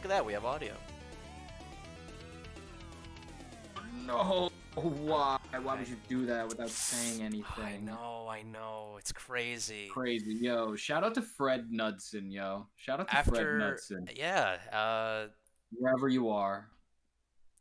look at that. We have audio. No, why? Why I, would you do that without saying I anything? know, I know. It's crazy. Crazy, yo. Shout out to Fred Knudsen, yo. Shout out to Fred After, Knudsen, yeah, wherever you are,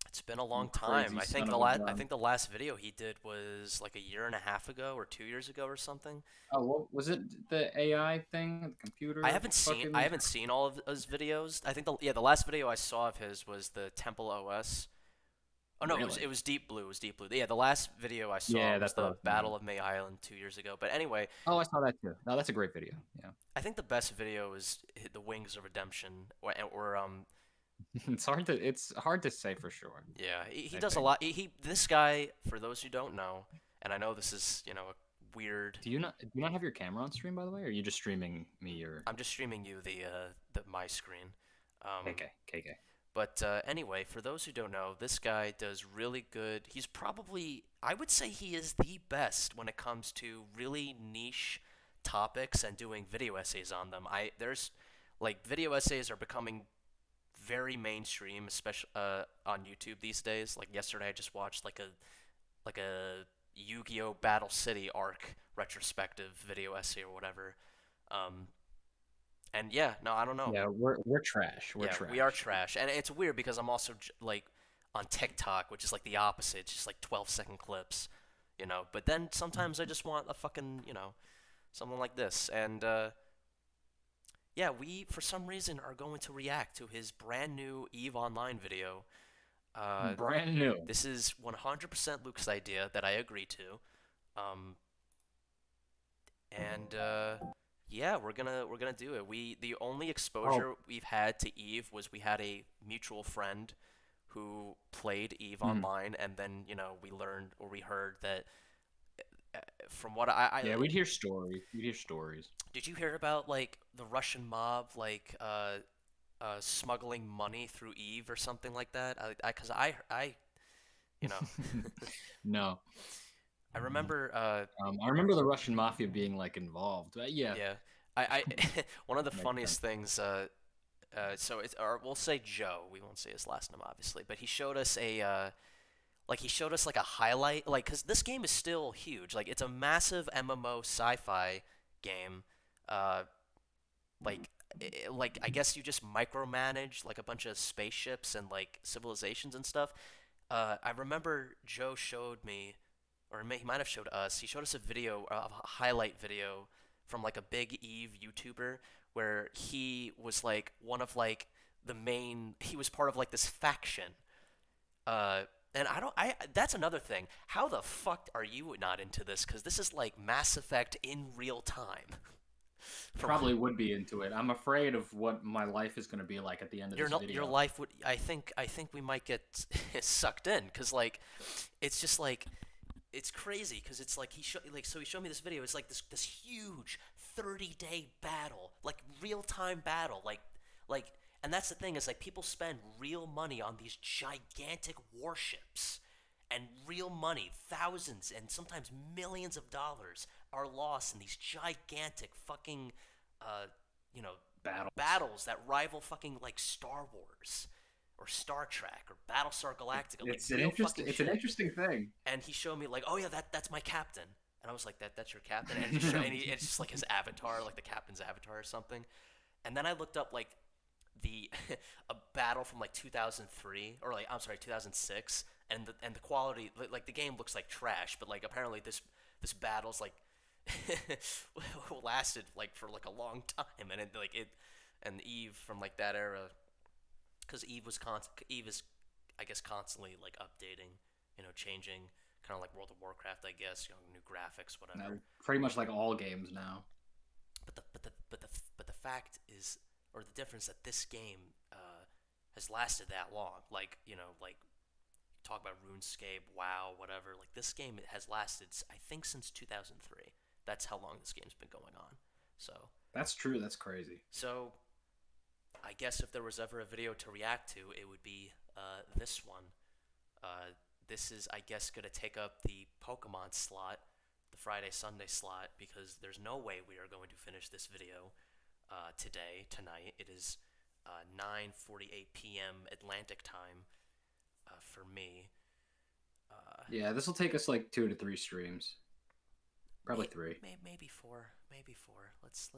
it's been a you long time. crazy I think son the of a last I gun. think the last video he did was like a year and a half ago or 2 years ago or something. Oh, what was it? The AI thing, the computer, I fucking. haven't seen all of his videos. I think the last video I saw of his was the Temple OS. Oh no, it Really? was Deep Blue. It was Deep Blue. Yeah, the last video I saw Yeah, was that's what I the was thinking. Battle of May Island 2 years ago. But anyway, Oh, I saw that too. No, that's a great video. Yeah, I think the best video is the Wings of Redemption, or it's hard to say for sure. yeah, he I does a think. lot. This guy, for those who don't know, and I know this is a weird. Do you not have your camera on stream, by the way, or are you just streaming me or I'm just streaming you the my screen. Um, KK KK? but anyway, for those who don't know, this guy does really good. He's probably, I would say, he is the best when it comes to really niche topics and doing video essays on them. There's like video essays are becoming very mainstream, especially on YouTube these days. Like yesterday, I just watched like a Yu-Gi-Oh! Battle City arc retrospective video essay or whatever. Um, and yeah, no, I don't know. Yeah, we're trash. We're Yeah, we are trash. trash, and it's weird because I'm also like on TikTok, which is like the opposite, it's just like 12-second clips, But then sometimes I just want a fucking, something like this, and yeah, we for some reason are going to react to his brand new Eve Online video. Uh, Brand new. this is 100% Luke's idea that I agree to. Um, and yeah, we're gonna do it. The only Oh, exposure we've had to Eve was we had a mutual friend who played Eve mhm. Online, and then we learned or we heard that from what I Yeah, we'd hear stories. We'd hear stories. did you hear about like the Russian mob like smuggling money through Eve or something like that? Because I you know No. I remember I remember the Russian mafia being like involved. Yeah, yeah I one of the makes sense. funniest things so it's or we'll say Joe. We won't say his last name, obviously, but he showed us like a highlight, like because this game is still huge. Like it's a massive MMO sci-fi game. Uh, like I guess you just micromanage like a bunch of spaceships and like civilizations and stuff. I remember Joe showed me, or he might have showed us. He showed us a video, a highlight video from like a big Eve YouTuber where he was like one of like the main. He was part of like this faction. Uh, and I don't. I That's another thing. How the fuck are you not into this? Because this is like Mass Effect in real time. From Probably would be into it. I'm afraid of what my life is going to be like at the end of your this your video. life would. I think we might get sucked in because like it's just like it's crazy because it's like he showed me this video. It's like this huge 30-day battle, like real time battle, like and that's the thing is like people spend real money on these gigantic warships, and real money, thousands and sometimes millions of dollars are lost in these gigantic fucking uh you know Battles. battles that rival fucking like Star Wars or Star Trek or Battlestar Galactica, like It's an real interesting. fucking It's an shit. interesting thing. And he showed me like, oh yeah, that's my captain. And I was like, that's your captain. And it's just like his avatar, like the captain's avatar or something. And then I looked up like the a battle from like 2003 or like I'm sorry 2006, and the quality like the game looks like trash, but like apparently this battle's like lasted like for like a long time, and and Eve from like that era, because Eve is I guess constantly like updating, changing, kind of like World of Warcraft, I guess, new graphics, whatever. Pretty much like all games now. But the fact is, or the difference that this game has lasted that long, like like talk about RuneScape, WoW, whatever. Like this game has lasted, I think, since 2003. That's how long this game's been going on. So That's true. That's crazy. so I guess if there was ever a video to react to, it would be this one. This is, I guess, going to take up the Pokemon slot, the Friday Sunday slot, because there's no way we are going to finish this video tonight. It is 9:48 p.m. Atlantic time for me. Yeah, this will take us like 2 to 3 streams. Probably three. Maybe four. Maybe four. Let's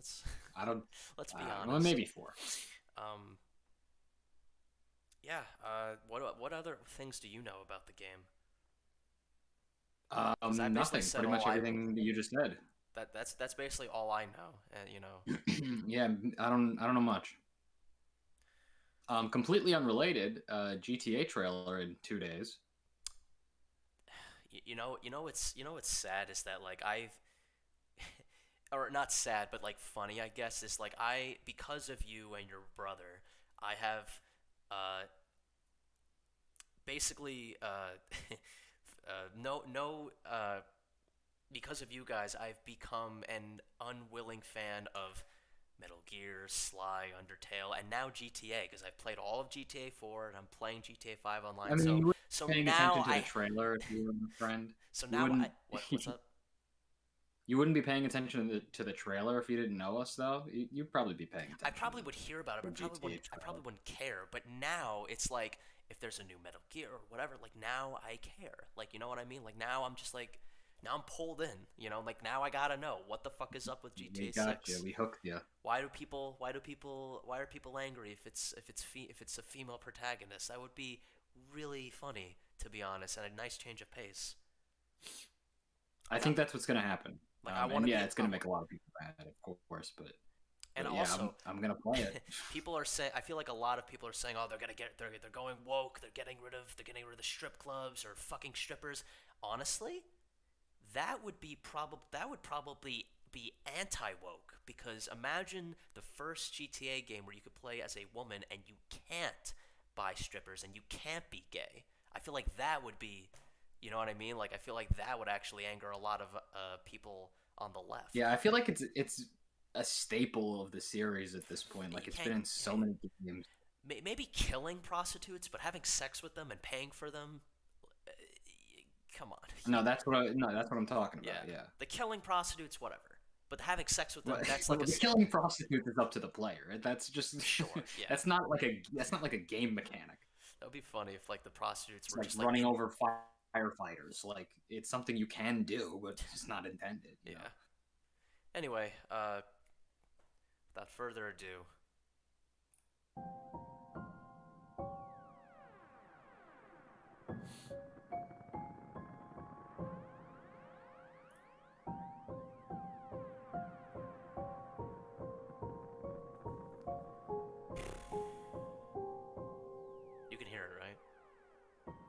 I don't. let's be Well, honest. maybe four. Um, yeah. What other things do you know about the game? 'Cause I basically Nothing. said Pretty much all I everything that you just said. that's basically all I know. And Yeah, I don't know much. Completely unrelated. GTA trailer in 2 days. what's sad is that like I've or not sad but like funny I guess is like I because of you and your brother I have uh basically no because of you guys I've become an unwilling fan of Metal Gear, Sly, Undertale, and now GTA because I've played all of GTA 4 and I'm playing GTA 5 I online. mean, you wouldn't So be paying attention now to the trailer if you were my friend. so You now I wouldn't. what's up? You wouldn't be paying attention to the trailer if you didn't know us, though. You'd probably be paying attention. I probably would hear about it, to but the GTA I trailer. probably wouldn't care. But now it's like if there's a new Metal Gear or whatever, like now I care. Like you know what I mean? Like now I'm just like now I'm pulled in. You know, like now I gotta know what the fuck is up with We GTA got you. 6. We hooked you. Why are people angry if it's a female protagonist? That would be really funny to be honest, and a nice change of pace. I Like think that's what's gonna happen. I want And to yeah, be it's gonna make a lot of people mad, of course. and But yeah, also I'm gonna play it. people are saying I feel like a lot of people are saying oh they're going woke, they're getting rid of the strip clubs or fucking strippers. Honestly, that would probably be anti-woke because imagine the first GTA game where you could play as a woman and you can't buy strippers and you can't be gay. I feel like that would be, you know what I mean? Like I feel like that would actually anger a lot of people on the left. Yeah, I feel like it's a staple of the series at this point. Like You it's can't been in so many games. maybe killing prostitutes, but having sex with them and paying for them. uh, Come on. That's what I'm talking Yeah, about. Yeah. the killing prostitutes, whatever. But having sex with them, Well, that's well, like a the killing prostitutes is up to the player. That's just sure. Yeah, that's not like a game mechanic. that would be funny if like the prostitutes It's were like just like running over firefighters. Like it's something you can do, but it's not intended. You yeah. know? Anyway, without further ado, you can hear it, right?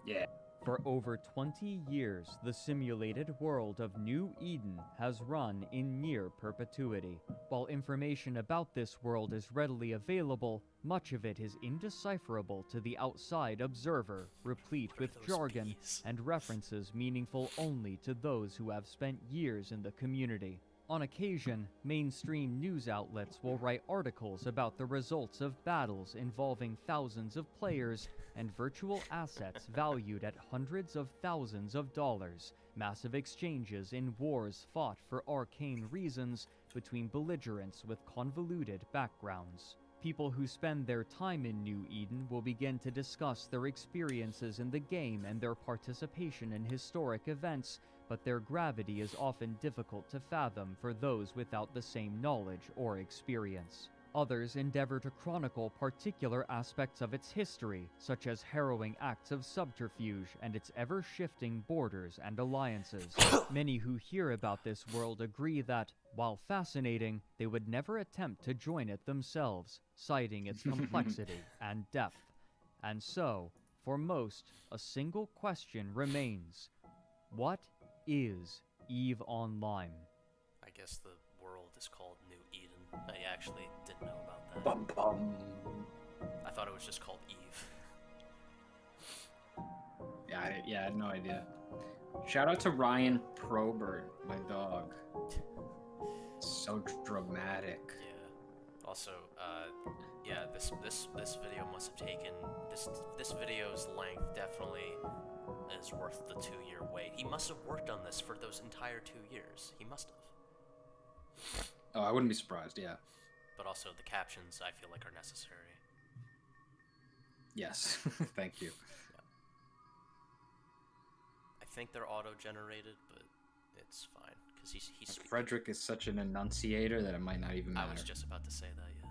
Yeah. For over 20 years, the simulated world of New Eden has run in near perpetuity. While information about this world is readily available, much of it is indecipherable to the outside observer, replete What are with those jargon bees? and references meaningful only to those who have spent years in the community. On occasion, mainstream news outlets will write articles about the results of battles involving thousands of players and virtual assets valued at hundreds of thousands of dollars, massive exchanges in wars fought for arcane reasons between belligerents with convoluted backgrounds. People who spend their time in New Eden will begin to discuss their experiences in the game and their participation in historic events, but their gravity is often difficult to fathom for those without the same knowledge or experience. Others endeavor to chronicle particular aspects of its history, such as harrowing acts of subterfuge and its ever-shifting borders and alliances. Many who hear about this world agree that, while fascinating, they would never attempt to join it themselves, citing its complexity and depth. And so, for most, a single question remains: what is EVE Online? I guess the world is called New Eden. I actually didn't know about that. Bum bum. I thought it was just called Eve. Yeah, I had no idea. Shout out to Ryan Probert, my dog. So dramatic. Yeah. Also, yeah, this video must have taken this video's length definitely is worth the 2-year wait. He must have worked on this for those entire 2 years. He must have. Oh, I wouldn't be surprised. Yeah. But also the captions I feel like are necessary. Yes, thank you. I think they're auto-generated, but it's fine because he's speaking. Frederick is such an enunciator that it might not even matter. I was just about to say that, yeah.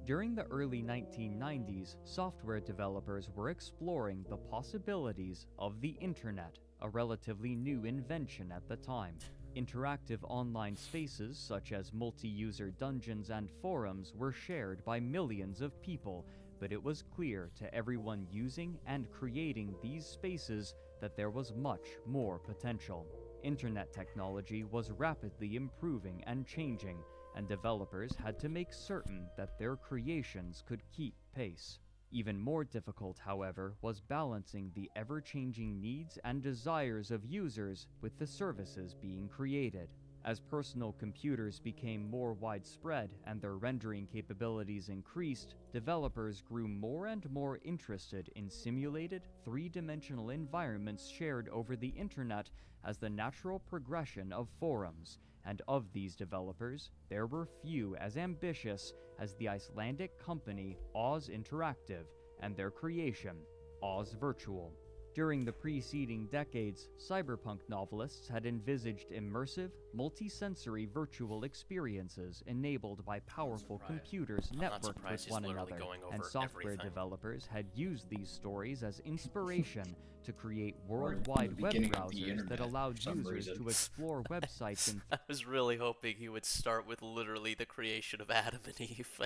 During the early 1990s, software developers were exploring the possibilities of the internet, a relatively new invention at the time. Interactive online spaces such as multi-user dungeons and forums were shared by millions of people, but it was clear to everyone using and creating these spaces that there was much more potential. Internet technology was rapidly improving and changing, and developers had to make certain that their creations could keep pace. Even more difficult, however, was balancing the ever-changing needs and desires of users with the services being created. As personal computers became more widespread and their rendering capabilities increased, developers grew more and more interested in simulated, three-dimensional environments shared over the internet as the natural progression of forums. And of these developers, there were few as ambitious as the Icelandic company Oz Interactive and their creation, Oz Virtual. During the preceding decades, cyberpunk novelists had envisaged immersive, multi-sensory virtual experiences enabled by powerful computers networked with one another, and software developers had used these stories as inspiration to create worldwide web browsers that allowed users to explore websites in I was really hoping he would start with literally the creation of Adam and Eve,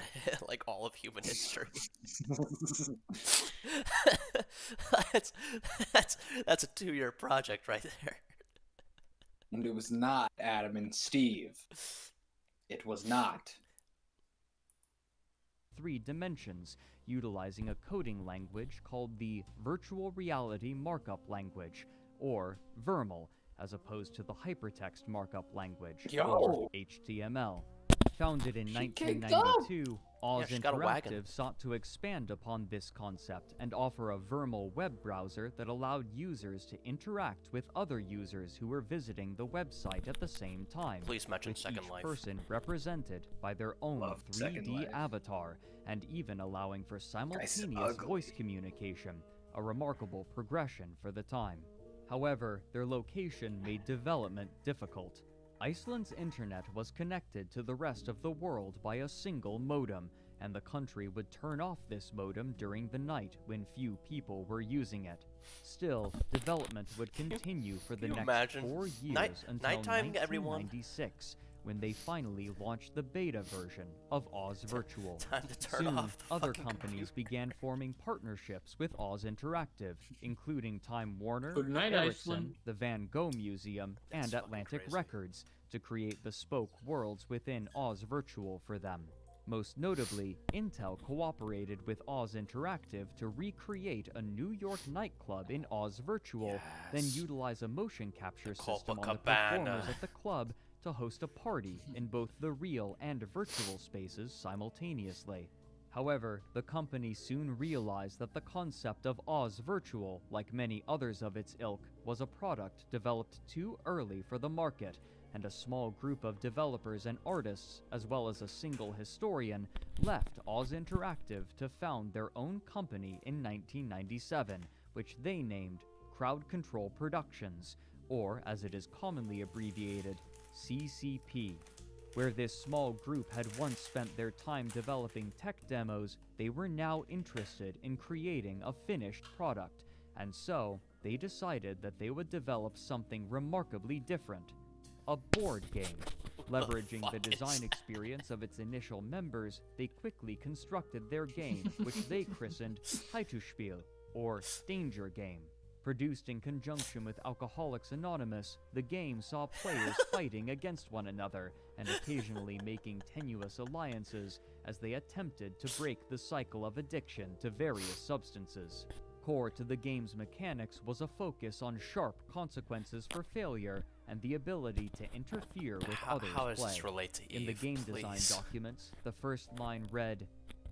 like all of human history. that's a 2-year project right there. And it was not Adam and Steve. It was not. 3 dimensions, utilizing a coding language called the Virtual Reality Markup Language, or VRML, as opposed to the Hypertext Markup Language, or HTML. Founded in 1992, Oz Interactive sought to expand upon this concept and offer a VRML web browser that allowed users to interact with other users who were visiting the website at the same time, Please mention with Second each Life. person represented by their own 3D avatar, and even allowing for simultaneous voice communication, a remarkable progression for the time. However, their location made development difficult. Iceland's internet was connected to the rest of the world by a single modem, and the country would turn off this modem during the night when few people were using it. Still, development would continue for the next 4 years until 1996, when they finally launched the beta version of Oz Virtual. Time to turn Soon, off the other fucking companies began forming partnerships with Oz Interactive, including Time Warner, Good night, Ericsson, Iceland. the Van Gogh Museum, That's and fucking Atlantic crazy. Records to create bespoke worlds within Oz Virtual for them. Most notably, Intel cooperated with Oz Interactive to recreate a New York nightclub in Oz Virtual, then utilize a motion capture system on the performers at the club to host a party in both the real and virtual spaces simultaneously. However, the company soon realized that the concept of Oz Virtual, like many others of its ilk, was a product developed too early for the market, and a small group of developers and artists, as well as a single historian, left Oz Interactive to found their own company in 1997, which they named Crowd Control Productions, or as it is commonly abbreviated, CCP. Where this small group had once spent their time developing tech demos, they were now interested in creating a finished product, and so they decided that they would develop something remarkably different: a board game. Leveraging the design experience of its initial members, they quickly constructed their game, which they christened Hættuspil, or Danger Game. Produced in conjunction with Alcoholics Anonymous, the game saw players fighting against one another and occasionally making tenuous alliances as they attempted to break the cycle of addiction to various substances. Core to the game's mechanics was a focus on sharp consequences for failure and the ability to interfere with others' How does play. this relate to Eve? In the game design please? documents, the first line read,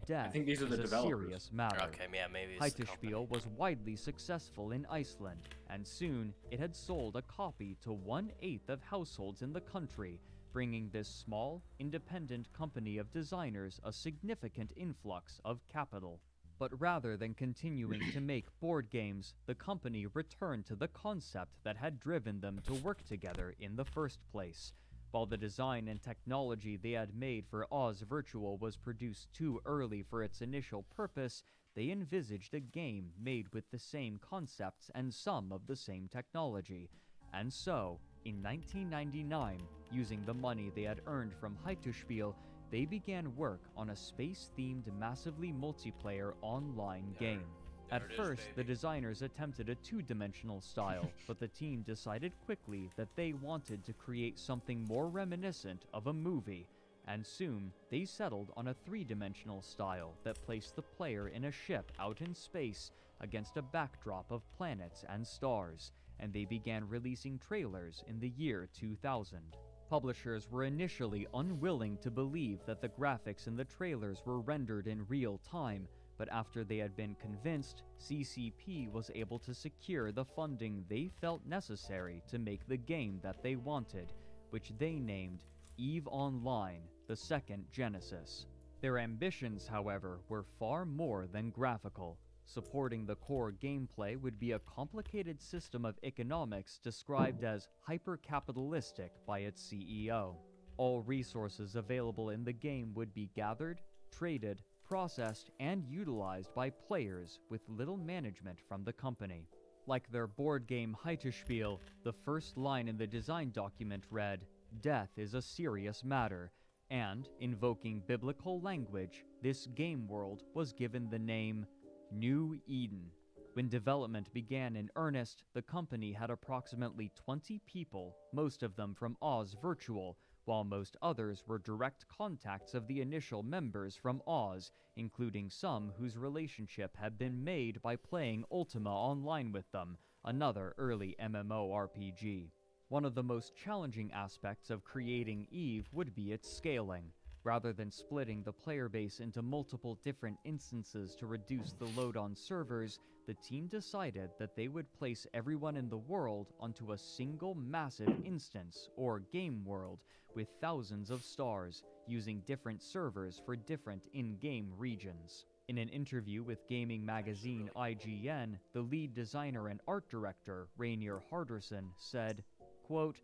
"Death think these are the is a developers. serious matter." Okay, yeah, maybe it's the company. Hættuspil was widely successful in Iceland, and soon it had sold a copy to 1/8 of households in the country, bringing this small, independent company of designers a significant influx of capital. But rather than continuing to make board games, the company returned to the concept that had driven them to work together in the first place. While the design and technology they had made for Oz Virtual was produced too early for its initial purpose, they envisaged a game made with the same concepts and some of the same technology. And so, in 1999, using the money they had earned from Hyperspiel, they began work on a space-themed, massively multiplayer online game. At first, the designers attempted a two-dimensional style, but the team decided quickly that they wanted to create something more reminiscent of a movie, and soon they settled on a three-dimensional style that placed the player in a ship out in space against a backdrop of planets and stars, and they began releasing trailers in the year 2000. Publishers were initially unwilling to believe that the graphics in the trailers were rendered in real time, but after they had been convinced, CCP was able to secure the funding they felt necessary to make the game that they wanted, which they named EVE Online, the second Genesis. Their ambitions, however, were far more than graphical. Supporting the core gameplay would be a complicated system of economics described as hyper-capitalistic by its CEO. All resources available in the game would be gathered, traded, processed, and utilized by players with little management from the company. Like their board game Hyperspiel, the first line in the design document read, "Death is a serious matter," and, invoking biblical language, this game world was given the name New Eden. When development began in earnest, the company had approximately 20 people, most of them from Oz Virtual, while most others were direct contacts of the initial members from Oz, including some whose relationship had been made by playing Ultima Online with them, another early MMORPG. One of the most challenging aspects of creating EVE would be its scaling. Rather than splitting the player base into multiple different instances to reduce the load on servers, the team decided that they would place everyone in the world onto a single massive instance, or game world, with thousands of stars, using different servers for different in-game regions. In an interview with gaming magazine IGN, the lead designer and art director, Rainier Harderson, said, quote,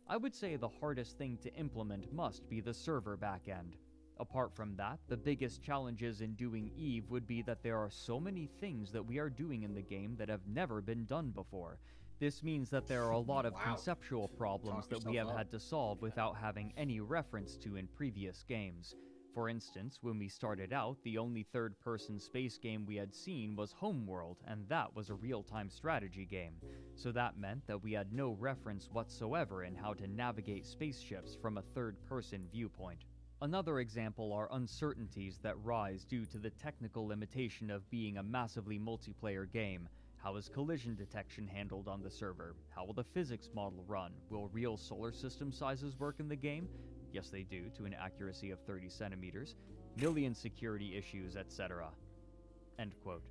"I would say the hardest thing to implement must be the server backend. Apart from that, the biggest challenges in doing EVE would be that there are so many things that we are doing in the game that have never been done before. This means that there are a lot of conceptual problems that we have had to solve without having any reference to in previous games. For instance, when we started out, the only third-person space game we had seen was Homeworld, and that was a real-time strategy game. So that meant that we had no reference whatsoever in how to navigate spaceships from a third-person viewpoint. Another example are uncertainties that rise due to the technical limitation of being a massively multiplayer game. How is collision detection handled on the server? How will the physics model run? Will real solar system sizes work in the game? Yes, they do, to an accuracy of 30 centimeters. Million security issues, etc." End quote.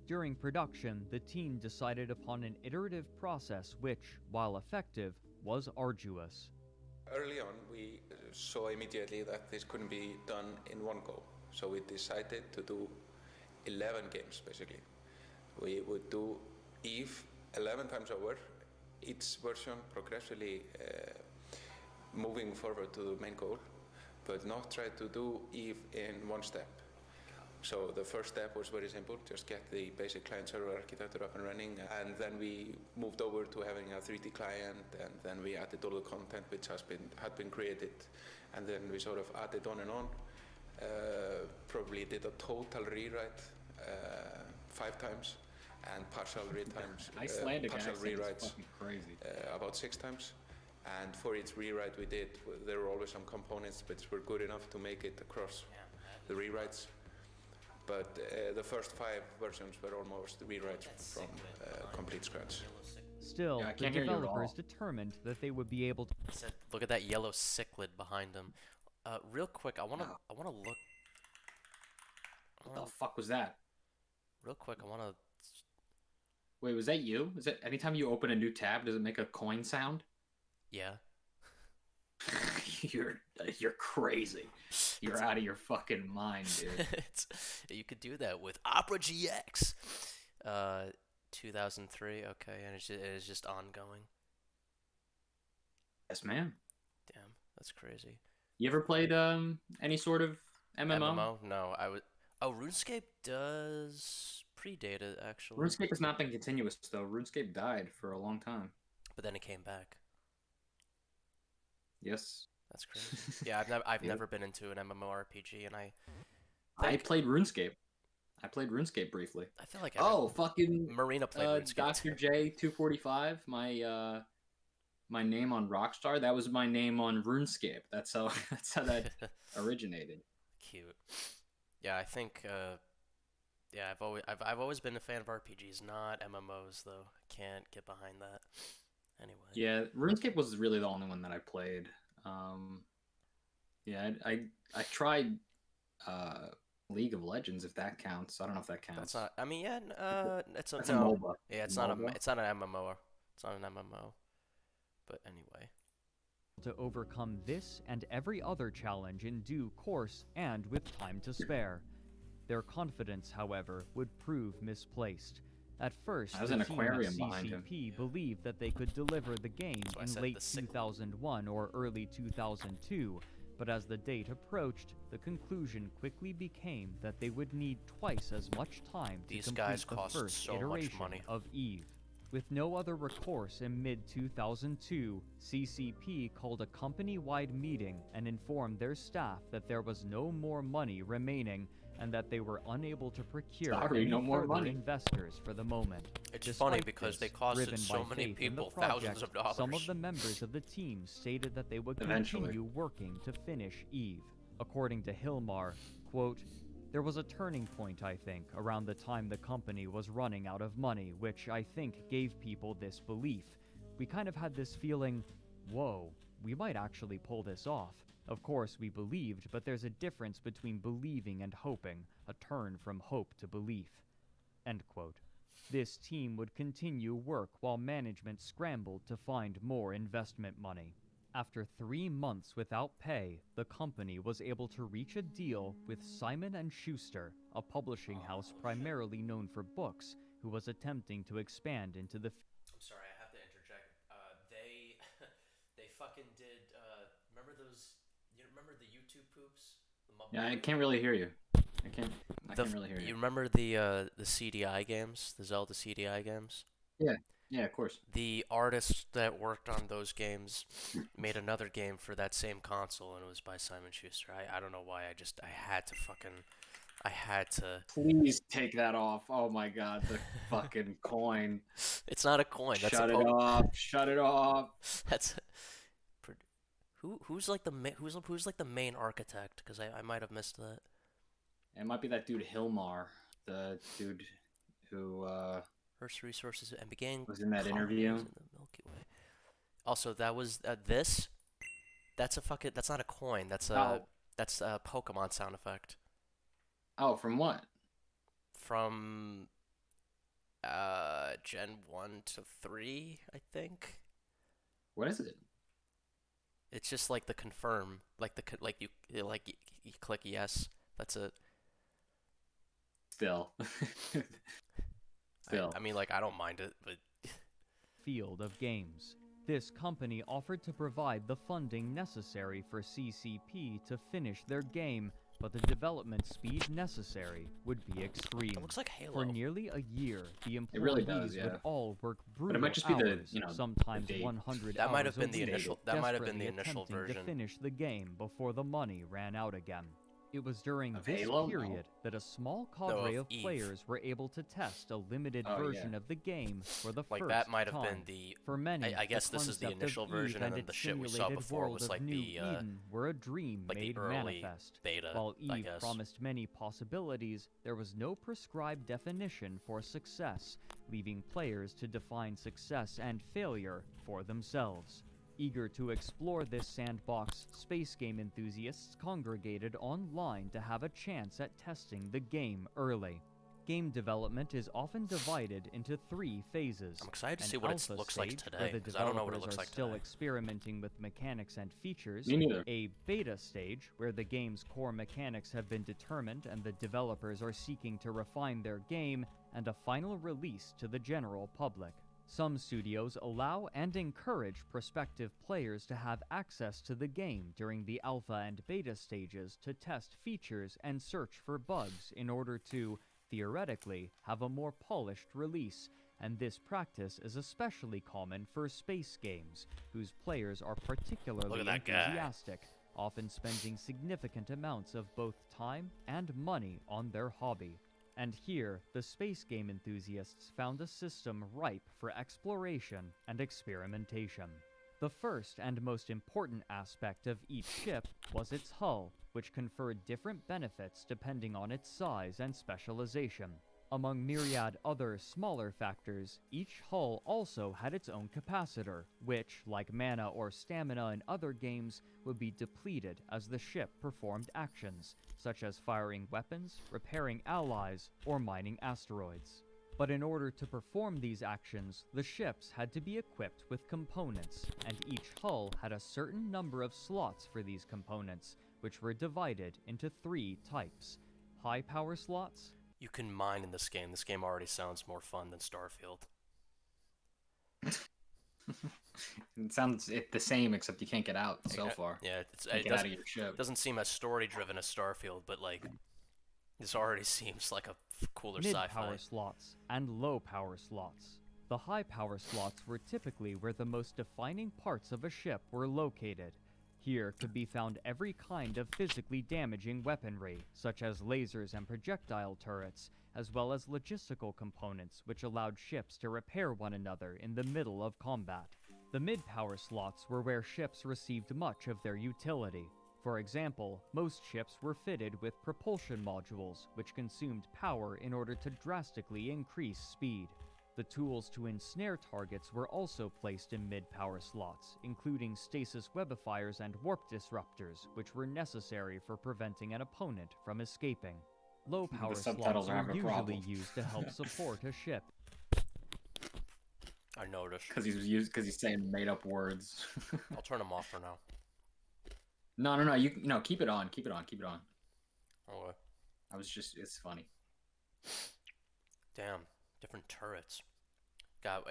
During production, the team decided upon an iterative process which, while effective, was arduous. Early on, we saw immediately that this couldn't be done in one go. So we decided to do 11 games, basically. We would do EVE 11 times over, each version progressively moving forward to the main goal, but not try to do EVE in one step. So the first step was very simple, just get the basic client-server architecture up and running, and then we moved over to having a 3D client, and then we added all the content which had been created, and then we sort of added on and on. Probably did a total rewrite 5 times, and partial rewrites crazy. About 6 times. And for each rewrite we did, there were always some components which were good enough to make it across the rewrites. But the first 5 versions were almost rewrites from complete scratch. Still, Yeah, I the can't hear you at developers all. determined that they would be able to I said, look at that yellow cichlid behind him. Real quick, I wanna look. What the fuck was that? Real quick, I wanna. Wait, was that you? Is it anytime you open a new tab, does it make a coin sound? Yeah. you're crazy. You're out of your fucking mind, dude. You could do that with Opera GX. 2003. Okay, and it is just ongoing. Yes, ma'am. Damn, that's crazy. You ever played any sort of MMO? MMO? No, I would. Oh, RuneScape does predate it actually, RuneScape has not been continuous though. RuneScape died for a long time. but then it came back. Yes. That's crazy. Yeah, I've Yep. never been into an MMORPG, and I played RuneScape. I played RuneScape briefly. feel like Oh, fucking Marina played RuneScape. Dr. J245, my name on Rockstar, that was my name on RuneScape. That's how that originated. Cute. Yeah, I think. Yeah, I've always been a fan of RPGs, not MMOs though. I can't get behind that. Anyway. Yeah, RuneScape was really the only one that I played. Yeah, I tried League of Legends, if that counts. I don't know if that counts. That's not. I mean, yeah. It's a That's a no. MOBA. Yeah, it's MOBA? not an MMO. It's not an MMO. But anyway. To overcome this and every other challenge in due course and with time to spare. Their confidence, however, would prove misplaced. At first, There's the an team aquarium at behind him. CCP believed that they could deliver the game So I in said late the sick- 2001 or early 2002, but as the date approached, the conclusion quickly became that they would need twice as much time to These complete guys the cost first so much iteration money. of EVE. With no other recourse in mid-2002, CCP called a company-wide meeting and informed their staff that there was no more money remaining and that they were unable to procure Sorry, any no more further money. investors for the moment. It's Despite funny because they this, costed driven so by many faith in the people thousands project, of dollars. Some of the members of the team stated that they would Eventually. continue working to finish EVE. According to Hilmar, quote, "There was a turning point, I think, around the time the company was running out of money, which I think gave people this belief. We kind of had this feeling, whoa, we might actually pull this off. Of course, we believed, but there's a difference between believing and hoping, a turn from hope to belief." End quote. This team would continue work while management scrambled to find more investment money. After 3 months without pay, the company was able to reach a deal with Simon & Schuster, a publishing house primarily known for books, who was attempting to expand into the I'm sorry, I have to interject. They fucking did. Remember those? You remember the YouTube poops? The Muppet Yeah, I Movie? can't really hear you. I can't really hear You you. remember the CDI games, the Zelda CDI games? Yeah, of course. The artist that worked on those games made another game for that same console, and it was by Simon Schuster. I don't know why. I had to. Please take that off. Oh my god, the fucking coin. It's not a coin. That's Shut a it Poke- off. Shut it off. That's who's like the main architect? Because I might have missed that. It might be that dude Hilmar, the dude who Earth's resources and began was in that colonies interview. in the Milky Way. Also, that was this. That's not a coin. That's Oh. a Pokemon sound effect Oh, from what? from Gen 1 to 3, I think. What is it? It's just like the confirm, you click yes. That's it. Still. Still. I mean, like, I don't mind it, but field of games. This company offered to provide the funding necessary for CCP to finish their game, but the development speed necessary would be extreme. it looks like Halo. For nearly a year, the employees really does, yeah. would all work But brutal it might just be the, hours, you know, the sometimes date. 100 That might hours have been a the week, initial. That might have been the desperately initial attempting version. to finish the game before the money ran out again. It was during Of this Halo? No. period that a small cadre of of Eve. players were able to test a limited Oh, version yeah. of the game for the Like first that might have time. been the. For many, I guess this is the concept of initial Eve version, and then its the shit we saw simulated before world was of like New the Eden were a dream like the made early manifest. beta, While I Eve guess. promised many possibilities, there was no prescribed definition for success, leaving players to define success and failure for themselves. Eager to explore this sandbox, space game enthusiasts congregated online to have a chance at testing the game early. game development is often divided into 3 phases. I'm excited to An see what it alpha looks like stage, today, where the 'cause I don't know what it developers looks are like still today. experimenting with mechanics and features. Me neither. A beta stage, where the game's core mechanics have been determined and the developers are seeking to refine their game, and a final release to the general public. Some studios allow and encourage prospective players to have access to the game during the alpha and beta stages to test features and search for bugs in order to, theoretically, have a more polished release, and this practice is especially common for space games, whose players are particularly that guy. enthusiastic, often spending significant amounts of both time and money on their hobby. And here, the space game enthusiasts found a system ripe for exploration and experimentation. The first and most important aspect of each ship was its hull, which conferred different benefits depending on its size and specialization. Among myriad other smaller factors, each hull also had its own capacitor, which, like mana or stamina in other games, would be depleted as the ship performed actions, such as firing weapons, repairing allies, or mining asteroids. But in order to perform these actions, the ships had to be equipped with components, and each hull had a certain number of slots for these components, which were divided into 3 types: high power slots, You can mine in this game. This game already sounds more fun than Starfield. It sounds the same, except you can't get out so far. Yeah, Can't it get out of doesn't, your ship. doesn't seem as story-driven as Starfield, but like, this already seems like a cooler sci-fi. mid-power slots, and low-power slots. The high-power slots were typically where the most defining parts of a ship were located. Here could be found every kind of physically damaging weaponry, such as lasers and projectile turrets, as well as logistical components which allowed ships to repair one another in the middle of combat. The mid-power slots were where ships received much of their utility. For example, most ships were fitted with propulsion modules, which consumed power in order to drastically increase speed. The tools to ensnare targets were also placed in mid-power slots, including stasis webifiers and warp disruptors, which were necessary for preventing an opponent from escaping. Low-power subtitles slots are are having a usually problem. used to help support a ship. I noticed. Because he's saying made up words. I'll turn them off for now. No. You keep it on. Keep it on. Okay. It's funny. Damn, different turrets. God,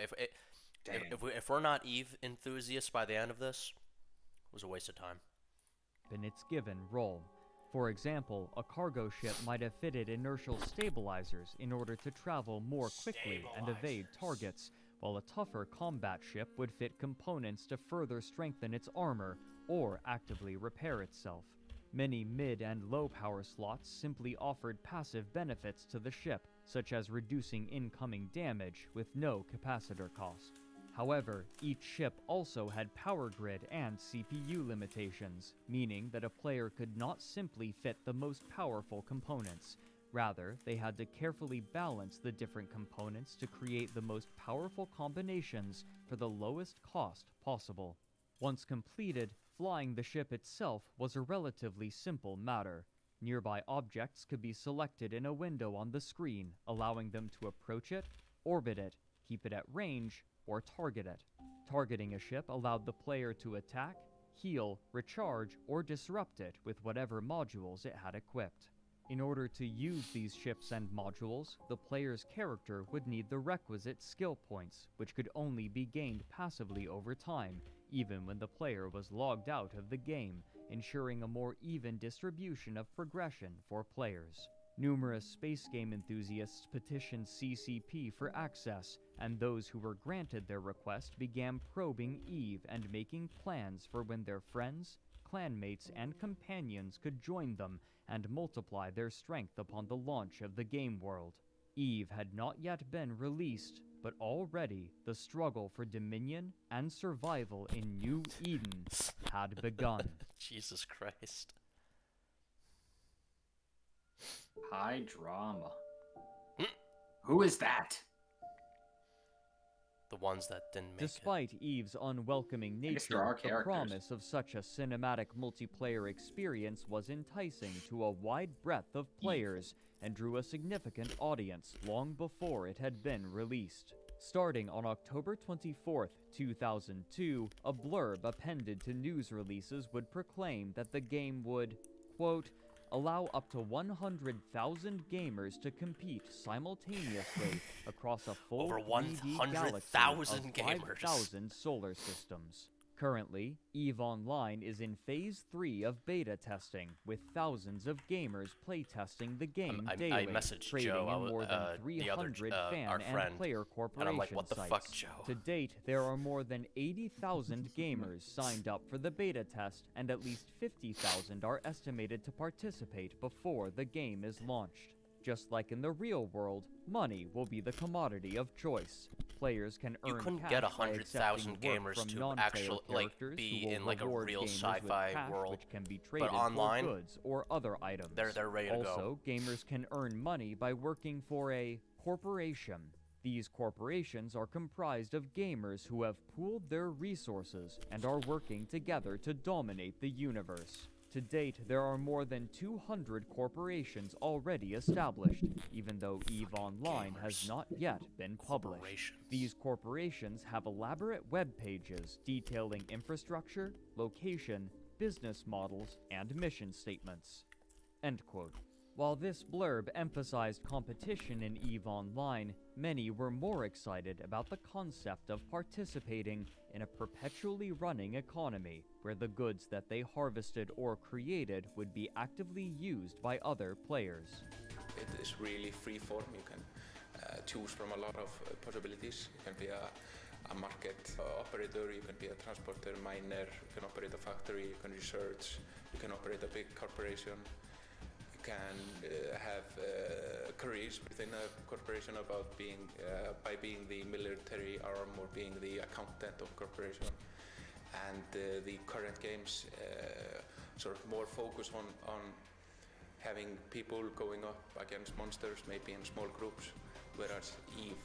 Damn. if we're not Eve enthusiasts by the end of this, it was a waste of time. In its given role. For example, a cargo ship might have fitted inertial stabilizers in order to travel more quickly and evade targets, while a tougher combat ship would fit components to further strengthen its armor or actively repair itself. Many mid and low power slots simply offered passive benefits to the ship, such as reducing incoming damage with no capacitor cost. However, each ship also had power grid and CPU limitations, meaning that a player could not simply fit the most powerful components. Rather, they had to carefully balance the different components to create the most powerful combinations for the lowest cost possible. Once completed, flying the ship itself was a relatively simple matter. Nearby objects could be selected in a window on the screen, allowing them to approach it, orbit it, keep it at range, or target it. Targeting a ship allowed the player to attack, heal, recharge, or disrupt it with whatever modules it had equipped. In order to use these ships and modules, the player's character would need the requisite skill points, which could only be gained passively over time, even when the player was logged out of the game, ensuring a more even distribution of progression for players. Numerous space game enthusiasts petitioned CCP for access, and those who were granted their request began probing EVE and making plans for when their friends, clanmates, and companions could join them and multiply their strength upon the launch of the game world. EVE had not yet been released, but already the struggle for dominion and survival in New Eden had begun. Jesus Christ. High drama. Who is that? the ones that didn't make it. Despite EVE's unwelcoming guess there nature, are the characters. promise of such a cinematic multiplayer experience was enticing to a wide breadth of players and drew a significant audience long before it had been released. Starting on October 24th, 2002, a blurb appended to news releases would proclaim that the game would, quote, allow up to 100,000 gamers to compete simultaneously across a full Over 3D galaxy 100,000 of gamers. 5,000 solar systems. Currently, EVE Online is in Phase 3 of beta testing, with thousands of gamers playtesting the game I daily, messaged trading Joe, in more than the other, 300 our fan friend, and player and corporation I'm like, what the sites. fuck, Joe? To date, there are more than 80,000 gamers signed up for the beta test, and at least 50,000 are estimated to participate before the game is launched. Just like in the real world, money will be the commodity of choice. Players can You earn couldn't cash get by 100,000 accepting work gamers from to non-player actually, like, characters be who will in, like, a reward real gamers with sci-fi cash, world. which can be traded online, for goods or other items. they're ready to go. Also, gamers can earn money by working for a corporation. These corporations are comprised of gamers who have pooled their resources and are working together to dominate the universe. To date, there are more than 200 corporations already established, even though EVE Online has Gamers. not yet been published. Corporations. These corporations have elaborate web pages detailing infrastructure, location, business models, and mission statements. End quote. While this blurb emphasized competition in EVE Online, many were more excited about the concept of participating in a perpetually running economy, where the goods that they harvested or created would be actively used by other players. It is really free form. You can choose from a lot of possibilities. You can be a market operator, you can be a transporter, miner, you can operate a factory, you can research, you can operate a big corporation. You can have careers within a corporation about being by being the military arm or being the accountant of corporation. And the current games sort of more focus on having people going up against monsters, maybe in small groups, whereas EVE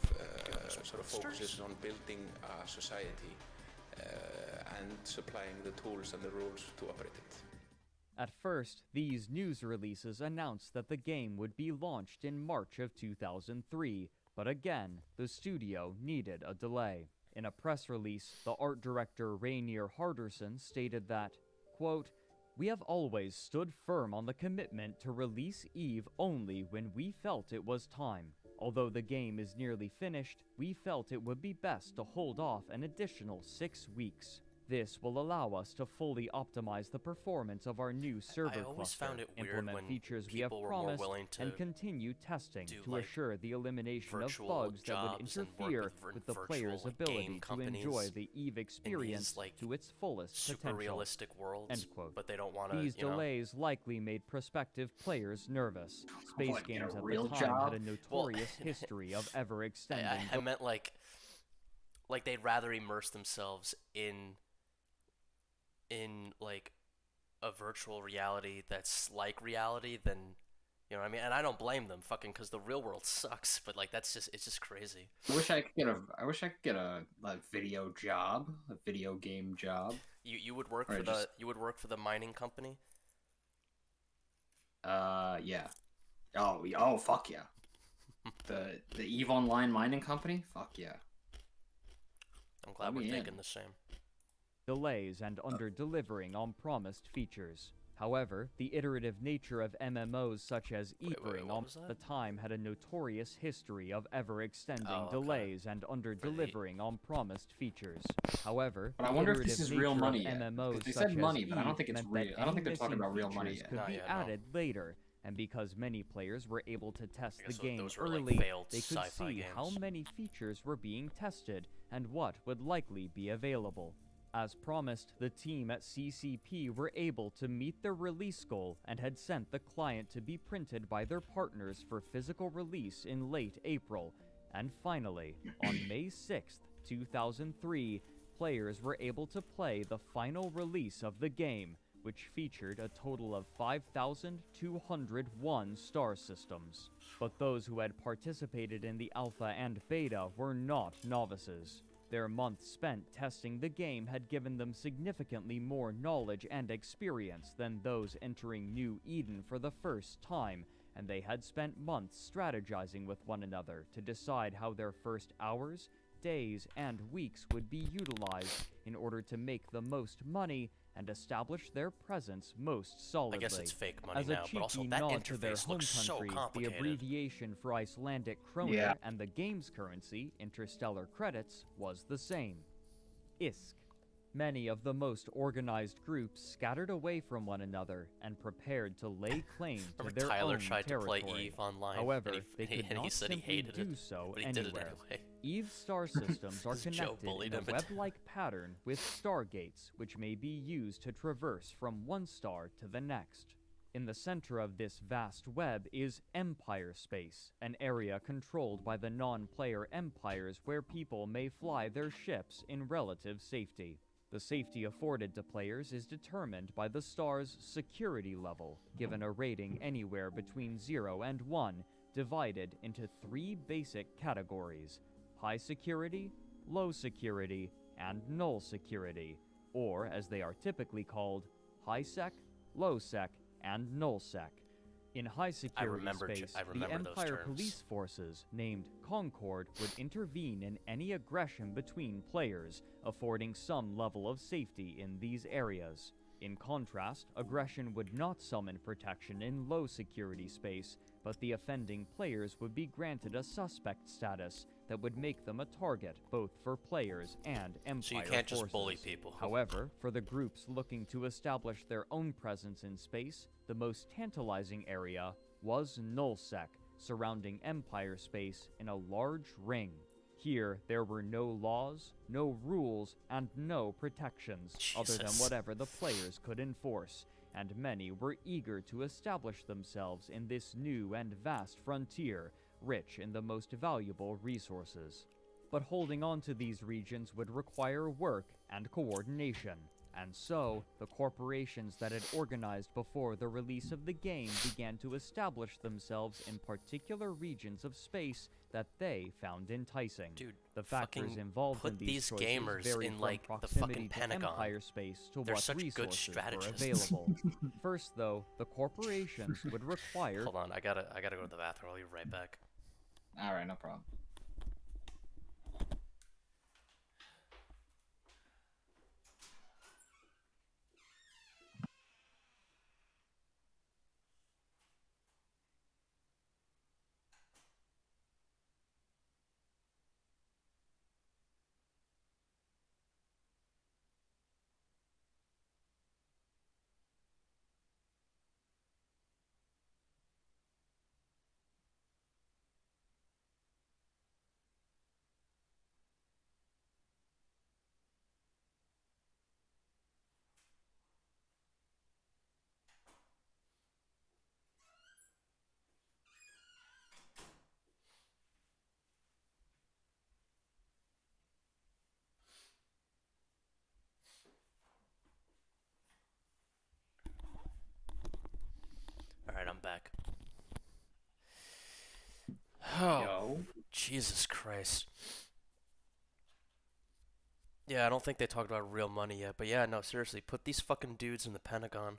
sort of focuses on building a society and supplying the tools and the rules to operate it. At first, these news releases announced that the game would be launched in March of 2003, but again, the studio needed a delay. In a press release, the art director Rainier Harderson stated that, quote, "We have always stood firm on the commitment to release EVE only when we felt it was time. Although the game is nearly finished, we felt it would be best to hold off an additional 6 weeks. This will allow us to fully optimize the performance of our new server I always cluster, found it weird implement when features we have people were more promised, willing to and continue testing do, to like, assure the elimination of virtual bugs that would jobs and work interfere with with the virtual, player's like, ability game to enjoy companies the EVE experience like, to its fullest super potential." realistic worlds, End quote. but they don't want to, These you know. delays likely made prospective players nervous. Space What, get a games at real the time job? had a notorious history of ever extending I meant like they'd rather immerse themselves in like a virtual reality that's like reality than, you know what I mean? And I don't blame them, fucking, because the real world sucks. But like it's just crazy. I wish I could get a video job, a video game job. You would work Or for just- you would work for the mining company. Yeah. Oh, fuck yeah. The EVE Online mining company? Fuck yeah. I'm glad Let we're me in. thinking the same. delays and under-delivering on promised features. However, the iterative nature of MMOs such as wait, Eepring what on was that? the time had a notorious history of ever-extending Oh, okay. delays and under-delivering on promised features. However, But I the wonder if this iterative is real nature of money yet, MMOs 'cause they such said money, as but I don't Eve think it's meant real. that I don't think any they're talking missing about real money features yet. could No, be yeah, no. added later, and because many players were able to test Yeah, the so game those were, like, early, failed they could sci-fi see how games. many features were being tested and what would likely be available. As promised, the team at CCP were able to meet their release goal and had sent the client to be printed by their partners for physical release in late April. And finally, on May 6th, 2003, players were able to play the final release of the game, which featured a total of 5,201 star systems. But those who had participated in the alpha and beta were not novices. Their months spent testing the game had given them significantly more knowledge and experience than those entering New Eden for the first time, and they had spent months strategizing with one another to decide how their first hours, days, and weeks would be utilized in order to make the most money and establish their presence most solidly. I guess it's fake money As now, a but also cheeky that nod to their interface home looks so country, the complicated. abbreviation for Icelandic kroner Yeah. and the game's currency, interstellar credits, was the same. ISK. Many of the most organized groups scattered away from one another and prepared to lay claim to Remember their Tyler own tried territory. to play Eve online, However, and they could and he not said he simply hated do it, so but he did it anywhere. anyway. Eve's star systems are 'Cause Joe connected bullied in a him into- web-like pattern with stargates, which may be used to traverse from one star to the next. In the center of this vast web is Empire Space, an area controlled by the non-player empires where people may fly their ships in relative safety. The safety afforded to players is determined by the star's security level, given a rating anywhere between 0 and 1, divided into 3 basic categories: high security, low security, and null security, or as they are typically called, high sec, low sec, and null sec. In high security remember space, the those Empire terms. police forces, named Concord, would intervene in any aggression between players, affording some level of safety in these areas. In contrast, aggression would not summon protection in low security space, but the offending players would be granted a suspect status that would make them a target both for players and Empire So you can't just forces. bully people. However, for the groups looking to establish their own presence in space, the most tantalizing area was Nullsec, surrounding Empire space in a large ring. Here, there were no laws, no rules, and no protections, other than Jesus. whatever the players could enforce, and many were eager to establish themselves in this new and vast frontier, rich in the most valuable resources. But holding on to these regions would require work and coordination, and so the corporations that had organized before the release of the game began to establish themselves in particular regions of space that they found enticing. Dude, the factors fucking involved put in these these choices gamers varied in, from like, the proximity fucking to Pentagon. Empire space to They're what such good resources were strategists. available. First, though, the corporations would require Hold on, I gotta go to the bathroom. I'll be right back. Alright, no problem. Alright, I'm back. Oh, Yo. Jesus Christ. Yeah, I don't think they talked about real money yet, but yeah, no, seriously, put these fucking dudes in the Pentagon.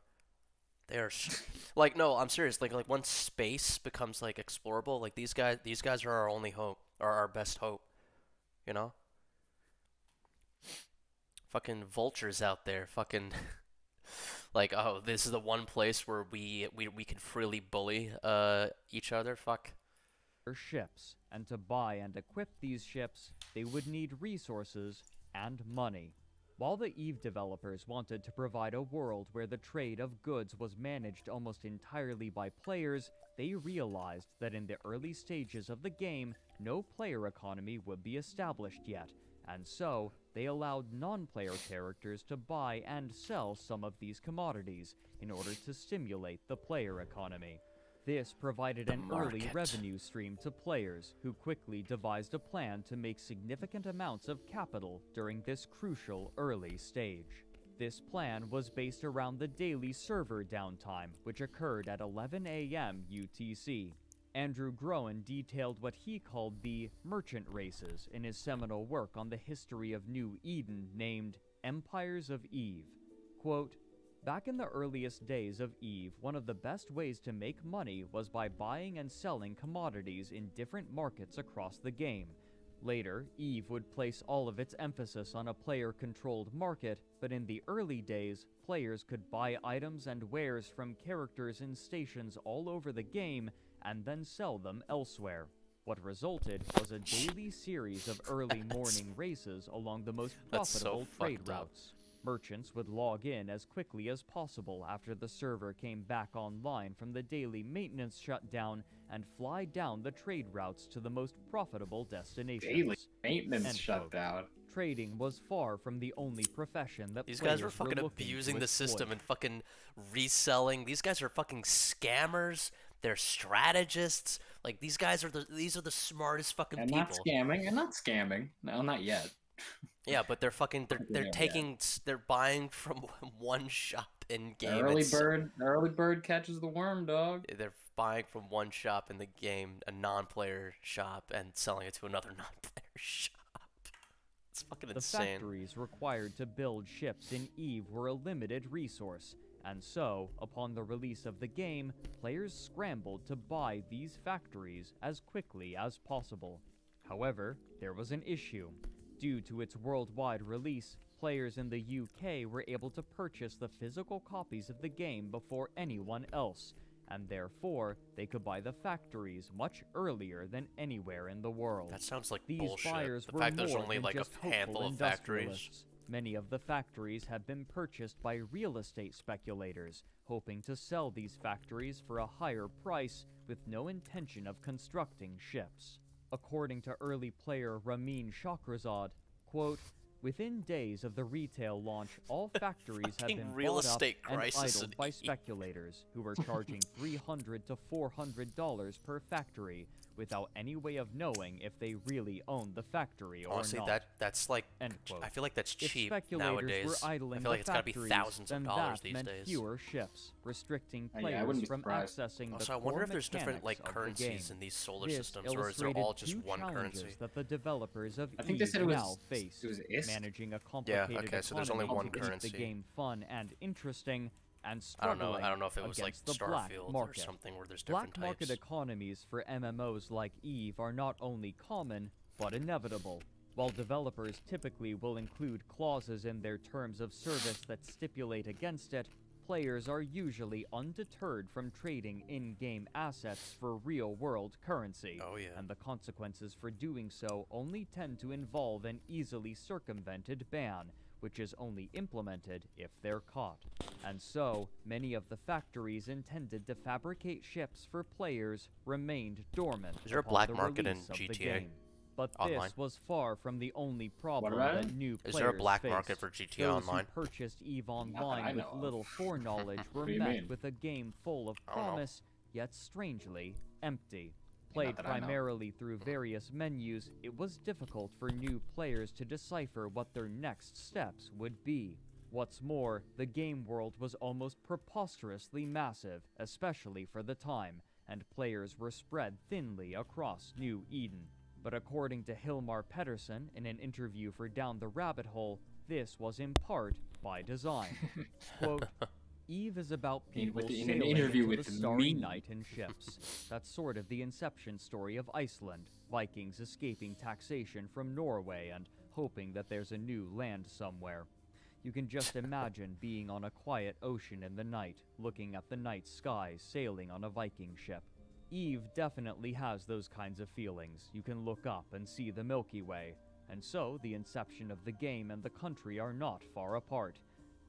They are like, no, I'm serious. Like once space becomes like explorable, like these guys are our only hope, or our best hope. You know? Fucking vultures out there, fucking like, oh, this is the one place where we can freely bully each other. Fuck. ships, and to buy and equip these ships, they would need resources and money. While the EVE developers wanted to provide a world where the trade of goods was managed almost entirely by players, they realized that in the early stages of the game, no player economy would be established yet, and so they allowed non-player characters to buy and sell some of these commodities in order to stimulate the player economy. This provided an early market. revenue stream to players, who quickly devised a plan to make significant amounts of capital during this crucial early stage. This plan was based around the daily server downtime, which occurred at 11 a.m. UTC. Andrew Groen detailed what he called the merchant races in his seminal work on the history of New Eden named Empires of Eve. Quote, "Back in the earliest days of Eve, one of the best ways to make money was by buying and selling commodities in different markets across the game. Later, Eve would place all of its emphasis on a player-controlled market, but in the early days, players could buy items and wares from characters in stations all over the game and then sell them elsewhere. What resulted was a daily series of early morning races along the most That's so profitable trade fucked up. routes. Merchants would log in as quickly as possible after the server came back online from the daily maintenance shutdown and fly down the trade routes to the most profitable destinations." Daily maintenance End shut quote. down. Trading was far from the only profession that These players guys were fucking looking to abusing the exploit. system and fucking reselling. These guys are fucking scammers. They're strategists. Like these guys are these are the smartest fucking And people. not scamming. No, not yet. Yeah, but they're fucking they're Yeah, taking they're buying from one shop in The game. early bird catches the worm, dog. They're buying from one shop in the game, a non-player shop, and selling it to another non-player shop. It's fucking The insane. factories required to build ships in EVE were a limited resource, and so, upon the release of the game, players scrambled to buy these factories as quickly as possible. However, there was an issue. Due to its worldwide release, players in the UK were able to purchase the physical copies of the game before anyone else, and therefore they could buy the factories much earlier than anywhere in the world. That sounds like These bullshit. buyers The were fact there's more only than like just a hopeful handful of factories. industrialists. Many of the factories had been purchased by real estate speculators, hoping to sell these factories for a higher price with no intention of constructing ships. According to early player Ramin Shahrazad, quote, "Within days of the retail launch, all factories had Fucking been real bought up estate and crisis idled in by Eve. speculators who were charging $300 to $400 per factory without any way of knowing if they really owned the factory or Honestly, not." that's like End quote. I feel like that's If cheap speculators nowadays. were idling I feel like the it's gotta be factories, thousands then of dollars that these meant days. fewer ships, restricting Yeah, I players wouldn't be from surprised. accessing the Also, I core wonder if there's different like mechanics of the currencies game. in these solar This systems, or is there illustrated all just two one challenges currency? that the developers of I think they EVE said it was now face, it was ISK. managing a complicated okay, so there's only economy one to keep currency. the game fun and interesting, and I don't know. struggling I don't know if it was like against the black Starfield or market. something where there's different Black market types. economies for MMOs like EVE are not only common, but inevitable. While developers typically will include clauses in their terms of service that stipulate against it, players are usually undeterred from trading in-game assets for real-world currency. Oh, yeah. And the consequences for doing so only tend to involve an easily circumvented ban, which is only implemented if they're caught. And so, many of the factories intended to fabricate ships for players remained dormant. Is there a upon black the market in release of the GTA game. But Online? this was far from the only problem about that it? new players Is there a black market faced. for GTA Those Online? who purchased EVE I Online with know of. little foreknowledge were do you met mean? with a game full of I don't know. promise, yet strangely empty. Played that I know. primarily through various menus, it was difficult for new players to decipher what their next steps would be. What's more, the game world was almost preposterously massive, especially for the time, and players were spread thinly across New Eden. But according to Hilmar Pedersen in an interview for Down the Rabbit Hole, this was in part by design. Quote, "EVE is about people in an sailing interview into with the starry me." night in ships. That's sort of the inception story of Iceland, Vikings escaping taxation from Norway and hoping that there's a new land somewhere. You can just imagine being on a quiet ocean in the night, looking at the night sky, sailing on a Viking ship. EVE definitely has those kinds of feelings. You can look up and see the Milky Way, and so the inception of the game and the country are not far apart.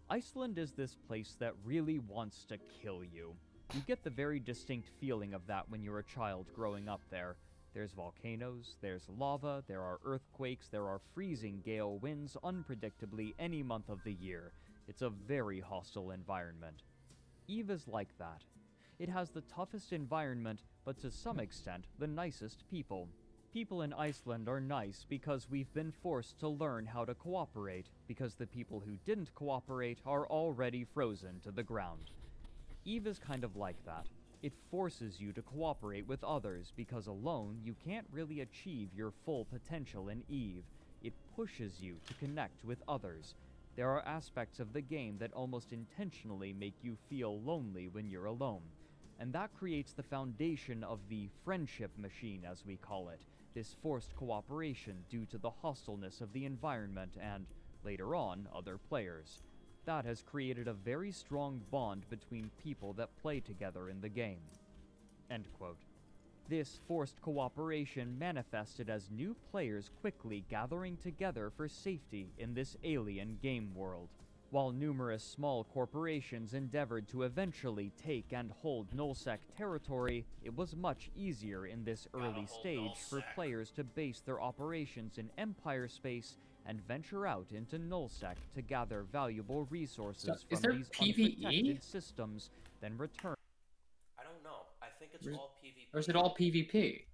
Iceland is this place that really wants to kill you. You get the very distinct feeling of that when you're a child growing up there. There's volcanoes, there's lava, there are earthquakes, there are freezing gale winds unpredictably any month of the year. It's a very hostile environment. EVE is like that. It has the toughest environment, but to some extent, the nicest people. People in Iceland are nice because we've been forced to learn how to cooperate, because the people who didn't cooperate are already frozen to the ground. EVE is kind of like that. It forces you to cooperate with others because alone you can't really achieve your full potential in EVE. It pushes you to connect with others. There are aspects of the game that almost intentionally make you feel lonely when you're alone. And that creates the foundation of the friendship machine, as we call it, this forced cooperation due to the hostileness of the environment and, later on, other players. That has created a very strong bond between people that play together in the game." End quote. This forced cooperation manifested as new players quickly gathering together for safety in this alien game world. While numerous small corporations endeavored to eventually take and hold nullsec territory, it was much easier in this early stage for players to base their operations in Empire space and venture out into nullsec to gather valuable resources is from there these PvE? unprotected systems, then return. I don't know. I think it's Where's- all PvP. Or is it all PvP? I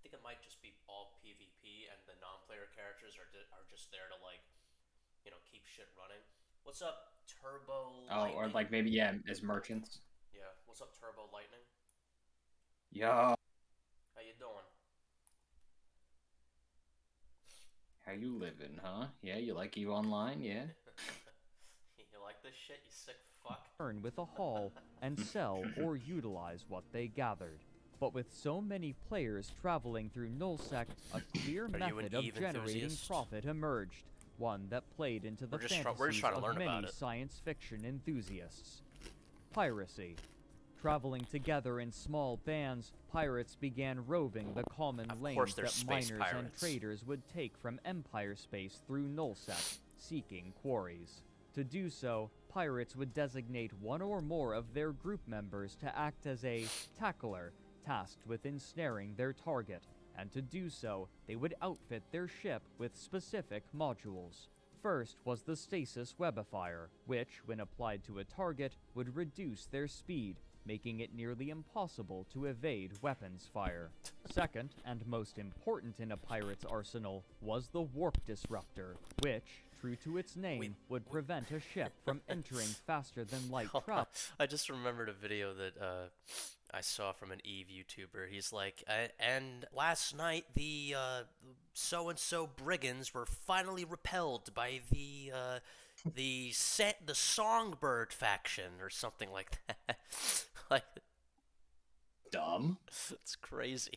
think it might just be all PvP, and the non-player characters are just there to like, keep shit running. What's up, Turbo Oh, Lightning? or like maybe, yeah, as merchants. Yeah. What's up, Turbo Lightning? Yo, How you doing? how you living, huh? Yeah, you like EVE Online, yeah? You like this shit, you sick fuck? Return with a haul and sell or utilize what they gathered. But with so many players traveling through nullsec, a clear you an method of EVE generating enthusiast? profit emerged, one that played into the We're just fantasies trying to of learn about many it. science fiction enthusiasts. Piracy. Traveling together in small bands, pirates began roving the common Of course lanes there's that space miners and pirates. traders would take from Empire space through nullsec, seeking quarries. To do so, pirates would designate one or more of their group members to act as a tackler, tasked with ensnaring their target, and to do so, they would outfit their ship with specific modules. First was the Stasis Webifier, which, when applied to a target, would reduce their speed, making it nearly impossible to evade weapons fire. Second, and most important in a pirate's arsenal, was the Warp Disruptor, which, true to its name, would prevent a ship from entering faster than light travel. I just remembered a video that I saw from an EVE YouTuber. He's like, and last night the so-and-so brigands were finally repelled by the Songbird faction or something like that. Like, Dumb. it's crazy.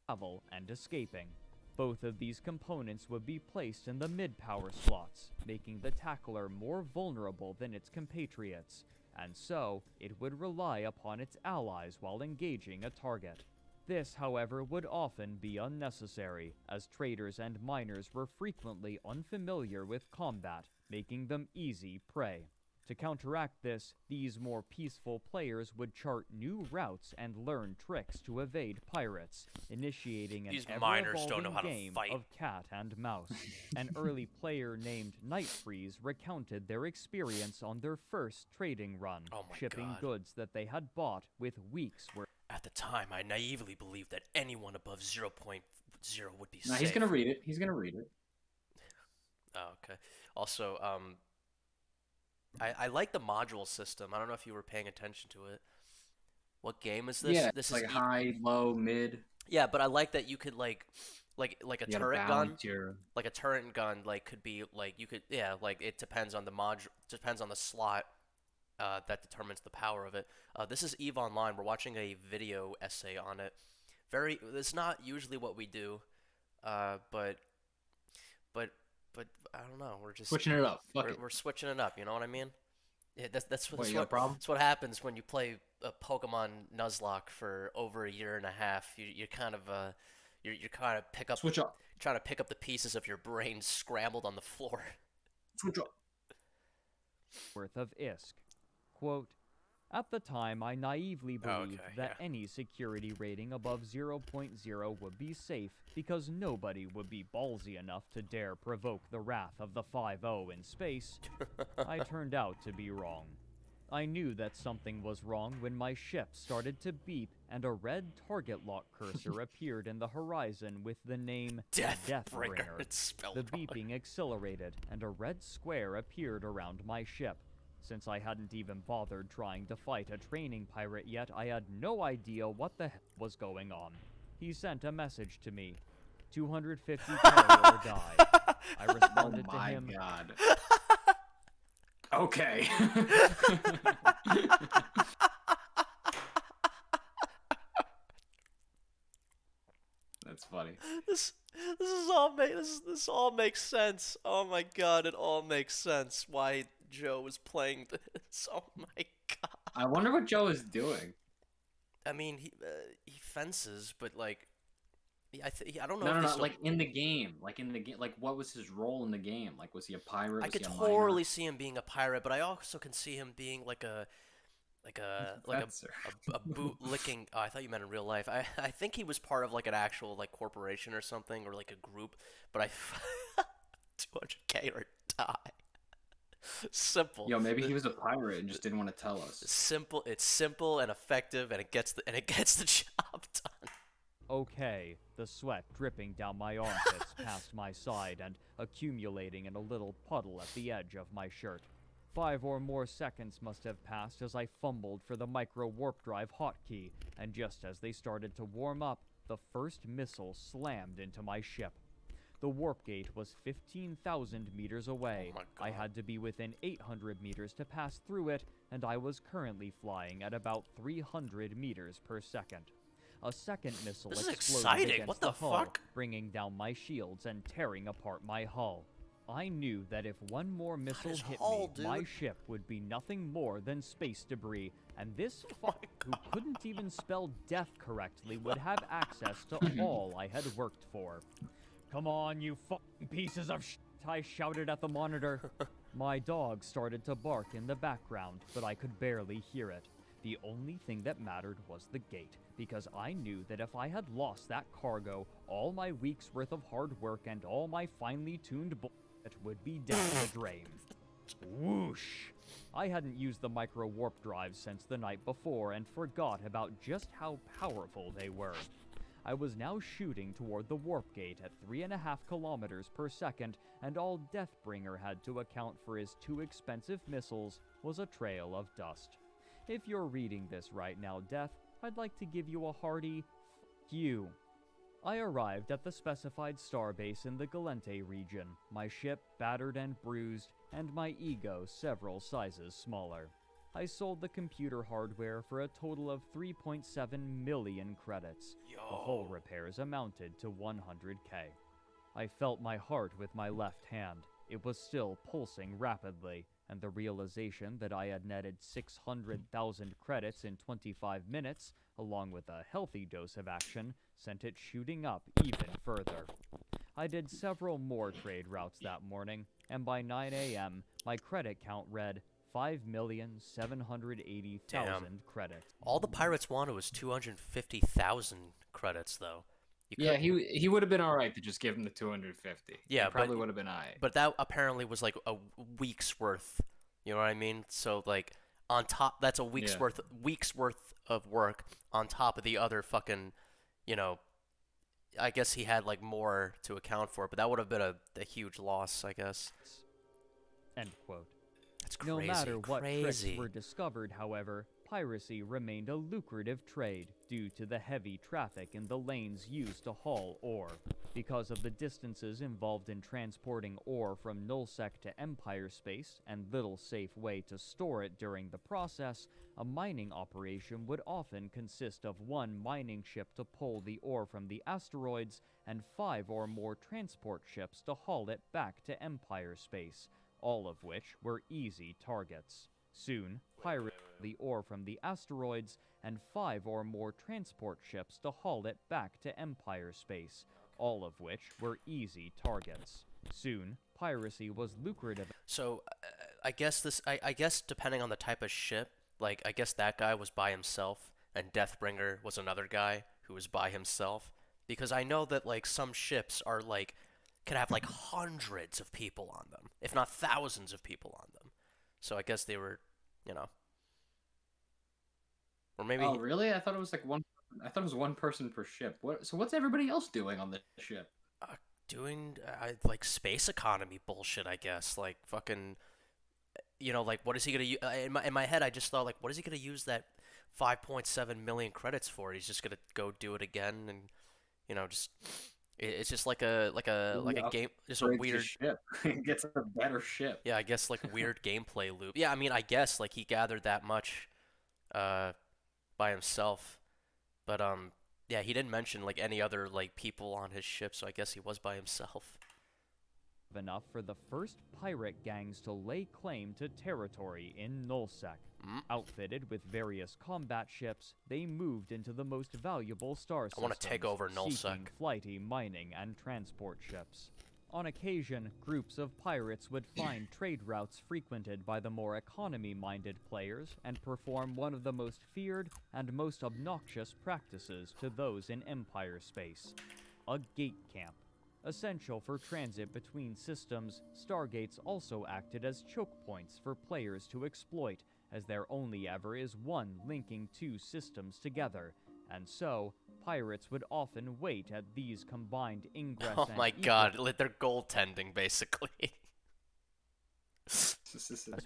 And escaping. Both of these components would be placed in the mid-power slots, making the tackler more vulnerable than its compatriots, and so it would rely upon its allies while engaging a target. This, however, would often be unnecessary, as traders and miners were frequently unfamiliar with combat, making them easy prey. To counteract this, these more peaceful players would chart new routes and learn tricks to evade pirates, initiating an These miners ever-evolving don't know how to game fight. of cat and mouse. An early player named Nightfreeze recounted their experience on their first trading run, Oh my shipping God. goods that they had bought with weeks' worth. At the time, I naively believed that anyone above 0.0 would be No, safe. he's gonna read it. He's gonna read it. Oh, okay. Also, I like the module system. I don't know if you were paying attention to it. What game is this? Yeah, This it's like is high, low, mid. Yeah, but I like that you could like a You gotta turret gun, balance your. like a turret gun, like could be like you could like it depends on the depends on the slot that determines the power of it. This is EVE Online. We're watching a video essay on it. It's not usually what we do, but I don't know. We're just Switching it up. Fuck it. we're switching it up. You know what I mean? Yeah, that's what What, you got a problem? that's what happens when you play Pokemon Nuzlocke for over a year and a half. You kind of you're kind of Switch up. trying to pick up the pieces of your brain scrambled on the floor. Switch up. Worth of ISK. Quote, "At the time, I naively believed okay, that yeah. any security rating above 0.0 would be safe because nobody would be ballsy enough to dare provoke the wrath of the 5-0 in space. I turned out to be wrong. I knew that something was wrong when my ship started to beep and a red target lock cursor appeared in the horizon with the name Deathbringer. Deathbringer. It's spelled The wrong. beeping accelerated, and a red square appeared around my ship. Since I hadn't even bothered trying to fight a training pirate yet, I had no idea what the hell was going on. He sent a message to me. 250k or die. I Oh responded to my him. god. Okay. That's funny. This all makes sense. Oh my god, it all makes sense why Joe was playing this. Oh my god. I wonder what Joe is doing. I mean, he fences, but like, I don't know. No, if no, they no. still- Like in the game, like what was his role in the game? Like, was he a pirate? I Was could he a totally see him being a pirate, but I also can see him being like a Fencer. boot licking. Oh, I thought you meant in real life. I think he was part of like an actual like corporation or something, or like a group. But I 200k or die. Simple. Yo, maybe he was a pirate and just didn't want to tell us. Simple. It's simple and effective, and it gets the job done. Okay, the sweat dripping down my armpits past my side and accumulating in a little puddle at the edge of my shirt. 5 or more seconds must have passed as I fumbled for the micro warp drive hotkey, and just as they started to warm up, the first missile slammed into my ship. The warp gate was 15,000 meters away. Oh my I God. had to be within 800 meters to pass through it, and I was currently flying at about 300 meters per second. A second missile This is exploded exciting. against What the hull, fuck? bringing down my shields and tearing apart my hull. I knew that if one more missile his hit hull, me, my dude. ship would be nothing more than space debris, and this Oh my fuck who couldn't even spell death correctly would have access to all I had worked for. Come on, you fucking pieces of shit, I shouted at the monitor. My dog started to bark in the background, but I could barely hear it. The only thing that mattered was the gate, because I knew that if I had lost that cargo, all my week's worth of hard work and all my finely tuned bullshit would be down the drain. Whoosh! I hadn't used the micro warp drives since the night before and forgot about just how powerful they were. I was now shooting toward the warp gate at 3.5 kilometers per second, and all Deathbringer had to account for his 2 expensive missiles was a trail of dust. If you're reading this right now, Death, I'd like to give you a hearty f you. I arrived at the specified starbase in the Galente region, my ship battered and bruised, and my ego several sizes smaller. I sold the computer hardware for a total of 3.7 million credits. The hull repairs amounted to 100k. I felt my heart with my left hand. It was still pulsing rapidly, and the realization that I had netted 600,000 credits in 25 minutes, along with a healthy dose of action, sent it shooting up even further. I did several more trade routes that morning, and by 9 a.m., my credit count read 5,780,000 Damn. credits. All the pirates wanted was 250,000 credits, though. You Yeah, could- he would have been all right to just give him the 250. Yeah, He probably but- would have been all right. But that apparently was like a week's worth. You know what I mean? So like on top, that's a week's Yeah. worth of work on top of the other fucking, you know. I guess he had like more to account for, but that would have been a huge loss, I guess. End quote. That's crazy. No matter what tricks crazy. were discovered, however, piracy remained a lucrative trade due to the heavy traffic in the lanes used to haul ore. Because of the distances involved in transporting ore from Nullsec to Empire space and little safe way to store it during the process, a mining operation would often consist of one mining ship to pull the ore from the asteroids and 5 or more transport ships to haul it back to Empire space, all of which were easy targets. Soon, pirates the ore from the asteroids and 5 or more transport ships to haul it back to Empire space, all of which were easy targets. Soon, piracy was lucrative. So I guess I guess depending on the type of ship, like I guess that guy was by himself and Deathbringer was another guy who was by himself, because I know that like some ships are like could have like hundreds of people on them, if not thousands of people on them. So I guess they were, you know, or maybe Oh, really? I thought it was like one. I thought it was one person per ship. What? So what's everybody else doing on the ship? doing like space economy bullshit, I guess, like fucking you know, like what is he gonna use? In my head, I just thought like, what is he gonna use that 5.7 million credits for? He's just gonna go do it again, and you know, just it's just like a He game, just a upgrades his weird. ship. Gets a better ship. Yeah, I guess like weird gameplay loop. Yeah, I mean, I guess like he gathered that much uh by himself. But yeah, he didn't mention like any other like people on his ship, so I guess he was by himself. enough for the first pirate gangs to lay claim to territory in Nullsec. Mm. Outfitted with various combat ships, they moved into the most valuable star systems, I want to take over Nullsec. seeking flighty mining and transport ships. On occasion, groups of pirates would find trade routes frequented by the more economy-minded players and perform one of the most feared and most obnoxious practices to those in Empire space: a gate camp. Essential for transit between systems, stargates also acted as choke points for players to exploit, as there only ever is one linking two systems together, and so pirates would often wait at these combined ingress Oh and my egress god, like they're goaltending basically.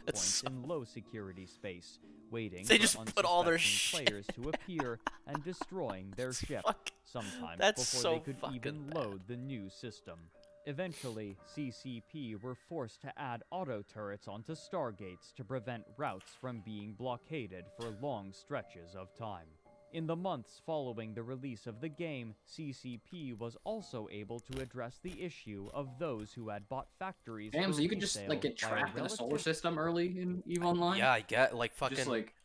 points in low security space, waiting They for just put all their unsuspecting players to appear and destroying their ship, Fuck. sometimes That's before so they could even fucking bad. load the new system. Eventually, CCP were forced to add auto turrets onto stargates to prevent routes from being blockaded for long stretches of time. In the months following the release of the game, CCP was also able to address the issue of those who had bought factories Damn, for so you could just resale like get by a trapped in a solar relative- system early in EVE Online. Yeah, I get like fucking. Just like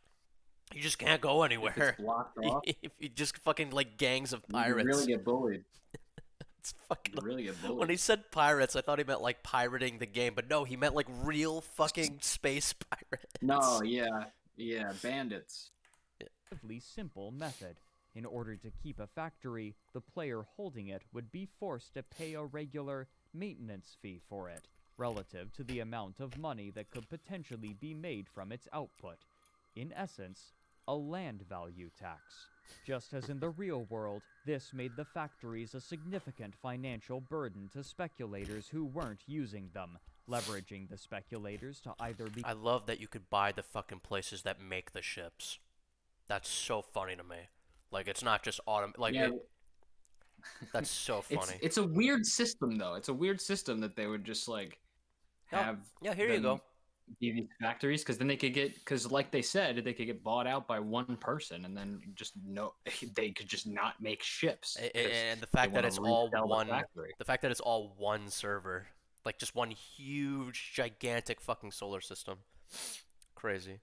You just can't go if anywhere. it's blocked off, If you just fucking like gangs of you pirates. really get bullied. It's fucking. You really get bullied. When he said pirates, I thought he meant like pirating the game, but no, he meant like real fucking space pirates. No, yeah, bandits. relatively simple method. In order to keep a factory, the player holding it would be forced to pay a regular maintenance fee for it, relative to the amount of money that could potentially be made from its output. In essence, a land value tax. Just as in the real world, this made the factories a significant financial burden to speculators who weren't using them, leveraging the speculators to either be I love that you could buy the fucking places that make the ships. That's so funny to me. Like it's not just like Yeah. that's so funny. It's a weird system though. It's a weird system that they would just like Oh, have. yeah, here you them go. Be these factories, because then they could get, because like they said, they could get bought out by one person, and then just they could just not make ships. 'cause And the they fact that wanna it's all resell the one, factory. the fact that it's all one server, like just one huge, gigantic fucking solar system. Crazy.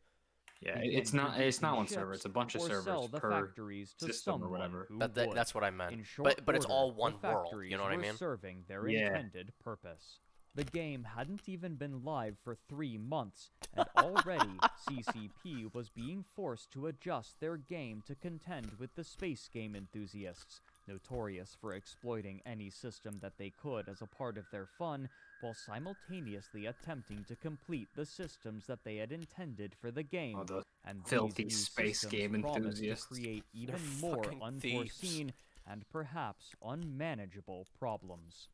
Yeah, begin it's not producing one server. It's a ships bunch of or servers sell the per factories to system or someone whatever. who That, would. that's what I meant. In short But it's all order, one the world. factories You know what I were mean? serving their Yeah. intended purpose. The game hadn't even been live for 3 months, and already CCP was being forced to adjust their game to contend with the space game enthusiasts, notorious for exploiting any system that they could as a part of their fun, while simultaneously attempting to complete the systems that they had intended for the game. Oh, the And filthy these new space systems game promised enthusiasts. to create They're even more fucking unforeseen and perhaps unmanageable problems.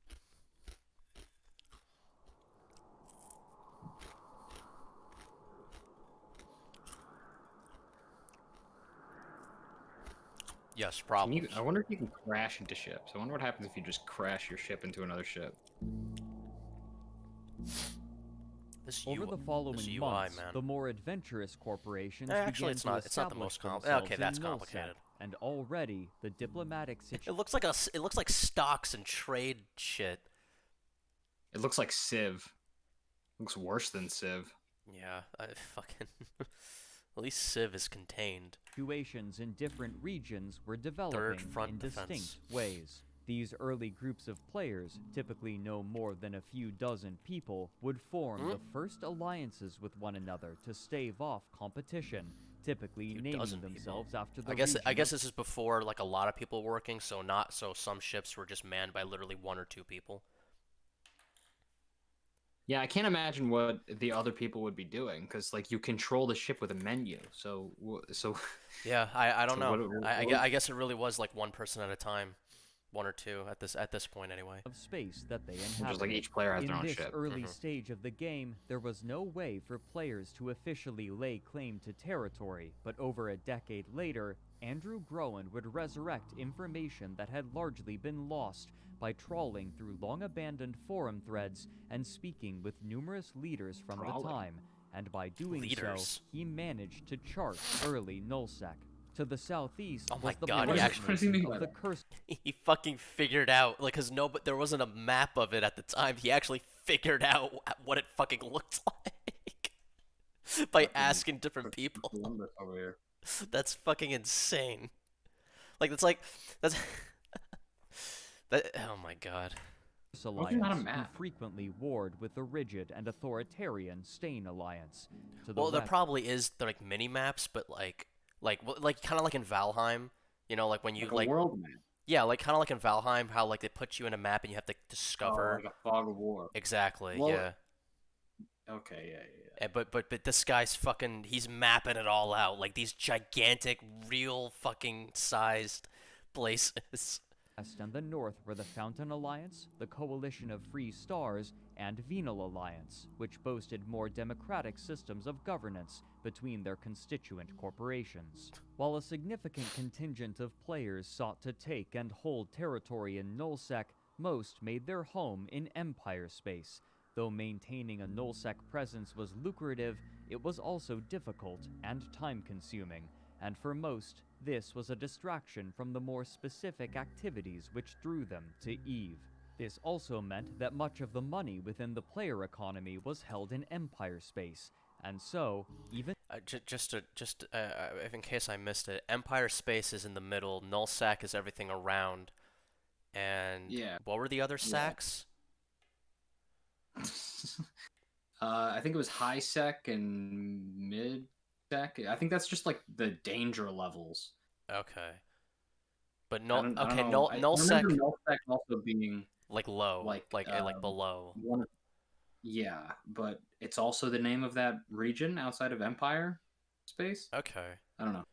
Yes, Can problems. you, I wonder if you can crash into ships. I wonder what happens if you just crash your ship into another ship. This Over UI the following this UI, months, man. the more adventurous corporations Actually, began it's to not- it's not the establish most okay, themselves that's in Nullsec, complicated. and already the diplomatic It situation looks like it looks like stocks and trade shit. It looks like Civ. Looks worse than Civ. Yeah, I fucking. At least Civ is contained. situations in different regions were developing front in defense. distinct ways. These early groups of players, typically no more than a few dozen people, would form the first alliances with one another to stave off competition, typically Few naming dozen people. themselves after the I guess region this is before like a lot of people working, so some ships were just manned by literally 1 or 2 people. Yeah, I can't imagine what the other people would be doing, because like you control the ship with a menu. So Yeah, I don't So know. what- I what- guess it really was like one person at a time. 1 or 2 at this point anyway. of space that they Just inhabit. like each player has In their own this ship. early Mhm. stage of the game, there was no way for players to officially lay claim to territory, but over a decade later, Andrew Groen would resurrect information that had largely been lost by trawling through long-abandoned forum threads and speaking with numerous leaders from the Trawling. time, and by doing Leaders. so, he managed to chart early nullsec. To the southeast Oh my was the God, he planet actually- What does he mean of by the that? Curse He fucking figured out, like, cause no, but there wasn't a map of it at the time. He actually figured out what it fucking looked like by Fucking asking different people. Columbus over here. That's fucking insane. That's that. Oh my God. Why is there not a Alliance, who map? frequently warred with the rigid and authoritarian Stain Alliance. To the Well, there west, probably is like mini maps, but like kind of like in Valheim, you know, like when you Like a world map. yeah, like kind of like in Valheim, how like they put you in a map and you have to discover Oh, like a fog of war. exactly, Well, yeah. Okay, yeah. But this guy's fucking he's mapping it all out like these gigantic, real fucking sized places. and the north were the Fountain Alliance, the Coalition of Free Stars, and Venal Alliance, which boasted more democratic systems of governance between their constituent corporations. While a significant contingent of players sought to take and hold territory in Nullsec, most made their home in Empire space. Though maintaining a Nullsec presence was lucrative, it was also difficult and time-consuming, and for most, this was a distraction from the more specific activities which drew them to EVE. This also meant that much of the money within the player economy was held in Empire space, and so, even Just in case I missed it, Empire Space is in the middle, Nullsec is everything around, and Yeah. what were the other Yeah. sacks? I think it was high sec and mid sec. I think that's just like the danger levels. Okay. But I no, don't- I don't okay, know. I Nullsec remember nullsec also being like low, like, like below. one. Yeah, but it's also the name of that region outside of Empire space. Okay. I don't know.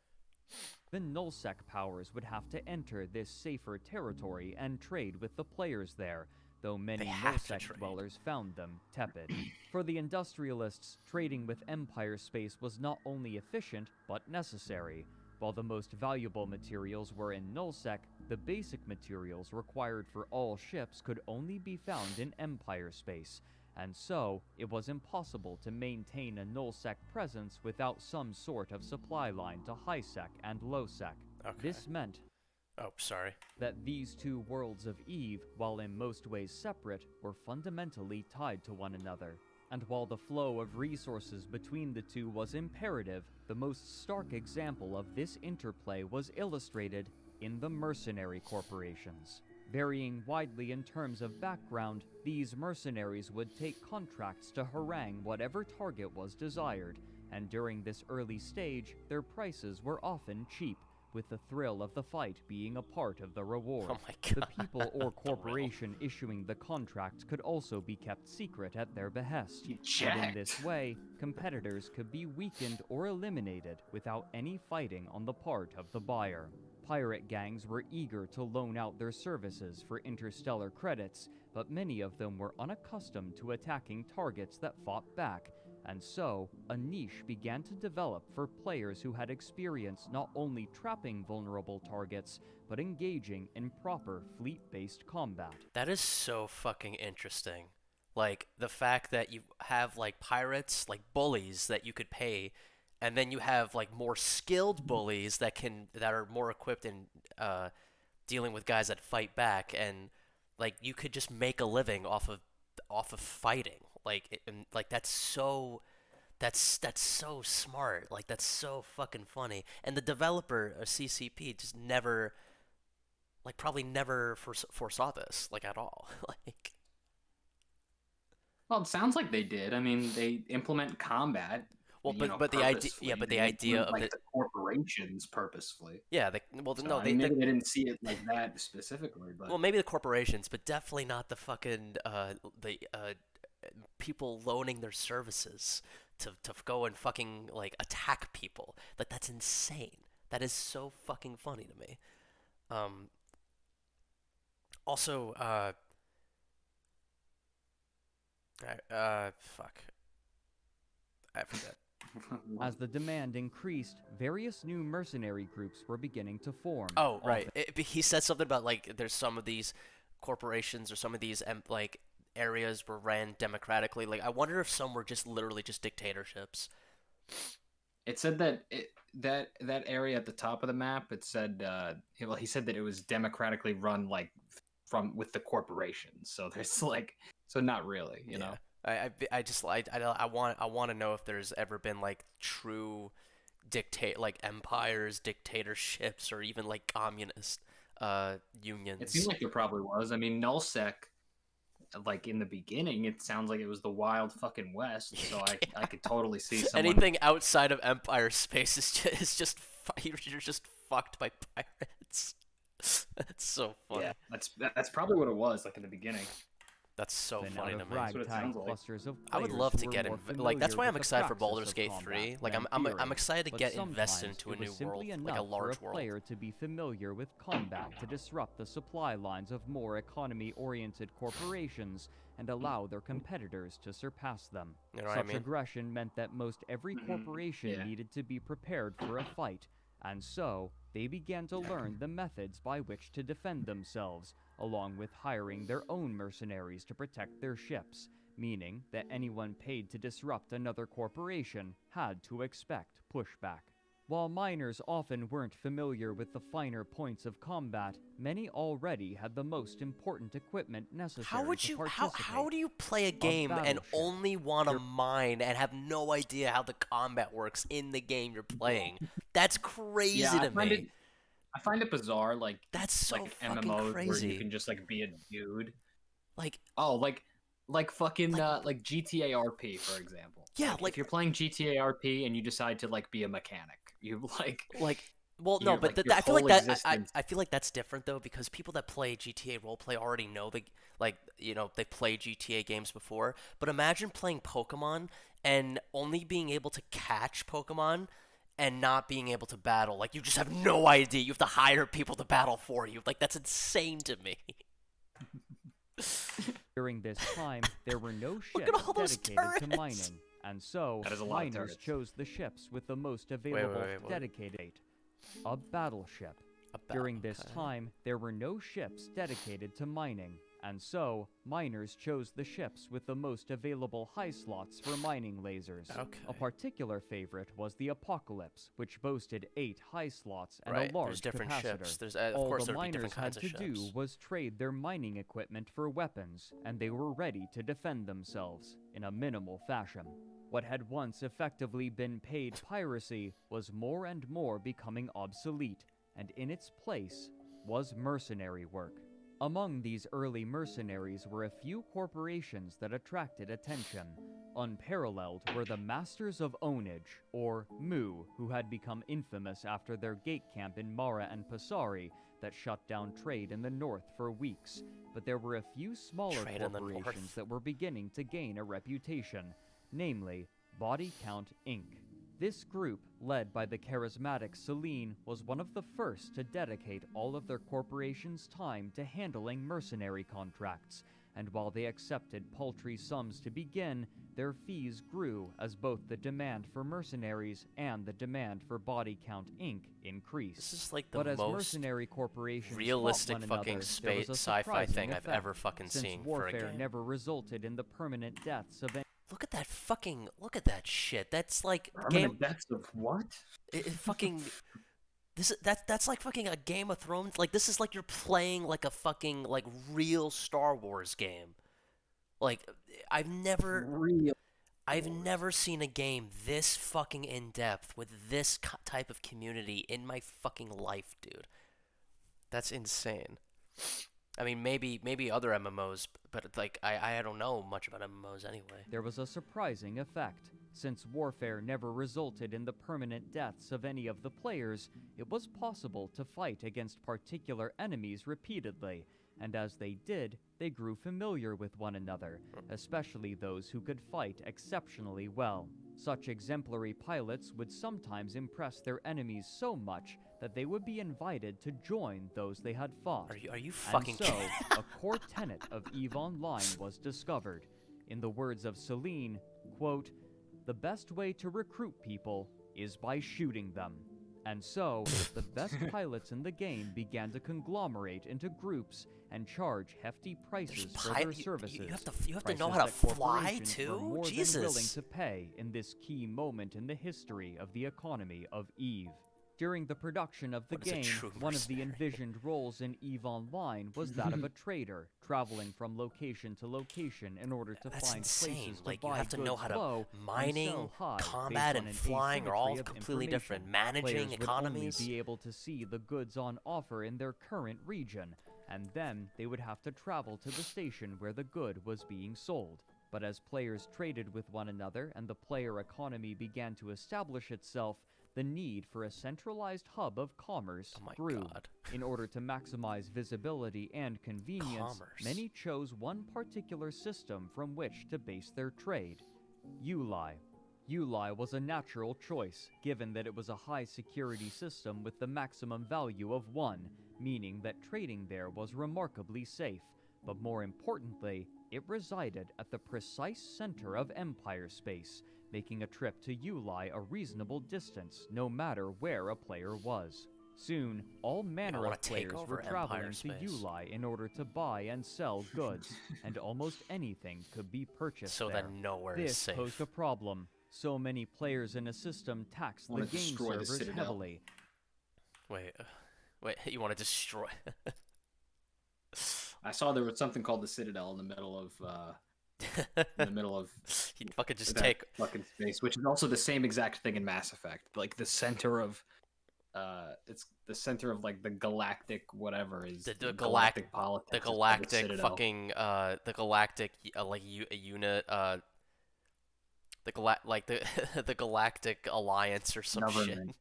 Nullsec powers would have to enter this safer territory and trade with the players there, though many They have to Nullsec trade. dwellers found them tepid. For the industrialists, trading with Empire space was not only efficient, but necessary. While the most valuable materials were in Nullsec, the basic materials required for all ships could only be found in Empire space, and so it was impossible to maintain a Nullsec presence without some sort of supply line to Highsec and Lowsec. Okay. This meant Oh, sorry. that these two worlds of Eve, while in most ways separate, were fundamentally tied to one another. And while the flow of resources between the two was imperative, the most stark example of this interplay was illustrated in the mercenary corporations. Varying widely in terms of background, these mercenaries would take contracts to harangue whatever target was desired, and during this early stage, their prices were often cheap, with the thrill of the fight being a part of the reward. Oh my The God. people or Thrill. corporation issuing the contracts could also be kept secret at their behest. You And in jacked. this way, competitors could be weakened or eliminated without any fighting on the part of the buyer. Pirate gangs were eager to loan out their services for interstellar credits, but many of them were unaccustomed to attacking targets that fought back, and so a niche began to develop for players who had experience not only trapping vulnerable targets, but engaging in proper fleet-based combat. That is so fucking interesting. Like the fact that you have like pirates, like bullies that you could pay, and then you have like more skilled bullies that are more equipped in dealing with guys that fight back, and like you could just make a living off of fighting. And like that's so smart. Like that's so fucking funny. And the developer of CCP just never, like probably never foresaw this like at all. Like Well, it sounds like they did. I mean, they implement combat. well, you know, but the idea, purposefully. yeah, but They the idea implement, of like, it, the corporations purposefully. yeah, well, So, no, I mean, maybe they didn't see it like that specifically, but well, maybe the corporations, but definitely not the fucking the people loaning their services to go and fucking like attack people. Like that's insane. That is so fucking funny to me. Also, fuck. I forget. As the demand increased, various new mercenary groups were beginning to form. Oh, right. often He said something about like there's some of these corporations or some of these like areas were ran democratically. Like I wonder if some were just literally just dictatorships. It said that that area at the top of the map. It said, well, he said that it was democratically run, like from with the corporations. So there's like, so not really, you know. I just I want to know if there's ever been like true like empires, dictatorships, or even like communist unions. It seemed like there probably was. I mean, Nullsec, like in the beginning, it sounds like it was the wild fucking west. So I could totally see someone. Anything outside of empire space you're just fucked by pirates. That's so funny. Yeah, that's probably what it was like in the beginning. That's so Then funny out to of me. what it ragtag sounds like. clusters of I would players love who to were get more like that's why familiar I'm with the excited for praxis Baldur's of Gate combat 3. Like than I'm theory, excited to but get invested sometimes into a it was new simply world, like a enough for large a world. player to be familiar with combat to disrupt the supply lines of more economy-oriented corporations and allow their competitors to surpass them. You know what I Such mean? aggression meant that most every Mhm, corporation yeah. needed to be prepared for a fight, and so they began to learn the methods by which to defend themselves, along with hiring their own mercenaries to protect their ships, meaning that anyone paid to disrupt another corporation had to expect pushback. While miners often weren't familiar with the finer points of combat, many already had the most important equipment necessary How would to you participate. how do you play a game and battleship. only want to mine and have no idea how the combat works in the game you're playing? That's crazy Yeah, to me. I find it bizarre, like That's so like fucking MMOs where crazy. you can just like be a dude. Like Oh, like fucking like GTA RP, for example. Yeah, like- if you're playing GTA RP and you decide to like be a mechanic, you well, no, Your, but like, your I feel like whole that existence- I feel like that's different though because people that play GTA roleplay already know they played GTA games before. But imagine playing Pokemon and only being able to catch Pokemon and not being able to battle. Like you just have no idea. You have to hire people to battle for you. Like that's insane to me. During this time, there were no Look ships at all those dedicated to turrets. mining, and so That is a lot of miners turrets. chose the ships with the most available what? dedicated a battleship. During this time, there were no ships dedicated to mining, and so miners chose the ships with the most available high slots for mining lasers. Okay. A particular favorite was the Apocalypse, which boasted 8 high slots and Right, a large there's different capacitor. ships. There's of All course the there'd be miners different kinds had of to ships. do was trade their mining equipment for weapons, and they were ready to defend themselves in a minimal fashion. What had once effectively been paid piracy was more and more becoming obsolete, and in its place was mercenary work. Among these early mercenaries were a few corporations that attracted attention. Unparalleled were the Masters of Ownage, or Mu, who had become infamous after their gate camp in Mara and Pasari that shut down trade in the north for weeks. But there were a few smaller Trade in the north. corporations that were beginning to gain a reputation, namely Body Count Inc. This group, led by the charismatic Celine, was one of the first to dedicate all of their corporation's time to handling mercenary contracts, and while they accepted paltry sums to begin, their fees grew as both the demand for mercenaries and the demand for Body Count Inc. increased. This is like the But as most mercenary corporations fought realistic one fucking another, there was a sci-fi surprising thing I've effect, ever fucking since seen for a warfare game. never resulted in the permanent deaths of any Look at that shit. That's like Permanent deaths of what? it fucking that's like fucking a Game of Thrones. Like this is like you're playing like a fucking like real Star Wars game. Like I've never seen a game this fucking in depth with this type of community in my fucking life, dude. That's insane. I mean, maybe other MMOs, but like I don't know much about MMOs anyway. There was a surprising effect. Since warfare never resulted in the permanent deaths of any of the players, it was possible to fight against particular enemies repeatedly, and as they did, they grew familiar with one another, especially those who could fight exceptionally well. Such exemplary pilots would sometimes impress their enemies so much that they would be invited to join those they had fought. Are you And fucking so, kidding? a core tenet of EVE Online was discovered. In the words of Celine, quote, "The best way to recruit people is by shooting them." And so, the best pilots in the game began to conglomerate into groups and charge hefty prices for their services. You have to know Prices how to that fly corporations were too? more than willing Jesus. to pay in this key moment in the history of the economy of EVE. During the production of the What is a game, true one of the mercenary? envisioned roles in EVE Online was that of a trader, traveling from location to location in order to That's find insane. places to Like, you buy have to know goods how to low mining, and sell high based combat, on and an flying are all asymmetry of completely different. information. Managing Players would economies. only be able to see the goods on offer in their current region, and then they would have to travel to the station where the good was being sold. But as players traded with one another and the player economy began to establish itself, the need for a centralized hub of commerce Oh my grew. God. In order to maximize visibility and convenience, Commerce. many chose one particular system from which to base their trade: ULI. ULI was a natural choice, given that it was a high-security system with the maximum value of 1, meaning that trading there was remarkably safe. But more importantly, it resided at the precise center of Empire space, making a trip to ULI a reasonable distance, no matter where a player was. Soon, all manner wanna of take players over were traveling Empire to space. ULI in order to buy and sell goods, and almost anything could be purchased So there. then nowhere is This safe. posed a problem. So many players in a system taxed the Wanna game destroy the servers Citadel. heavily. Wait, you want to destroy? I saw there was something called the Citadel in the middle of You fucking just that take. fucking space, which is also the same exact thing in Mass Effect. Like the center of, it's the center of like the galactic whatever is The galactic politics. The is called galactic Citadel. fucking the galactic unit the galactic alliance or some shit. Government.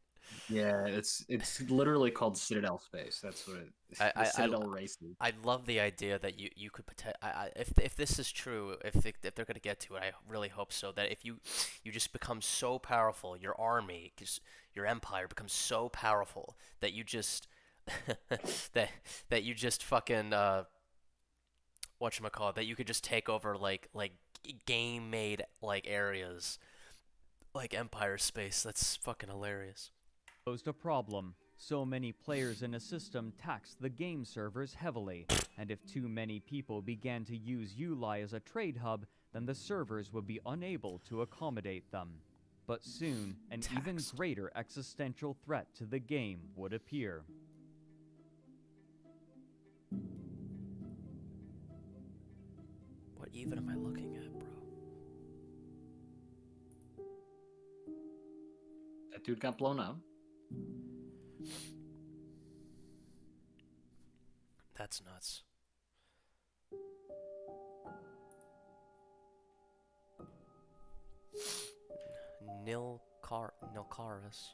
Yeah, it's literally called Citadel Space. That's what it. The Citadel races. I love the idea that you could if this is true, if they're gonna get to it, I really hope so. That if you just become so powerful, your army, your empire becomes so powerful that you just that you just fucking whatchamacallit, that you could just take over like game made like areas like Empire space. That's fucking hilarious. Posed a problem. So many players in a system taxed the game servers heavily, and if too many people began to use ULI as a trade hub, then the servers would be unable to accommodate them. But soon, an even Taxed. greater existential threat to the game would appear. What even am I looking at, bro? That dude got blown up. That's nuts. Nilkaris.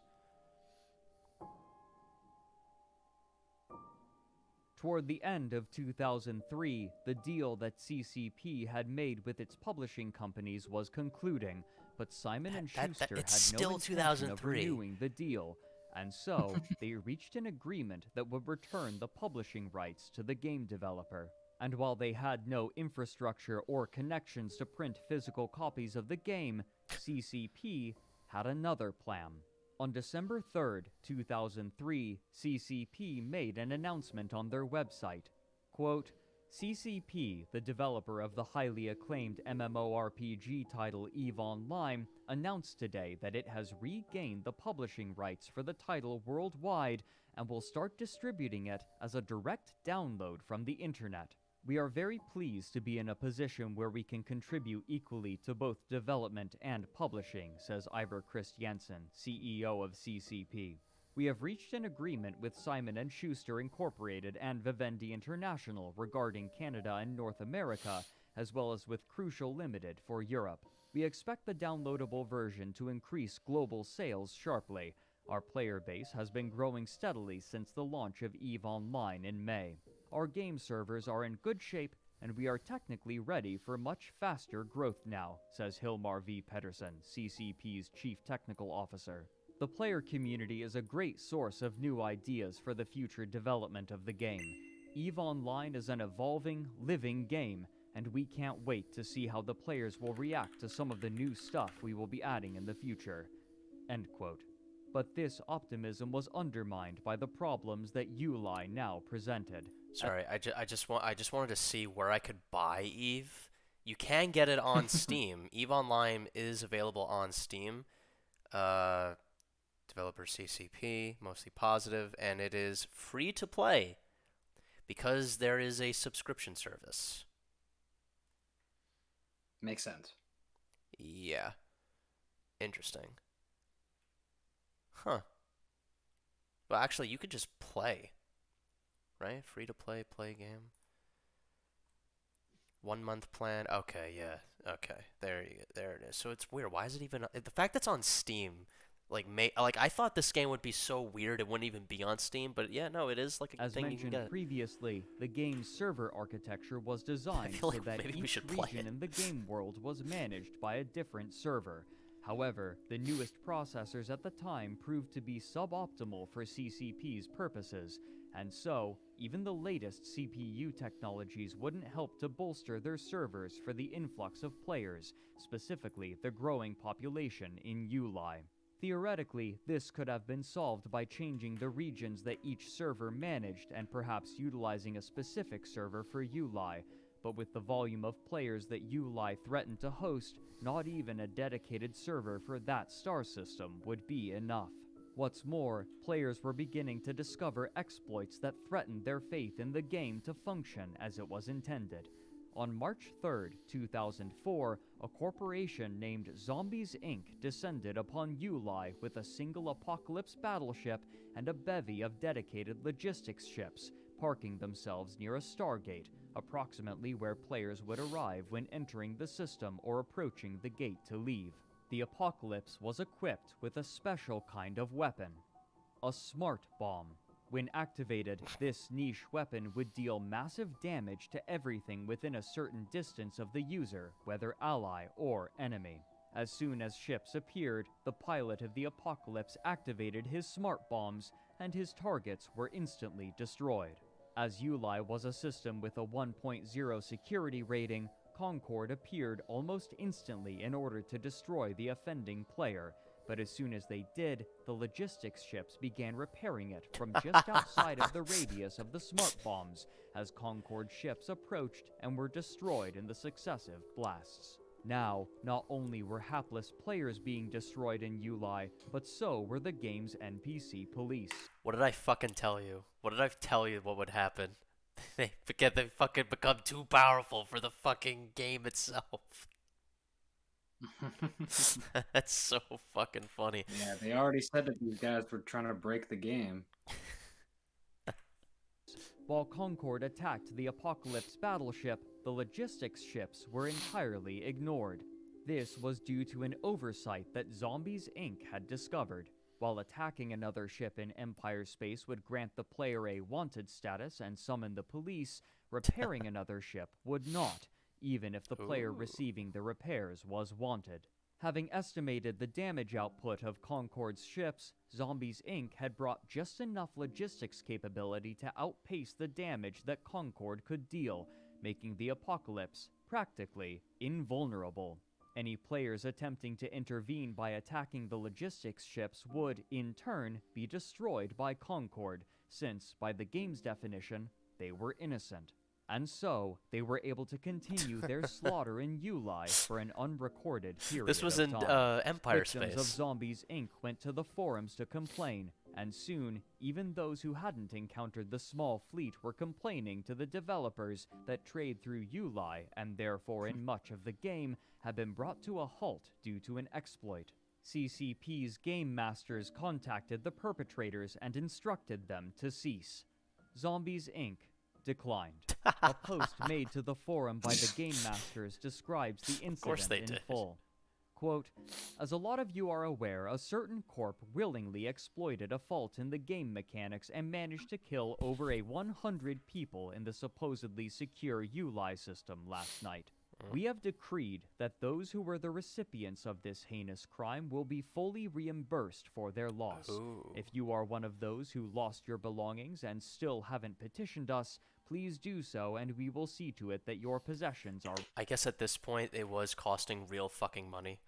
Toward the end of 2003, the deal that CCP had made with its publishing companies was concluding, but Simon and That- Schuster it's had still no intention of 2003. renewing the deal, and so they reached an agreement that would return the publishing rights to the game developer. And while they had no infrastructure or connections to print physical copies of the game, CCP had another plan. On December 3rd, 2003, CCP made an announcement on their website. Quote, CCP, the developer of the highly acclaimed MMORPG title EVE Online, announced today that it has regained the publishing rights for the title worldwide and will start distributing it as a direct download from the internet. We are very pleased to be in a position where we can contribute equally to both development and publishing, says Ivor Christiansen, CEO of CCP. We have reached an agreement with Simon & Schuster Incorporated and Vivendi International regarding Canada and North America, as well as with Crucial Limited for Europe. We expect the downloadable version to increase global sales sharply. Our player base has been growing steadily since the launch of EVE Online in May. Our game servers are in good shape, and we are technically ready for much faster growth now, says Hilmar V. Pedersen, CCP's Chief Technical Officer. The player community is a great source of new ideas for the future development of the game. EVE Online is an evolving, living game, and we can't wait to see how the players will react to some of the new stuff we will be adding in the future." End quote. But this optimism was undermined by the problems that Uli now presented. Sorry, I just wanted to see where I could buy Eve. You can get it on Steam. Eve Online is available on Steam. Developer CCP, mostly positive, and it is free to play because there is a subscription service. Makes sense. Yeah. Interesting. Huh. Well, actually, you could just play. Right? Free to play game. 1 month plan. Okay, yeah. Okay. There it is. So it's weird. Why is it even the fact that it's on Steam like I thought this game would be so weird it wouldn't even be on Steam, but yeah, no, it is like a As thing you can mentioned get. previously, the game's server architecture was designed feel so like that maybe we each should play region it. in the game world was managed by a different server. However, the newest processors at the time proved to be suboptimal for CCP's purposes, and so, even the latest CPU technologies wouldn't help to bolster their servers for the influx of players, specifically the growing population in Uli. Theoretically, this could have been solved by changing the regions that each server managed and perhaps utilizing a specific server for Uli, but with the volume of players that Uli threatened to host, not even a dedicated server for that star system would be enough. What's more, players were beginning to discover exploits that threatened their faith in the game to function as it was intended. On March 3, 2004, a corporation named Zombies Inc. descended upon Uli with a single Apocalypse battleship and a bevy of dedicated logistics ships, parking themselves near a Stargate, approximately where players would arrive when entering the system or approaching the gate to leave. The Apocalypse was equipped with a special kind of weapon, a smart bomb. When activated, this niche weapon would deal massive damage to everything within a certain distance of the user, whether ally or enemy. As soon as ships appeared, the pilot of the Apocalypse activated his smart bombs, and his targets were instantly destroyed. As Uli was a system with a 1.0 security rating, Concord appeared almost instantly in order to destroy the offending player, but as soon as they did, the logistics ships began repairing it from just outside of the radius of the smart bombs as Concord ships approached and were destroyed in the successive blasts. Now, not only were hapless players being destroyed in Uli, but so were the game's NPC police. What did I fucking tell you? What did I tell you what would happen? They fucking become too powerful for the fucking game itself. That's so fucking funny. Yeah, they already said that these guys were trying to break the game. While Concord attacked the Apocalypse battleship, the logistics ships were entirely ignored. This was due to an oversight that Zombies Inc. had discovered. While attacking another ship in Empire space would grant the player a wanted status and summon the police, repairing another ship would not, even if the player receiving the repairs was wanted. Having estimated the damage output of Concord's ships, Zombies Inc. had brought just enough logistics capability to outpace the damage that Concord could deal, making the Apocalypse practically invulnerable. Any players attempting to intervene by attacking the logistics ships would, in turn, be destroyed by Concord, since, by the game's definition, they were innocent. And so, they were able to continue their slaughter in Uli for an unrecorded period This was of in time. Empire Victims space. of Zombies Inc. went to the forums to complain, and soon, even those who hadn't encountered the small fleet were complaining to the developers that trade through Uli, and therefore in much of the game, had been brought to a halt due to an exploit. CCP's game masters contacted the perpetrators and instructed them to cease. Zombies Inc. declined. A post made to the forum by the Game Masters describes the course they incident in did. full. Quote, "As a lot of you are aware, a certain corp willingly exploited a fault in the game mechanics and managed to kill over 100 people in the supposedly secure Uli system last night. We have decreed that those who were the recipients of this heinous crime will be fully reimbursed for their loss. Ooh. If you are one of those who lost your belongings and still haven't petitioned us, please do so and we will see to it that your possessions are... I guess at this point it was costing real fucking money.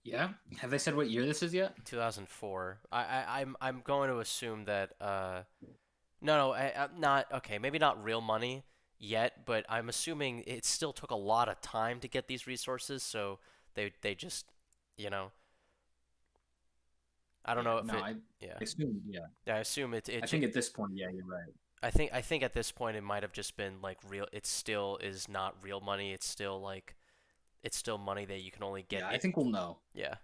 Yeah. Have they said what year this is yet? 2004. I'm going to assume that no, not okay, maybe not real money yet, but I'm assuming it still took a lot of time to get these resources, so they just, you know, I don't know if no, it, I yeah. assume, yeah. I assume it I think at this point, yeah, you're right. I think at this point it might have just been like real. It still is not real money. It's still like, it's still money that you can only get. Yeah, I think we'll know. Yeah,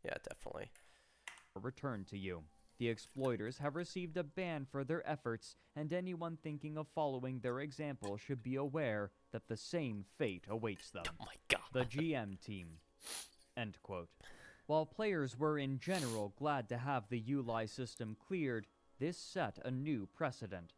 yeah, definitely. returned to you. The exploiters have received a ban for their efforts, and anyone thinking of following their example should be aware that the same fate awaits them. Oh my god. The GM team. End quote. While players were in general glad to have the ULI system cleared, this set a new precedent.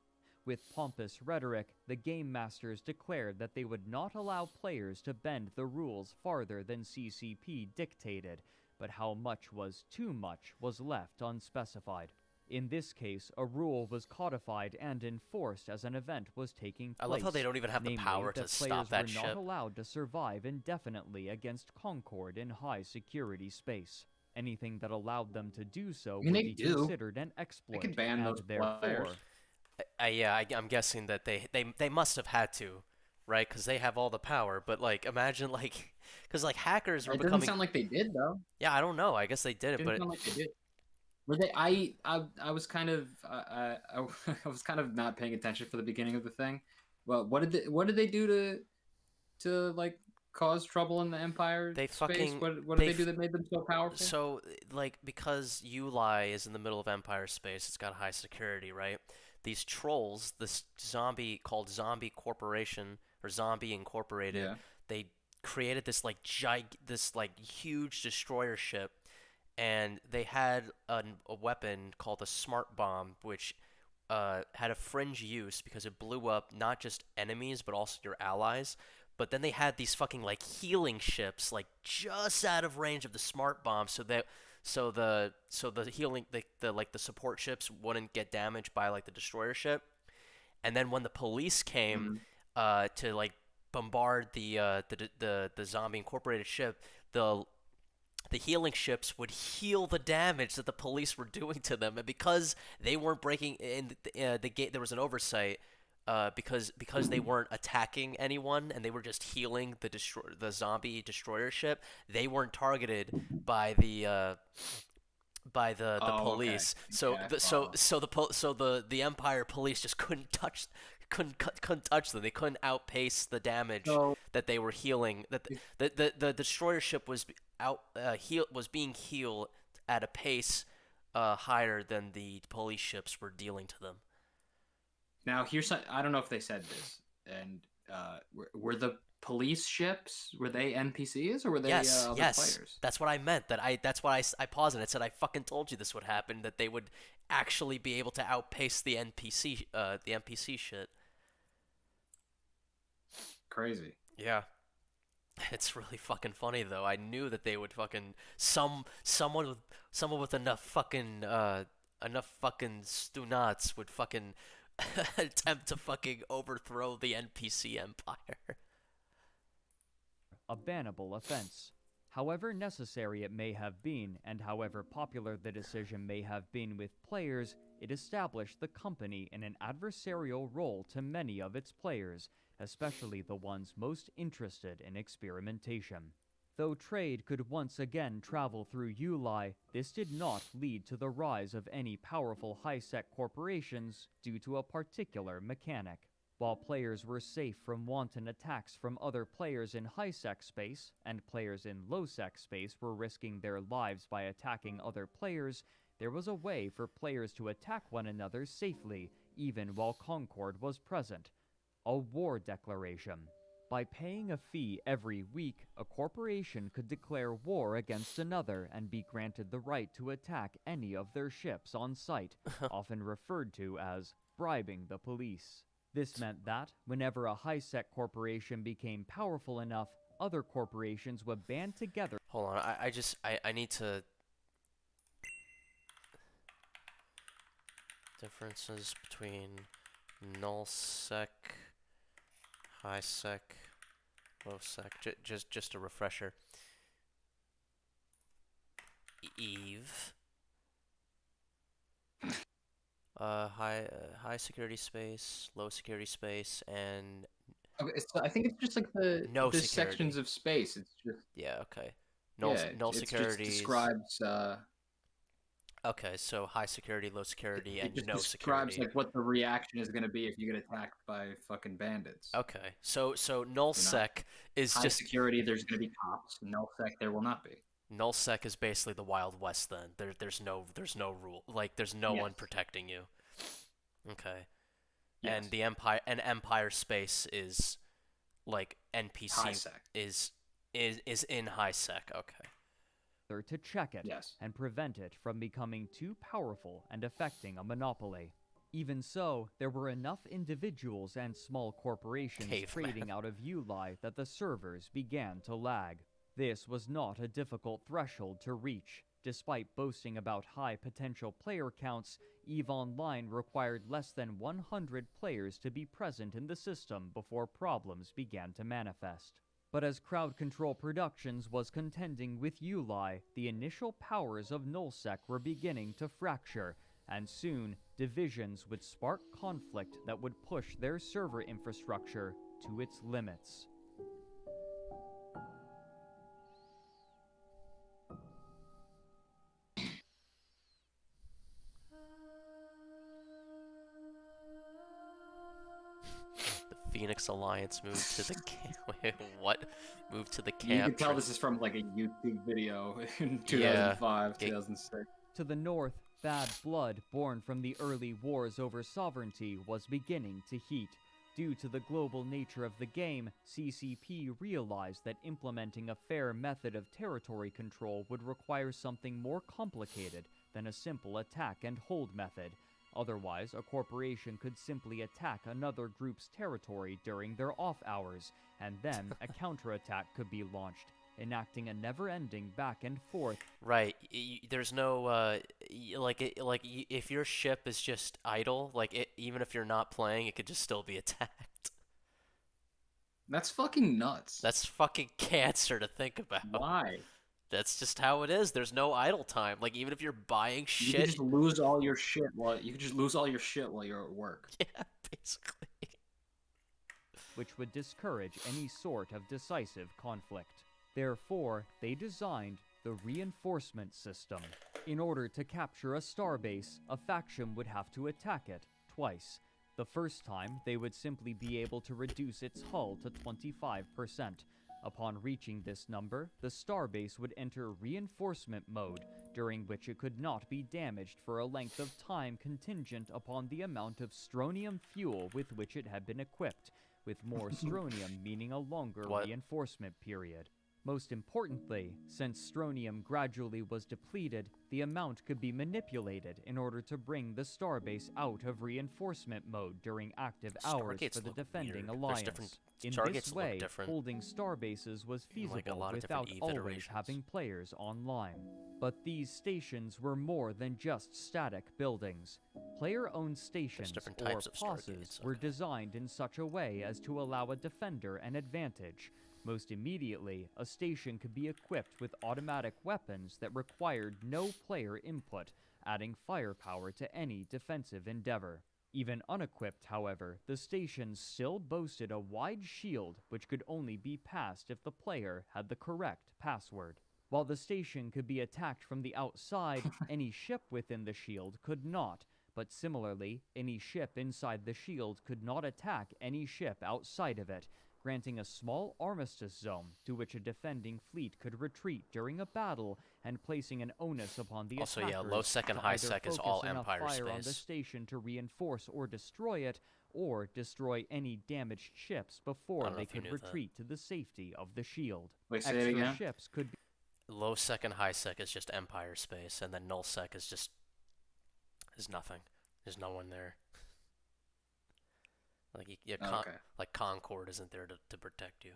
With pompous rhetoric, the Game Masters declared that they would not allow players to bend the rules farther than CCP dictated, but how much was too much was left unspecified. In this case, a rule was codified and enforced as an event was taking place. I love how they don't even have the namely, power that to stop players that were ship. not allowed to survive indefinitely against Concord in high security space. Anything that allowed them to do so mean, would they be do. considered an exploit, could ban and those therefore, players. Yeah, I'm guessing that they must have had to, right? Because they have all the power. But like, imagine like, because like hackers were It doesn't becoming. sound like they did, though. Yeah, I don't know. I guess they did it, Didn't but sound like they did. Were they? I was kind of I was kind of not paying attention for the beginning of the thing. Well, what did they do to like cause trouble in the Empire They space? fucking- What they did they do that made them so powerful? so like because ULI is in the middle of Empire space, it's got high security, right? These trolls, this zombie called Zombie Corporation or Zombie Incorporated, Yeah. they created this like huge destroyer ship, and they had a weapon called a smart bomb, which had a fringe use because it blew up not just enemies but also your allies. But then they had these fucking like healing ships like just out of range of the smart bomb, so the healing the support ships wouldn't get damaged by like the destroyer ship. And then when the police came to like bombard the Zombie Incorporated ship, the healing ships would heal the damage that the police were doing to them, and because they weren't breaking in the gate, there was an oversight. Because they weren't attacking anyone and they were just healing the zombie destroyer ship, they weren't targeted by the police. Okay. So the Empire police just couldn't touch them. They couldn't outpace the damage So- that they were healing. That the destroyer ship was being healed at a pace higher than the police ships were dealing to them. Now here's I don't know if they said this, and were the police ships, were they NPCs or were they other players? That's what I meant. That's why I paused and I said I fucking told you this would happen. That they would actually be able to outpace the NPC shit. Crazy. Yeah, it's really fucking funny though. I knew that they would fucking someone with enough fucking stunats would fucking attempt to fucking overthrow the NPC empire. a bannable offense. However necessary it may have been, and however popular the decision may have been with players, it established the company in an adversarial role to many of its players, especially the ones most interested in experimentation. Though trade could once again travel through ULI, this did not lead to the rise of any powerful high-sec corporations due to a particular mechanic. While players were safe from wanton attacks from other players in high-sec space, and players in low-sec space were risking their lives by attacking other players, there was a way for players to attack one another safely, even while Concord was present. A war declaration. By paying a fee every week, a corporation could declare war against another and be granted the right to attack any of their ships on site, often referred to as bribing the police. This meant that, whenever a high-sec corporation became powerful enough, other corporations would band together. Hold on, I need to... Differences between nullsec, highsec, lowsec. Just a refresher. Eve. High security space, low security space, and Okay, so I think it's just like the No the security. sections of space. It's just yeah, okay. null Null It just securities. describes Okay, so high security, low security, it and just no describes security. like what the reaction is going to be if you get attacked by fucking bandits. Okay, so nullsec is High just security, there's going to be cops. Nullsec, there will not be. nullsec is basically the Wild West. Then there's no rule, like there's no one Yes. protecting you. Okay, Yes. and the Empire space is like NPC Highsec. is in high sec. Okay. to check it Yes. and prevent it from becoming too powerful and affecting a monopoly. Even so, there were enough individuals and small corporations Caveman. trading out of ULI that the servers began to lag. This was not a difficult threshold to reach. Despite boasting about high potential player counts, EVE Online required less than 100 players to be present in the system before problems began to manifest. But as Crowd Control Productions was contending with ULI, the initial powers of nullsec were beginning to fracture, and soon, divisions would spark conflict that would push their server infrastructure to its limits. The Phoenix Alliance moved to the Wait, what? Moved to the camp. You can tell this is from like a YouTube video in Yeah. 2005, It- 2006. To the north, bad blood born from the early wars over sovereignty was beginning to heat. Due to the global nature of the game, CCP realized that implementing a fair method of territory control would require something more complicated than a simple attack and hold method. Otherwise, a corporation could simply attack another group's territory during their off hours, and then a counterattack could be launched, enacting a never-ending back and forth. Right. There's no if your ship is just idle, even if you're not playing, it could just still be attacked. That's fucking nuts. That's fucking cancer to think about. Why? That's just how it is. There's no idle time. Like even if you're buying You could shit, just lose all your shit while you're at work. yeah, basically. which would discourage any sort of decisive conflict. Therefore, they designed the reinforcement system. In order to capture a starbase, a faction would have to attack it twice. The first time, they would simply be able to reduce its hull to 25%. Upon reaching this number, the starbase would enter reinforcement mode, during which it could not be damaged for a length of time contingent upon the amount of strontium fuel with which it had been equipped, with more strontium meaning a longer What? reinforcement period. Most importantly, since strontium gradually was depleted, the amount could be manipulated in order to bring the starbase out of reinforcement mode during active hours Stargates for the look defending weird. There's alliance. different- In Stargates this look way, different holding starbases was in, feasible like, a lot of different without Eve always iterations. having players online. But these stations were more than just static buildings. Player-owned stations, different or types of POSes, Stargates, were okay. designed in such a way as to allow a defender an advantage. Most immediately, a station could be equipped with automatic weapons that required no player input, adding firepower to any defensive endeavor. Even unequipped, however, the stations still boasted a wide shield which could only be passed if the player had the correct password. While the station could be attacked from the outside, any ship within the shield could not, but similarly, any ship inside the shield could not attack any ship outside of it, granting a small armistice zone to which a defending fleet could retreat during a battle and placing an onus upon the Also, attackers yeah, low sec and to high either sec is focus all enough Empire fire on the space. station to reinforce or destroy it, or destroy any damaged ships I before don't know they if you could knew that. retreat to the safety of the shield. Wait, say it Extra again? ships could be Low sec and high sec is just Empire space, and then null sec is nothing. There's no one there. Okay. Like Concord isn't there to protect you.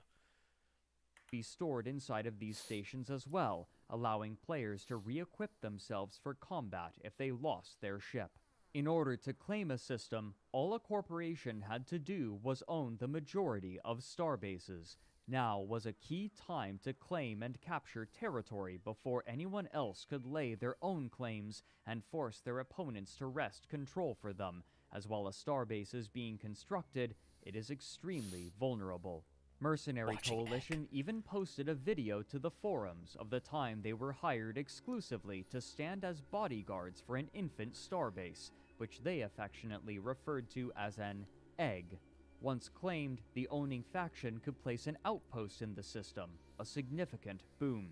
Be stored inside of these stations as well, allowing players to re-equip themselves for combat if they lost their ship. In order to claim a system, all a corporation had to do was own the majority of starbases. Now was a key time to claim and capture territory before anyone else could lay their own claims and force their opponents to wrest control for them. As well as starbases being constructed, it is extremely vulnerable. Mercenary Watching Coalition even posted a video to the forums of the time they were hired exclusively to stand as bodyguards for an infant starbase, which they affectionately referred to as an egg. Once claimed, the owning faction could place an outpost in the system, a significant boom.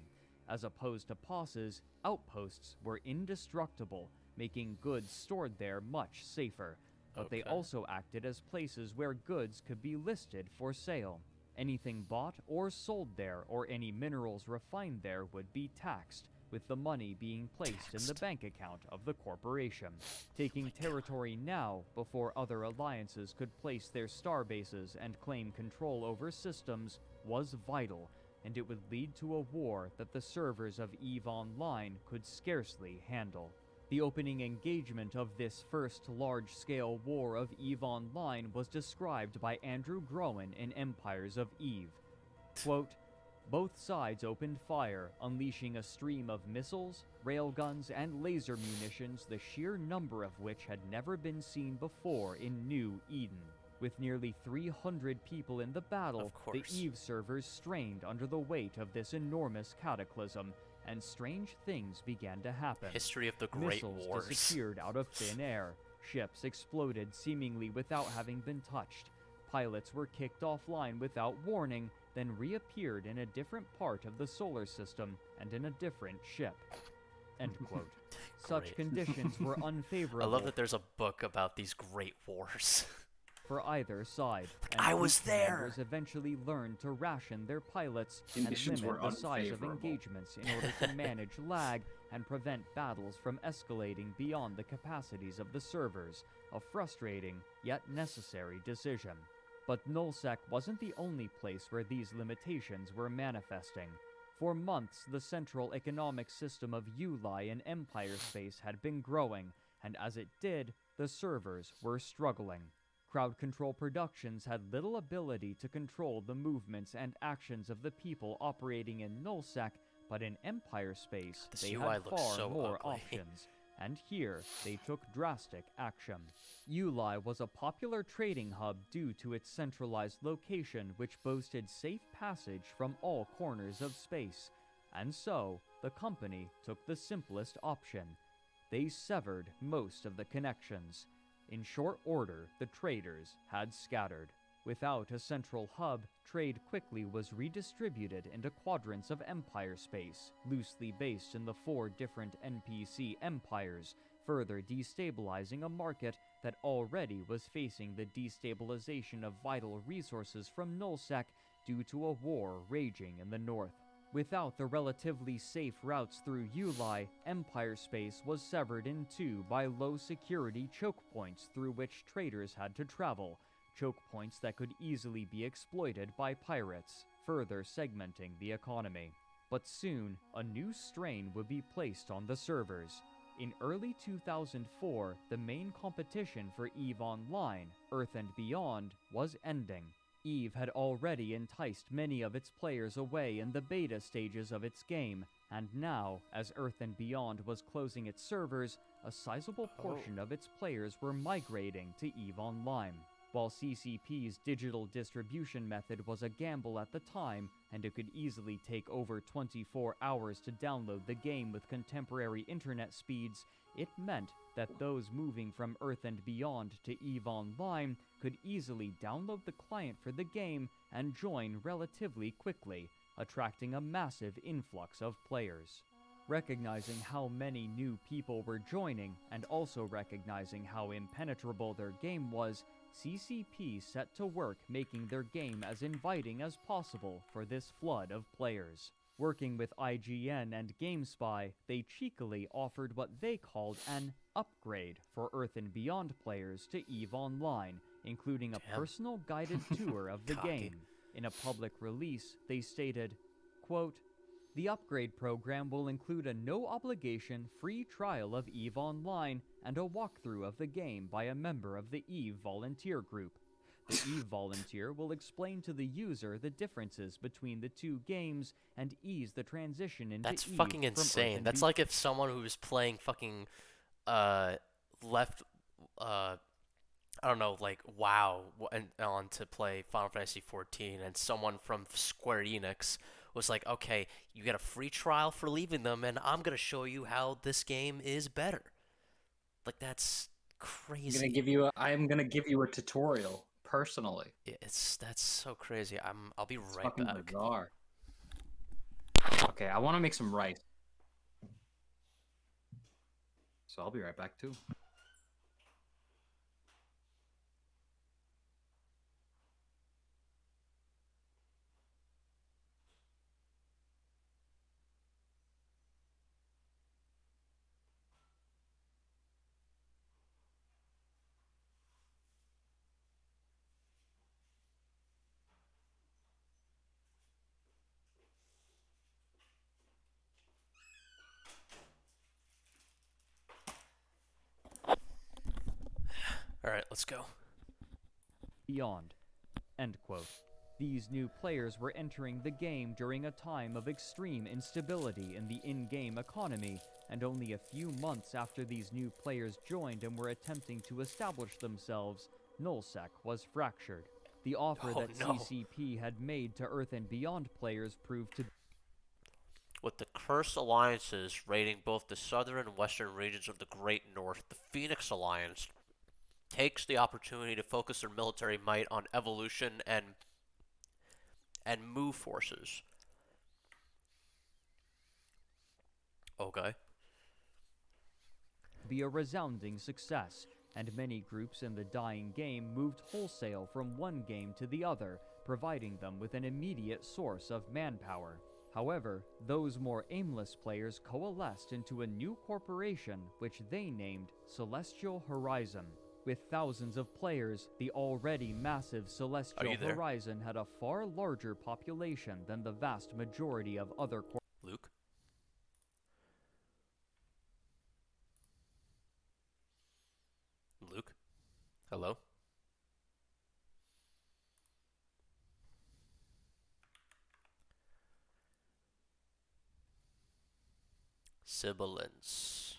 As opposed to posses, outposts were indestructible, making goods stored there much safer, but they Okay. also acted as places where goods could be listed for sale. Anything bought or sold there or any minerals refined there would be taxed, with the money being placed in the bank account of the corporation. Taking territory now before other alliances could place their starbases and claim control over systems was vital, and it would lead to a war that the servers of EVE Online could scarcely handle. The opening engagement of this first large-scale war of EVE Online was described by Andrew Groen in Empires of EVE. Quote, "Both sides opened fire, unleashing a stream of missiles, railguns, and laser munitions, the sheer number of which had never been seen before in New Eden. With nearly 300 people in the battle, Of the course. EVE servers strained under the weight of this enormous cataclysm, and strange things began to happen. History of the Great Missiles Wars. disappeared out of thin air. Ships exploded seemingly without having been touched. Pilots were kicked offline without warning, then reappeared in a different part of the solar system and in a different ship." End quote. Such Great. conditions were I unfavorable love that there's a book about these great wars. for either side, and I was fleet there! commanders eventually learned to ration their pilots Conditions and limit were the size of unfavorable. engagements in order to manage lag and prevent battles from escalating beyond the capacities of the servers, a frustrating yet necessary decision. But Nullsec wasn't the only place where these limitations were manifesting. For months, the central economic system of Uli in Empire Space had been growing, and as it did, the servers were struggling. Crowd Control Productions had little ability to control the movements and actions of the people operating in Nullsec, but in Empire Space, This they UI had looks far so more ugly. options. And here, they took drastic action. Uli was a popular trading hub due to its centralized location, which boasted safe passage from all corners of space. And so, the company took the simplest option. They severed most of the connections. In short order, the traders had scattered. Without a central hub, trade quickly was redistributed into quadrants of Empire Space, loosely based in the 4 different NPC empires, further destabilizing a market that already was facing the destabilization of vital resources from Nullsec due to a war raging in the north. Without the relatively safe routes through Uli, Empire Space was severed in two by low-security choke points through which traders had to travel, choke points that could easily be exploited by pirates, further segmenting the economy. But soon, a new strain would be placed on the servers. In early 2004, the main competition for EVE Online, Earth and Beyond, was ending. EVE had already enticed many of its players away in the beta stages of its game, and now, as Earth and Beyond was closing its servers, a sizable portion of its players were migrating to EVE Online. While CCP's digital distribution method was a gamble at the time, and it could easily take over 24 hours to download the game with contemporary internet speeds, it meant that those moving from Earth and Beyond to EVE Online could easily download the client for the game and join relatively quickly, attracting a massive influx of players. Recognizing how many new people were joining, and also recognizing how impenetrable their game was, CCP set to work making their game as inviting as possible for this flood of players. Working with IGN and GameSpy, they cheekily offered what they called an upgrade for Earth and Beyond players to EVE Online, including a Damn. personal guided tour of the Cocky. game. In a public release, they stated, quote, "The upgrade program will include a no-obligation free trial of EVE Online and a walkthrough of the game by a member of the EVE volunteer group. The EVE volunteer will explain to the user the differences between the two games and ease the transition into That's EVE fucking from Earth insane. and That's like if someone who was playing fucking left I don't know, like WoW and on to play Final Fantasy 14, and someone from Square Enix was like, "Okay, you get a free trial for leaving them, and I'm gonna show you how this game is better." Like that's crazy. I'm gonna give you a tutorial personally. That's so crazy. I'll be It's right fucking back. bizarre. Okay, I want to make some rice. So I'll be right back too. All right, let's go. beyond." End quote. These new players were entering the game during a time of extreme instability in the in-game economy, and only a few months after these new players joined and were attempting to establish themselves, Nullsec was fractured. The offer Oh, that no. CCP had made to Earth and Beyond players proved to With the cursed alliances raiding both the southern and western regions of the Great North, the Phoenix Alliance takes the opportunity to focus their military might on evolution and move forces. Okay. be a resounding success, and many groups in the dying game moved wholesale from one game to the other, providing them with an immediate source of manpower. However, those more aimless players coalesced into a new corporation which they named Celestial Horizon. With thousands of players, the already massive Celestial you there? Horizon had a far larger population than the vast majority of other Luke? Luke? Hello? Sibilance.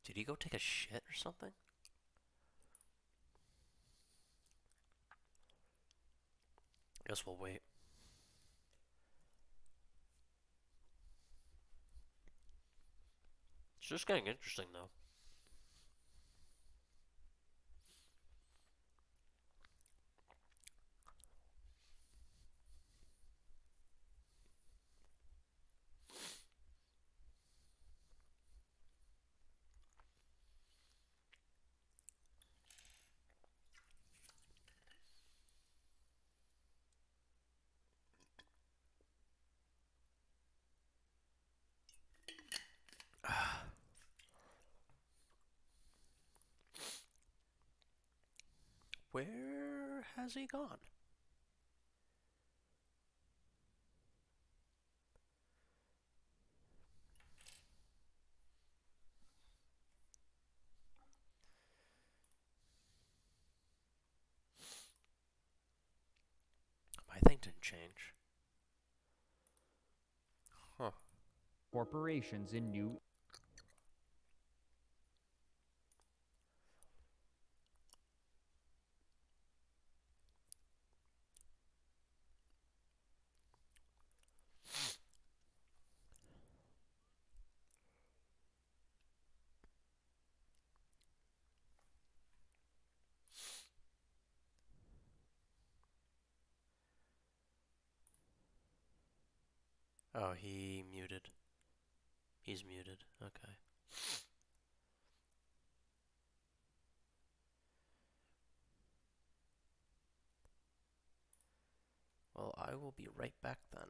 Did he go take a shit or something? Guess we'll wait. It's just getting interesting though. Where has he gone? My thing didn't change. Huh. corporations in New Oh, he muted. He's muted. Okay. Well, I will be right back then.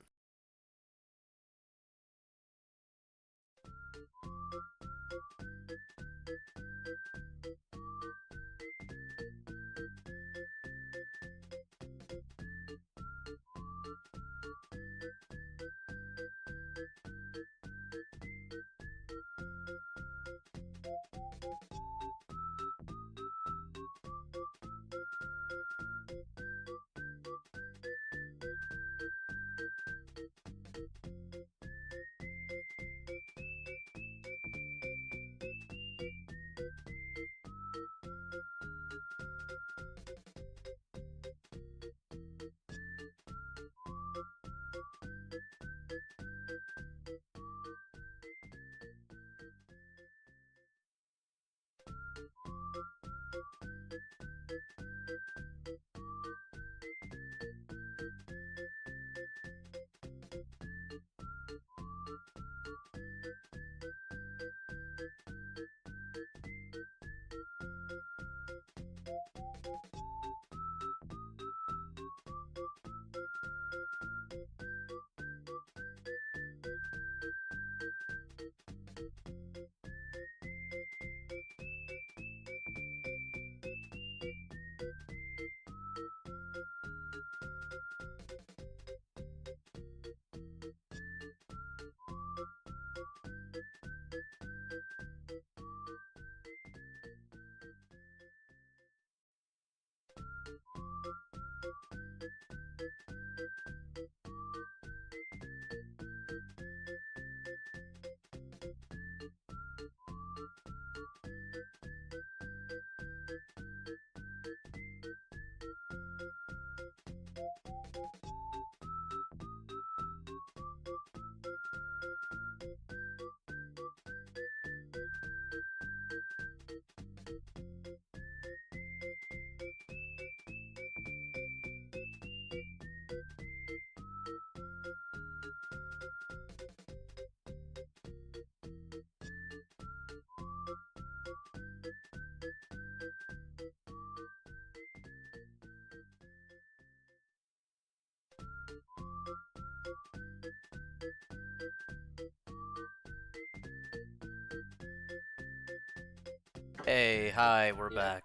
Hey, hi, we're Yeah. back.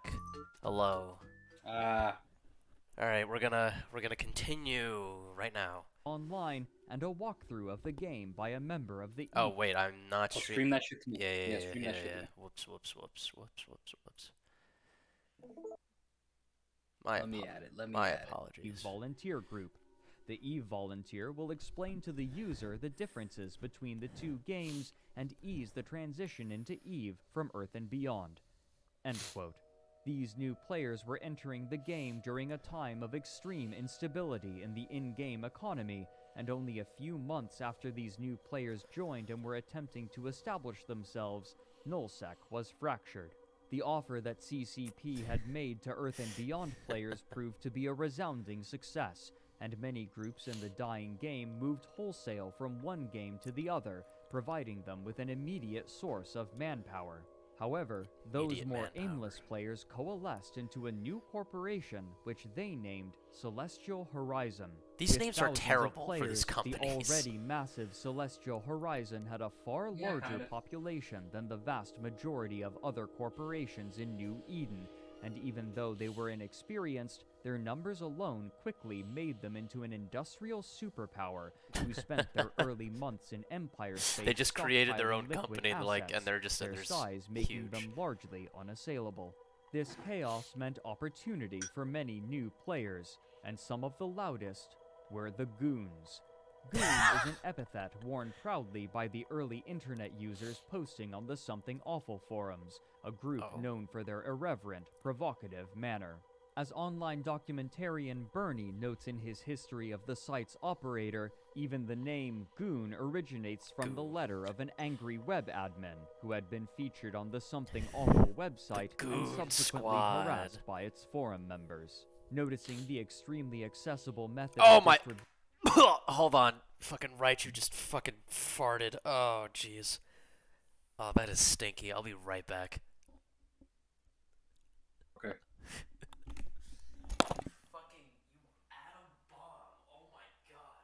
Hello. All right, we're gonna continue right now. Online and a walkthrough of the game by a member of the Oh EVE. wait, I'm not I'll stream that shit to me. Yeah, Stream that shit to me. Whoops. My Let me add it. Let me my add it. EVE apologies. Volunteer Group. The EVE Volunteer will explain to the user the differences between the two games and ease the transition into EVE from Earth and Beyond. End quote. These new players were entering the game during a time of extreme instability in the in-game economy, and only a few months after these new players joined and were attempting to establish themselves, Nullsec was fractured. The offer that CCP had made to Earth and Beyond players proved to be a resounding success, and many groups in the dying game moved wholesale from one game to the other, providing them with an immediate source of manpower. However, those Immediate more manpower. aimless players coalesced into a new corporation which they named Celestial Horizon. These With names are thousands of terrible for players, these companies. The already massive Celestial Horizon had a far Yeah, larger kinda. population than the vast majority of other corporations in New Eden, and even though they were inexperienced, their numbers alone quickly made them into an industrial superpower who spent their early months in Empire space. They just created their own stockpiling liquid company, like, assets, and they're just their they're size making huge. them largely unassailable. This chaos meant opportunity for many new players, and some of the loudest were the Goons. Goon is an epithet worn proudly by the early internet users posting on the Something Awful forums, a group Oh. known for their irreverent, provocative manner. As online documentarian Bernie notes in his history of the site's operator, even the name Goon originates from the Goon. letter of an angry web admin who had been featured on the Something Awful website and Goon subsequently Squad. harassed by its forum members. Noticing the extremely accessible method Oh of my- distribution Hold on. Fucking Raichu just fucking farted. Oh, jeez. Oh, that is stinky. I'll be right back. Okay. Fucking, you atom bomb. Oh my god.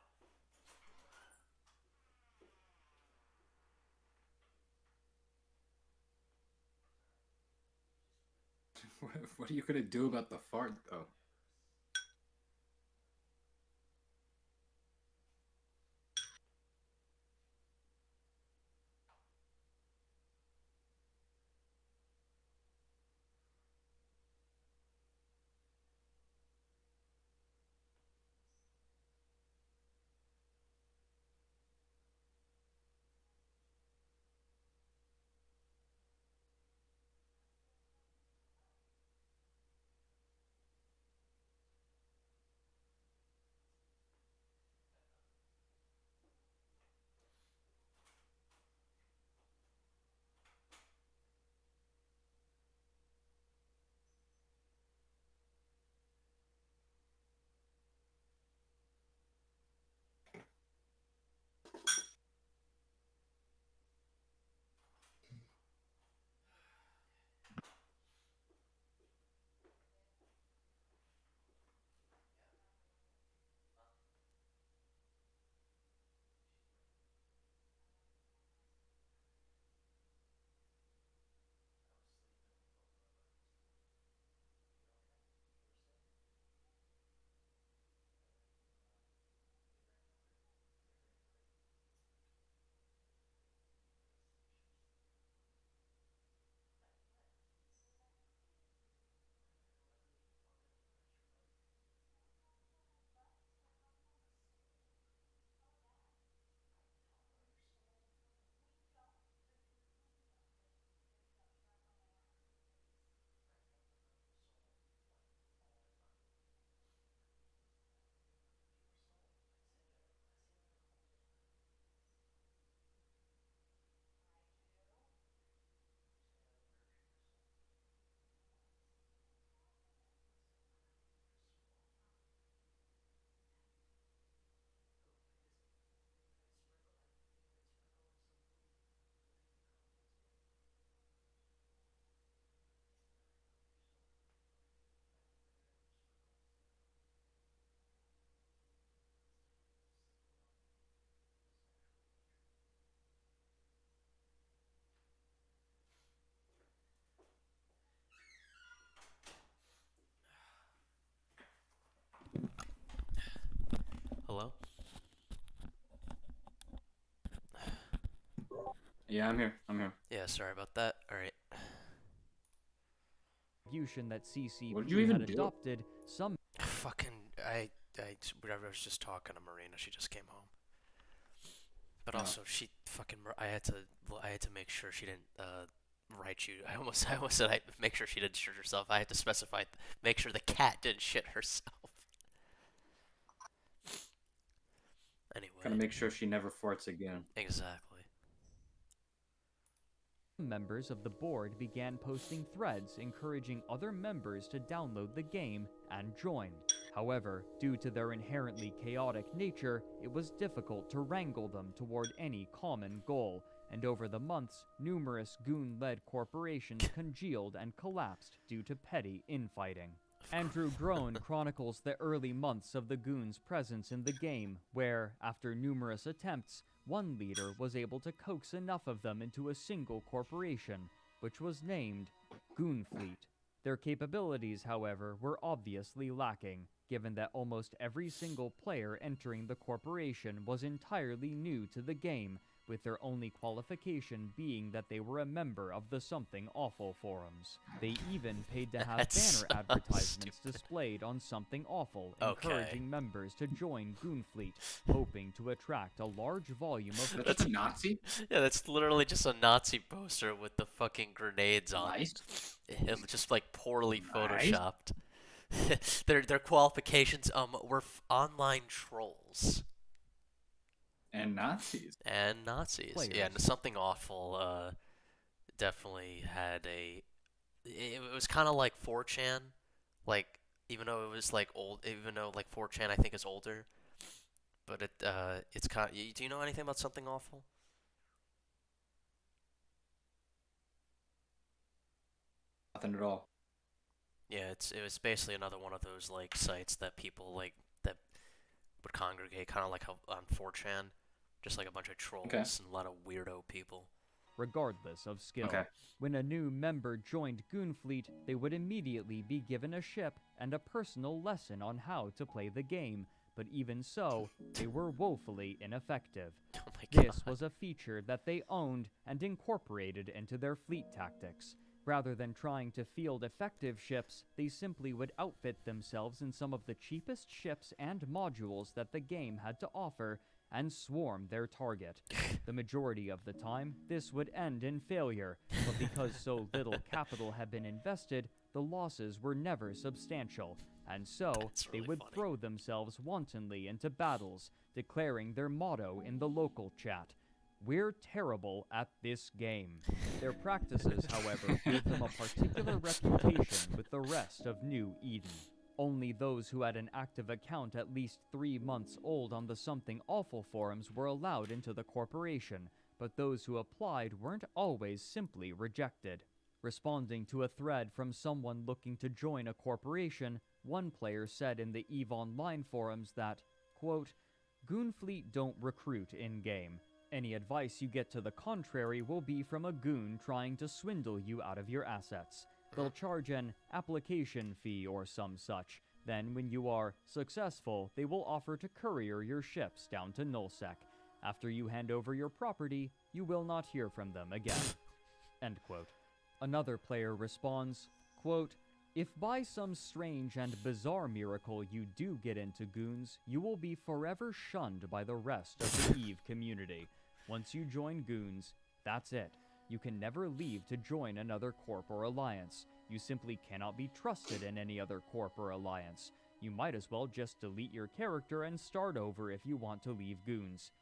What are you gonna do about the fart, though? Yeah, I'm here. I'm here. Yeah, sorry about that. All right. That CCP What did you even had do? adopted, some Fucking, whatever, I was just talking to Marina. She just came home. But Oh. also, she fucking, I had to make sure she didn't, write you. I almost said I make sure she didn't shit herself. I had to specify, make sure the cat didn't shit herself. Anyway. Gotta make sure she never farts again. Exactly. members of the board began posting threads encouraging other members to download the game and join. However, due to their inherently chaotic nature, it was difficult to wrangle them toward any common goal, and over the months, numerous goon-led corporations congealed and collapsed due to petty infighting. Andrew Drone chronicles the early months of the goons' presence in the game, where, after numerous attempts, one leader was able to coax enough of them into a single corporation, which was named Goonfleet. Their capabilities, however, were obviously lacking, given that almost every single player entering the corporation was entirely new to the game, with their only qualification being that they were a member of the Something Awful forums. They even paid to have That's banner so advertisements stupid. displayed on Something Awful, Okay. encouraging members to join Goonfleet, hoping to attract a large volume of That's a Nazi? Yeah, that's literally just a Nazi poster with the fucking grenades on it. Nice. Him just like poorly Nice. photoshopped. Their qualifications were online trolls And Nazis. and Nazis. Yeah, and Players. Something Awful definitely had it was kind of like 4chan, like even though it was like old, even though like 4chan I think is older, but it's kind of, do you know anything about Something Awful? Nothing at all. Yeah, it was basically another one of those like sites that people like that would congregate, kind of like how on 4chan, just like a bunch of trolls Okay. and a lot of weirdo people. regardless of skill. Okay. When a new member joined Goonfleet, they would immediately be given a ship and a personal lesson on how to play the game, but even so, they were woefully ineffective. Oh my This god. was a feature that they owned and incorporated into their fleet tactics. Rather than trying to field effective ships, they simply would outfit themselves in some of the cheapest ships and modules that the game had to offer and swarm their target. The majority of the time, this would end in failure, but because so little capital had been invested, the losses were never substantial, and so That's they really would funny. throw themselves wantonly into battles, declaring their motto in the local chat: "We're terrible at this game." Their practices, however, gave them a particular reputation with the rest of New Eden. Only those who had an active account at least 3 months old on the Something Awful forums were allowed into the corporation, but those who applied weren't always simply rejected. Responding to a thread from someone looking to join a corporation, one player said in the EVE Online forums that, quote, "Goonfleet don't recruit in-game. Any advice you get to the contrary will be from a goon trying to swindle you out of your assets. They'll charge an application fee or some such. Then, when you are successful, they will offer to courier your ships down to Nullsec. After you hand over your property, you will not hear from them again." End quote. Another player responds, quote, "If by some strange and bizarre miracle you do get into Goons, you will be forever shunned by the rest of the EVE community. Once you join Goons, that's it. You can never leave to join another corp or alliance. You simply cannot be trusted in any other corp or alliance. You might as well just delete your character and start over if you want to leave Goons."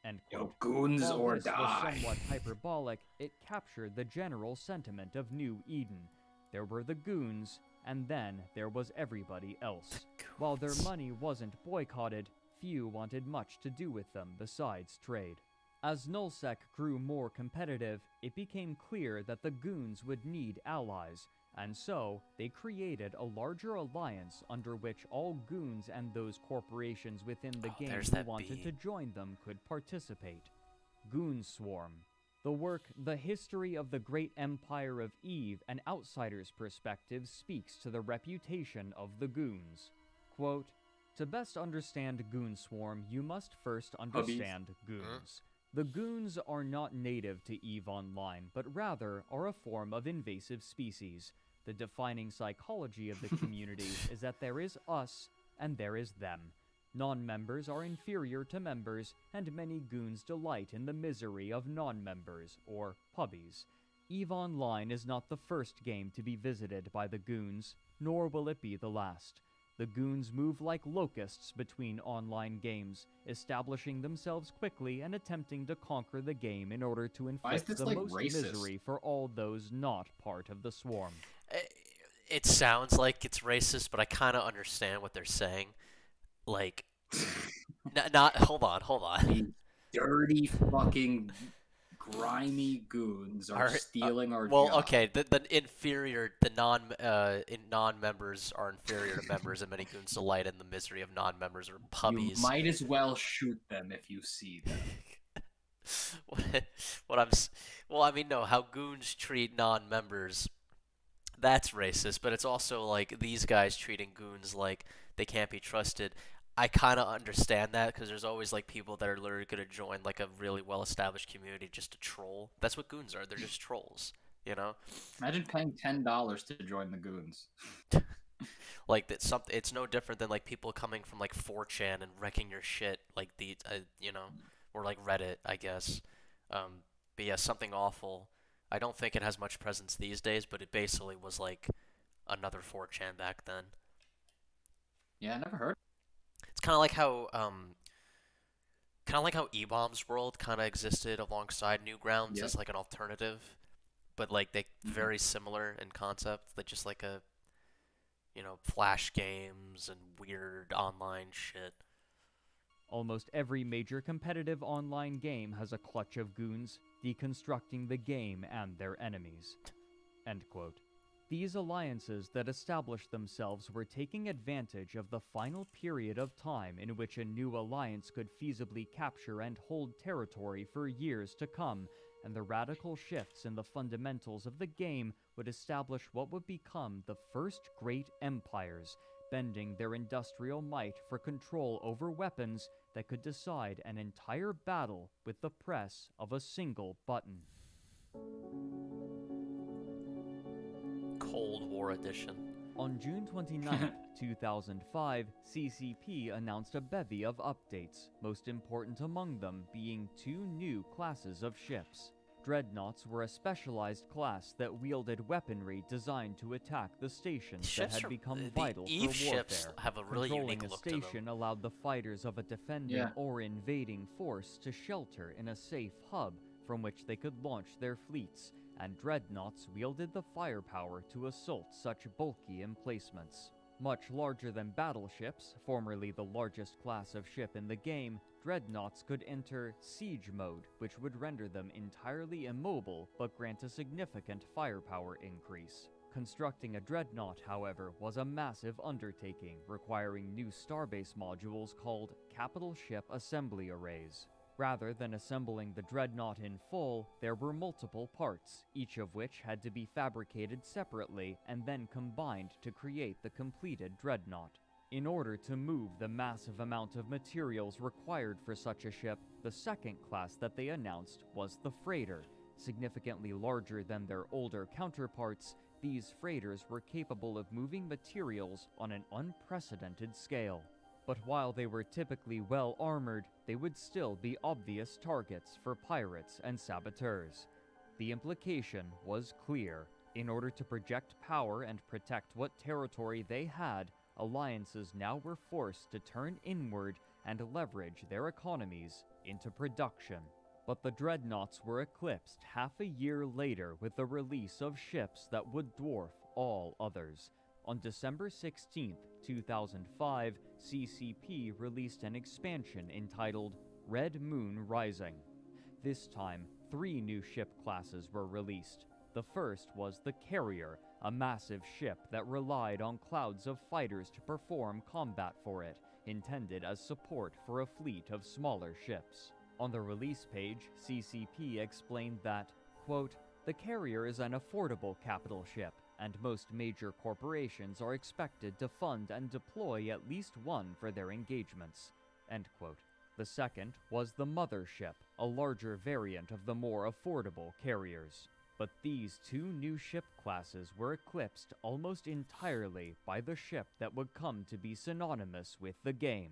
End Yo, quote. goons While or this was die. somewhat hyperbolic, it captured the general sentiment of New Eden. There were the goons, and then there was everybody else. While their money wasn't boycotted, few wanted much to do with them besides trade. As Nullsec grew more competitive, it became clear that the goons would need allies, and so they created a larger alliance under which all goons and those corporations within the Oh, game there's who that wanted bee. to join them could participate. Goon Swarm. The work The History of the Great Empire of Eve, an outsider's perspective, speaks to the reputation of the goons. Quote, "To best understand Goon Swarm, you must first understand goons. The goons are not native to EVE Online, but rather are a form of invasive species. The defining psychology of the community is that there is us and there is them. Non-members are inferior to members, and many goons delight in the misery of non-members, or pubbies. EVE Online is not the first game to be visited by the goons, nor will it be the last. The goons move like locusts between online games, establishing themselves quickly and attempting to conquer the game in order to inflict the most misery for all those not part of the swarm. It sounds like it's racist, but I kind of understand what they're saying. Like, hold on. These dirty fucking grimy goons are stealing our well, job. okay, the non-members are inferior to members, and many goons delight in the misery of non-members or puppies. You might as well shoot them if you see them. No, how goons treat non-members, that's racist, but it's also like these guys treating goons like they can't be trusted. I kind of understand that because there's always like people that are literally going to join like a really well-established community just to troll. That's what goons are. They're just trolls, you know? Imagine paying $10 to join the goons. Like it's no different than like people coming from like 4chan and wrecking your shit, like or like Reddit, I guess. But yeah, something awful. I don't think it has much presence these days, but it basically was like another 4chan back then. Yeah, I never heard. It's kind of like how E-Bombs World kind of existed alongside Newgrounds as like an alternative, but like they very similar in concept. They're just like a, flash games and weird online shit. Almost every major competitive online game has a clutch of goons deconstructing the game and their enemies. End quote. These alliances that established themselves were taking advantage of the final period of time in which a new alliance could feasibly capture and hold territory for years to come, and the radical shifts in the fundamentals of the game would establish what would become the first great empires, bending their industrial might for control over weapons that could decide an entire battle with the press of a single button. Cold War edition. On June 29, 2005, CCP announced a bevy of updates, most important among them being 2 new classes of ships. Dreadnoughts were a specialized class that wielded weaponry designed to attack the stations that had become vital for warfare. Ships have a really Controlling unique look a station allowed the fighters of a defending or invading force to shelter in a safe hub from which they could launch their fleets, and dreadnoughts wielded the firepower to assault such bulky emplacements. Much larger than battleships, formerly the largest class of ship in the game, dreadnoughts could enter siege mode, which would render them entirely immobile but grant a significant firepower increase. Constructing a dreadnought, however, was a massive undertaking, requiring new starbase modules called capital ship assembly arrays. Rather than assembling the dreadnought in full, there were multiple parts, each of which had to be fabricated separately and then combined to create the completed dreadnought. In order to move the massive amount of materials required for such a ship, the second class that they announced was the freighter. Significantly larger than their older counterparts, these freighters were capable of moving materials on an unprecedented scale. But while they were typically well armored, they would still be obvious targets for pirates and saboteurs. The implication was clear. In order to project power and protect what territory they had, alliances now were forced to turn inward and leverage their economies into production. But the dreadnoughts were eclipsed half a year later with the release of ships that would dwarf all others. On December 16, 2005, CCP released an expansion entitled Red Moon Rising. This time, 3 new ship classes were released. The first was the Carrier, a massive ship that relied on clouds of fighters to perform combat for it, intended as support for a fleet of smaller ships. On the release page, CCP explained that, quote, "The Carrier is an affordable capital ship, and most major corporations are expected to fund and deploy at least one for their engagements." End quote. The second was the Mothership, a larger variant of the more affordable carriers. But these two new ship classes were eclipsed almost entirely by the ship that would come to be synonymous with the game,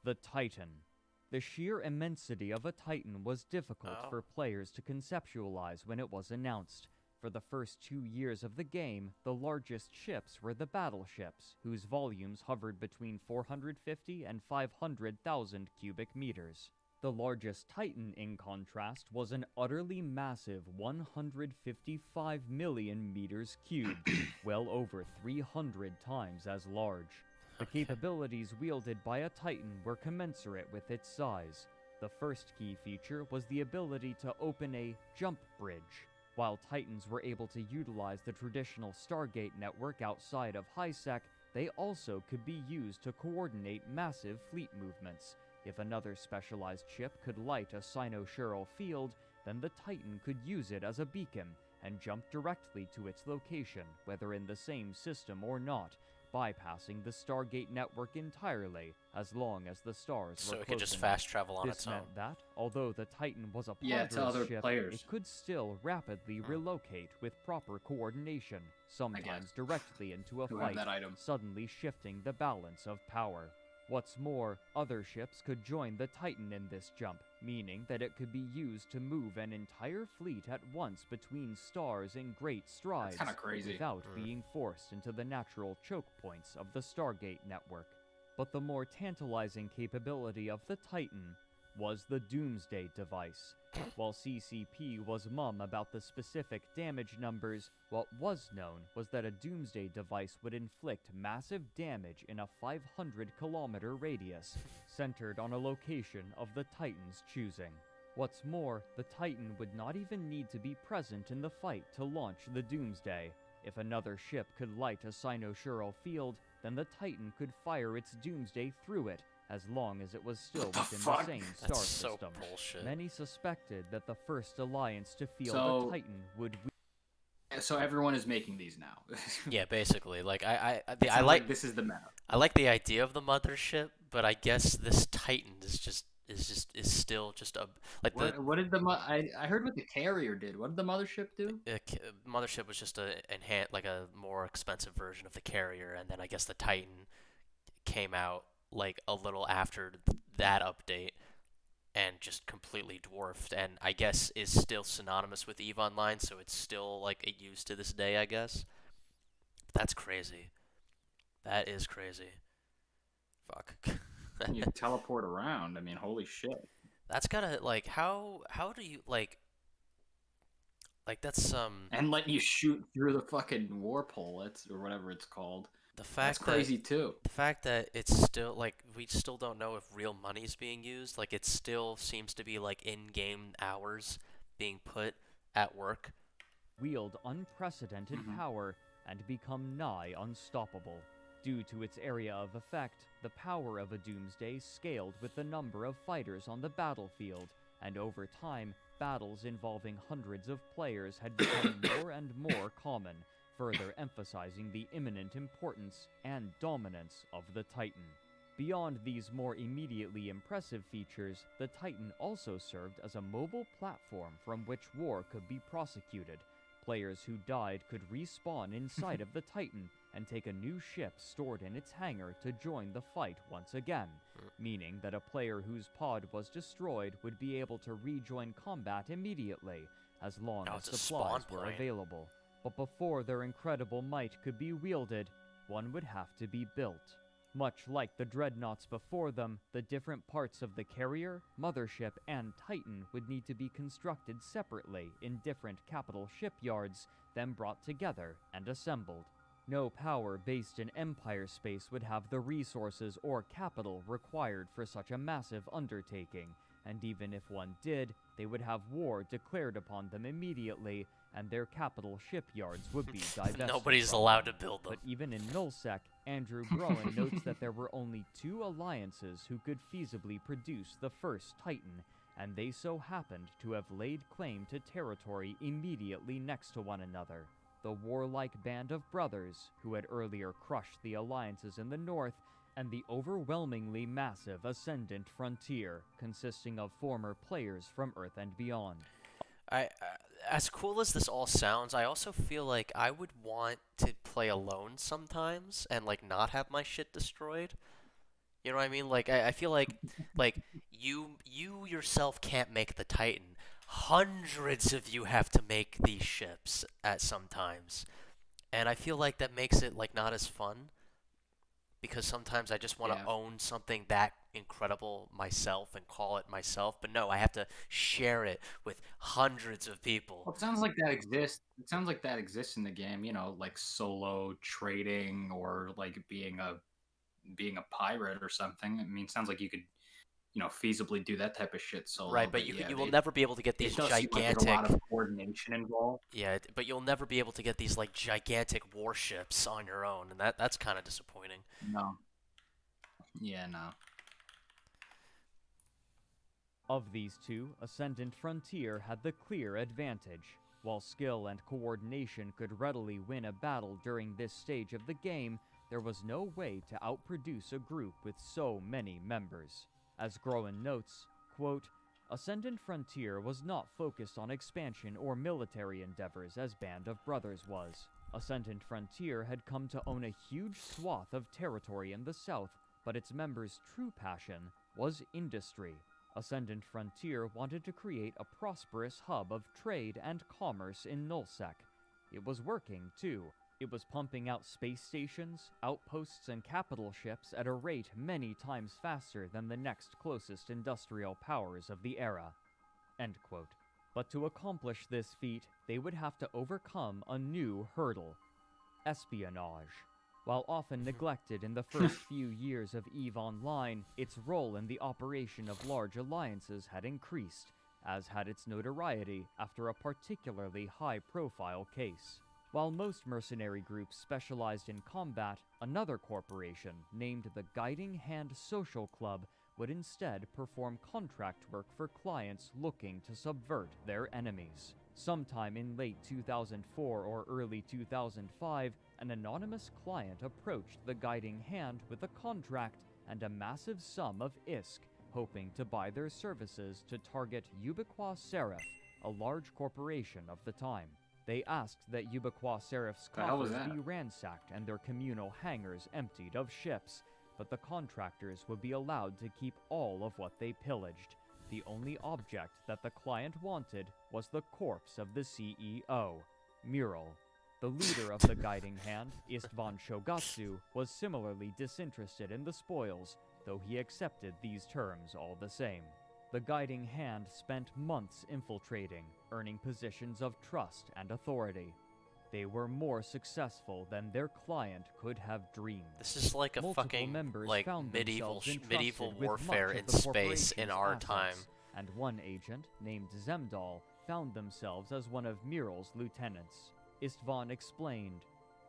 the Titan. The sheer immensity of a Titan was difficult for players to conceptualize when it was announced. For the first 2 years of the game, the largest ships were the battleships, whose volumes hovered between 450 and 500,000 cubic meters. The largest Titan, in contrast, was an utterly massive 155 million meters cubed, well over 300 times as large. The capabilities wielded by a Titan were commensurate with its size. The first key feature was the ability to open a jump bridge. While Titans were able to utilize the traditional Stargate network outside of HiSec, they also could be used to coordinate massive fleet movements. If another specialized ship could light a cynosural field, then the Titan could use it as a beacon and jump directly to its location, whether in the same system or not, bypassing the Stargate network entirely, as long as the stars were So it could close just enough. fast travel on This its own. meant that, although the Titan was a Yeah, to ponderous other ship, players. it could still rapidly relocate with proper coordination, sometimes directly into a Who have fight, that item. suddenly shifting the balance of power. What's more, other ships could join the Titan in this jump, meaning that it could be used to move an entire fleet at once between stars in great strides, kinda crazy. without being forced into the natural choke points of the Stargate network. But the more tantalizing capability of the Titan was the Doomsday device. While CCP was mum about the specific damage numbers, what was known was that a Doomsday device would inflict massive damage in a 500-kilometer radius, centered on a location of the Titan's choosing. What's more, the Titan would not even need to be present in the fight to launch the Doomsday. If another ship could light a cynosural field, then the Titan could fire its Doomsday through it, as long as it was still What the within the fuck? same star That's so system. bullshit. Many suspected that the first alliance to field So- the Titan would So everyone is making these now. Yeah, basically. Like I Sounds like this is the meta. I like the idea of the mothership, but I guess this Titan is still just a like the What did the I heard what the carrier did. What did the mothership do? mothership was just like a more expensive version of the carrier, and then I guess the Titan came out like a little after that update and just completely dwarfed, and I guess is still synonymous with EVE Online, so it's still like used to this day, I guess. That's crazy. That is crazy. Fuck. You teleport around. I mean, holy shit. That's gotta like how do you like that's And let you shoot through the fucking warp hole, or whatever it's called. the That's fact crazy too. the fact that it's still like we still don't know if real money's being used. Like it still seems to be like in-game hours being put at work. wield unprecedented power and become nigh unstoppable. Due to its area of effect, the power of a Doomsday scaled with the number of fighters on the battlefield, and over time, battles involving hundreds of players had become more and more common, further emphasizing the imminent importance and dominance of the Titan. Beyond these more immediately impressive features, the Titan also served as a mobile platform from which war could be prosecuted. Players who died could respawn inside of the Titan and take a new ship stored in its hangar to join the fight once again, meaning that a player whose pod was destroyed would be able to rejoin combat immediately, as long Oh, as it's a supplies spawn were point. available. But before their incredible might could be wielded, one would have to be built. Much like the dreadnoughts before them, the different parts of the carrier, mothership, and Titan would need to be constructed separately in different capital shipyards, then brought together and assembled. No power based in Empire space would have the resources or capital required for such a massive undertaking, and even if one did, they would have war declared upon them immediately, and their capital shipyards would be divested Nobody's from allowed them. to build them. But even in Nullsec, Andrew Groen notes that there were only 2 alliances who could feasibly produce the first Titan, and they so happened to have laid claim to territory immediately next to one another. The warlike band of brothers, who had earlier crushed the alliances in the north, and the overwhelmingly massive Ascendant Frontier, consisting of former players from Earth and beyond. As cool as this all sounds, I also feel like I would want to play alone sometimes and like not have my shit destroyed. You know what I mean? Like I feel like you yourself can't make the Titan. Hundreds of you have to make these ships at some times. And I feel like that makes it like not as fun because sometimes I just want to Yeah. own something that incredible myself and call it myself, but no, I have to share it with hundreds of people. Well, it sounds like that exists. It sounds like that exists in the game. You know, like solo trading or like being a pirate or something. I mean, it sounds like you could, feasibly do that type of shit solo. Right, but you will never be able to get It these does seem like there's a gigantic lot of coordination involved. yeah, but you'll never be able to get these like gigantic warships on your own, and that's kind of disappointing. No. Yeah, no. Of these two, Ascendant Frontier had the clear advantage. While skill and coordination could readily win a battle during this stage of the game, there was no way to outproduce a group with so many members. As Groen notes, quote, Ascendant Frontier was not focused on expansion or military endeavors as Band of Brothers was. Ascendant Frontier had come to own a huge swath of territory in the south, but its members' true passion was industry. Ascendant Frontier wanted to create a prosperous hub of trade and commerce in Nullsec. It was working, too. It was pumping out space stations, outposts, and capital ships at a rate many times faster than the next closest industrial powers of the era. End quote. But to accomplish this feat, they would have to overcome a new hurdle: espionage. While often neglected in the first few years of EVE Online, its role in the operation of large alliances had increased, as had its notoriety after a particularly high-profile case. While most mercenary groups specialized in combat, another corporation, named the Guiding Hand Social Club, would instead perform contract work for clients looking to subvert their enemies. Sometime in late 2004 or early 2005, an anonymous client approached the Guiding Hand with a contract and a massive sum of ISK, hoping to buy their services to target Ubiqua Seraph, a large corporation of the time. They asked that Ubiqua Seraph's The hell was coffers that? be ransacked and their communal hangars emptied of ships, but the contractors would be allowed to keep all of what they pillaged. The only object that the client wanted was the corpse of the CEO, Mural. The leader of the Guiding Hand, Istvan Shogatsu, was similarly disinterested in the spoils, though he accepted these terms all the same. The Guiding Hand spent months infiltrating, earning positions of trust and authority. They were more successful than their client could have dreamed. This is like a Multiple fucking members like found medieval themselves entrusted medieval with warfare much of in the space in corporation's our assets, time. and one agent, named Zemdal, found themselves as one of Mural's lieutenants. Istvan explained,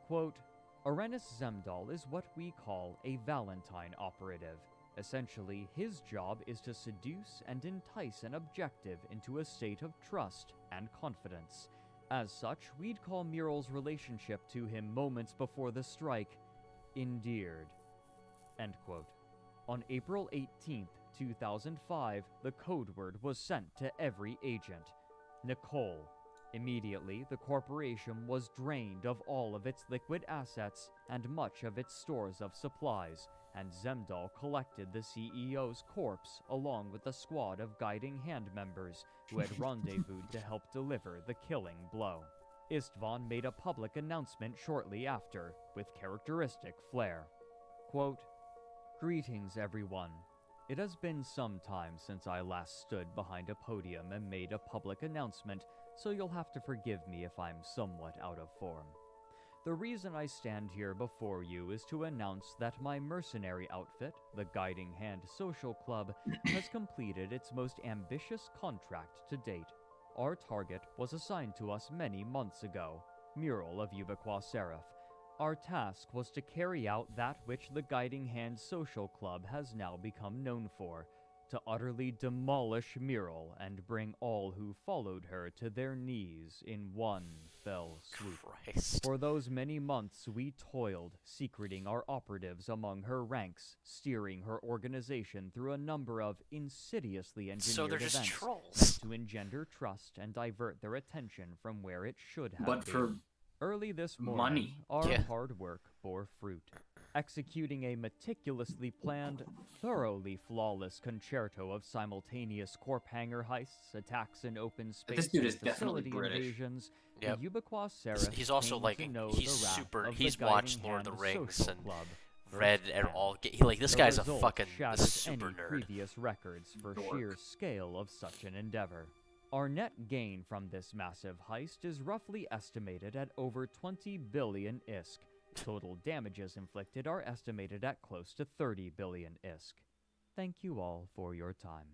quote, Arenis Zemdal is what we call a Valentine operative. Essentially, his job is to seduce and entice an objective into a state of trust and confidence. As such, we'd call Mural's relationship to him moments before the strike endeared. End quote. On April 18th, 2005, the code word was sent to every agent: Nicole. Immediately, the corporation was drained of all of its liquid assets and much of its stores of supplies, and Zemdal collected the CEO's corpse along with a squad of Guiding Hand members who had rendezvoused to help deliver the killing blow. Istvan made a public announcement shortly after, with characteristic flair. Quote, Greetings, everyone. It has been some time since I last stood behind a podium and made a public announcement, so you'll have to forgive me if I'm somewhat out of form. The reason I stand here before you is to announce that my mercenary outfit, the Guiding Hand Social Club, has completed its most ambitious contract to date. Our target was assigned to us many months ago, Mural of Ubiqua Seraph. Our task was to carry out that which the Guiding Hand Social Club has now become known for: to utterly demolish Myrrel and bring all who followed her to their knees in one fell swoop. Christ. For those many months we toiled, secreting our operatives among her ranks, steering her organization through a number of insidiously engineered So they're just events trolls. meant to engender trust and divert their attention from where it should have But been. for Early this morning, money. our Yeah. hard work bore fruit. Executing a meticulously planned, thoroughly flawless concerto of simultaneous corp hangar heists, attacks in open space, This dude and is definitely facility British. invasions, Yep. the Ubiquois Seraph He's also came like to know he's the wrath super. of the He's Guiding watched Lord of the Hand Rings Social and Club read and firsthand. all. Like this The guy's a result fucking shattered super any nerd. previous records for Dork. sheer scale of such an endeavor. Our net gain from this massive heist is roughly estimated at over 20 billion ISK. Total damages inflicted are estimated at close to 30 billion ISK. Thank you all for your time.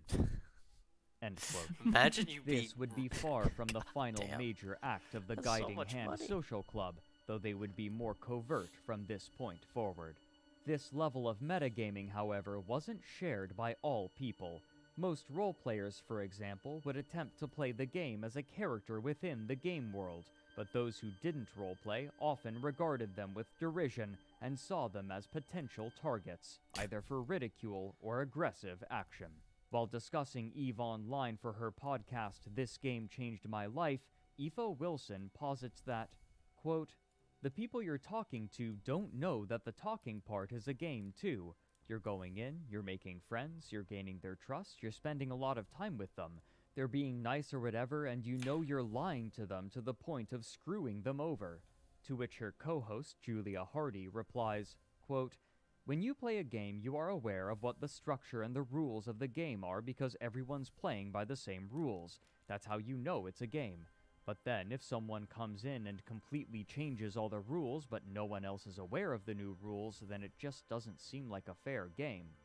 End quote. Imagine you be. This would be far from the final damn. major act of the That's so Guiding much Hand money. Social Club, though they would be more covert from this point forward. This level of metagaming, however, wasn't shared by all people. Most role players, for example, would attempt to play the game as a character within the game world, but those who didn't roleplay often regarded them with derision and saw them as potential targets, either for ridicule or aggressive action. While discussing EVE Online for her podcast This Game Changed My Life, Aoife Wilson posits that, quote, "The people you're talking to don't know that the talking part is a game too. You're going in, you're making friends, you're gaining their trust, you're spending a lot of time with them. They're being nice or whatever, and you know you're lying to them to the point of screwing them over." To which her co-host, Julia Hardy, replies, quote, "When you play a game, you are aware of what the structure and the rules of the game are because everyone's playing by the same rules. That's how you know it's a game. But then, if someone comes in and completely changes all the rules, but no one else is aware of the new rules, then it just doesn't seem like a fair game."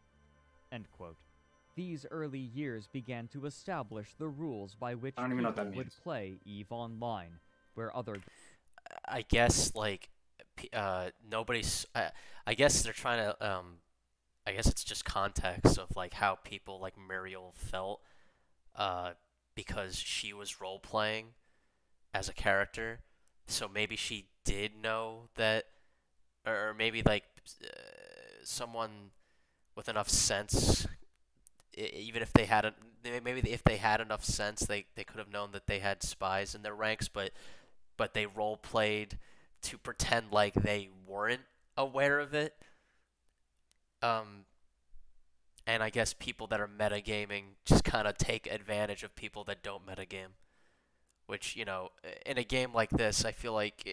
End quote. These early years began to establish the rules by which I don't even know what people that would means. play EVE Online, where other I guess like nobody's. I guess they're trying to. I guess it's just context of like how people like Muriel felt, because she was role playing as a character. So maybe she did know that, or maybe like someone with enough sense, even if they hadn't, maybe if they had enough sense, they could have known that they had spies in their ranks, but they role played to pretend like they weren't aware of it. And I guess people that are metagaming just kind of take advantage of people that don't metagame. Which, you know, in a game like this, I feel like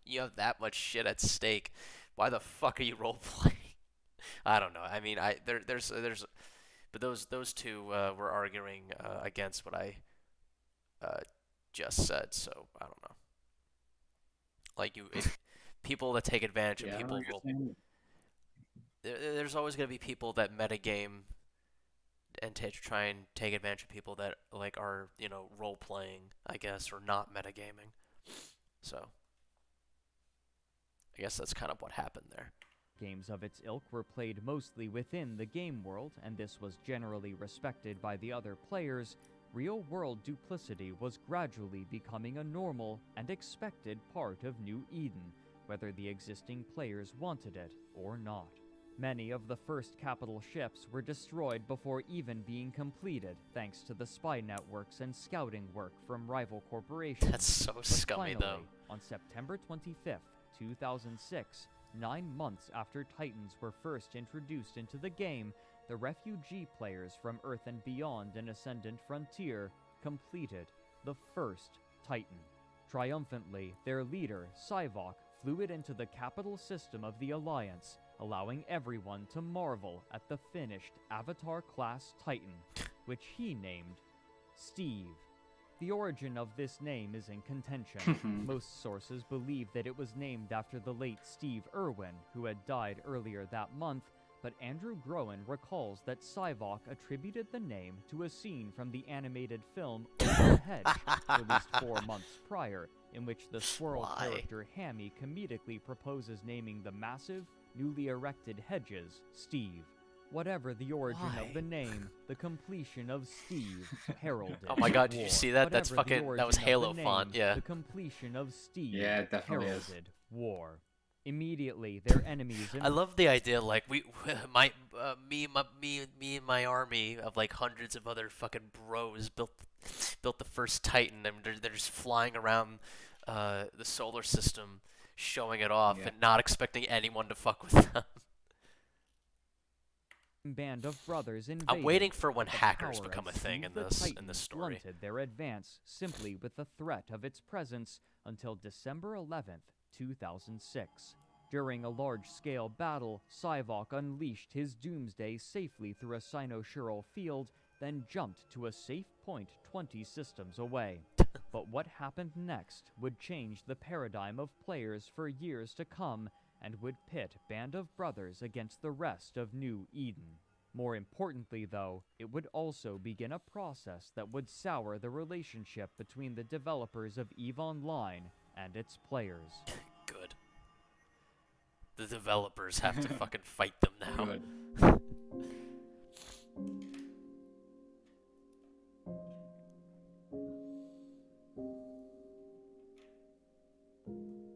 you have that much shit at stake. Why the fuck are you role playing? I don't know. I mean, there's but those two were arguing against what I just said. So I don't know. Like people that take advantage of Yeah, I people don't will. understand. There's always gonna be people that metagame and try and take advantage of people that like are, you know, role playing, I guess, or not metagaming. So I guess that's kind of what happened there. games of its ilk were played mostly within the game world, and this was generally respected by the other players, real-world duplicity was gradually becoming a normal and expected part of New Eden, whether the existing players wanted it or not. Many of the first capital ships were destroyed before even being completed, thanks to the spy networks and scouting work from rival corporations. That's so But scummy, finally, though. on September 25th, 2006, 9 months after Titans were first introduced into the game, the refugee players from Earth and Beyond and Ascendant Frontier completed the first Titan. Triumphantly, their leader, Sivok, flew it into the capital system of the Alliance, allowing everyone to marvel at the finished Avatar-class Titan, which he named Steve. The origin of this name is in contention. Most sources believe that it was named after the late Steve Irwin, who had died earlier that month, but Andrew Groen recalls that Sivok attributed the name to a scene from the animated film Over the Hedge, released 4 months prior, in which the squirrel Why? character Hammy comedically proposes naming the massive, newly erected hedges Steve. Whatever the origin Why? of the name, the completion of Steve heralded. Oh my God, did you war. see that? That's Whatever the fucking- that was origin of the Halo font, name, yeah. The completion of Steve Yeah, it definitely is. heralded war. Immediately, their enemies. I love the idea, like me and my army of like hundreds of other fucking bros built the first Titan, and they're just flying around the solar system, showing it off, Yeah. and not expecting anyone to fuck with them. Band of brothers invaded. I'm waiting for when The hackers power become a of thing Steve in the this Titan story. blunted their advance simply with the threat of its presence until December 11th, 2006. During a large-scale battle, Psyvok unleashed his doomsday safely through a cynosural field, then jumped to a safe point 20 systems away. But what happened next would change the paradigm of players for years to come, and would pit Band of Brothers against the rest of New Eden. More importantly, though, it would also begin a process that would sour the relationship between the developers of EVE Online and its players. Good. The developers have to fucking fight them now. Good.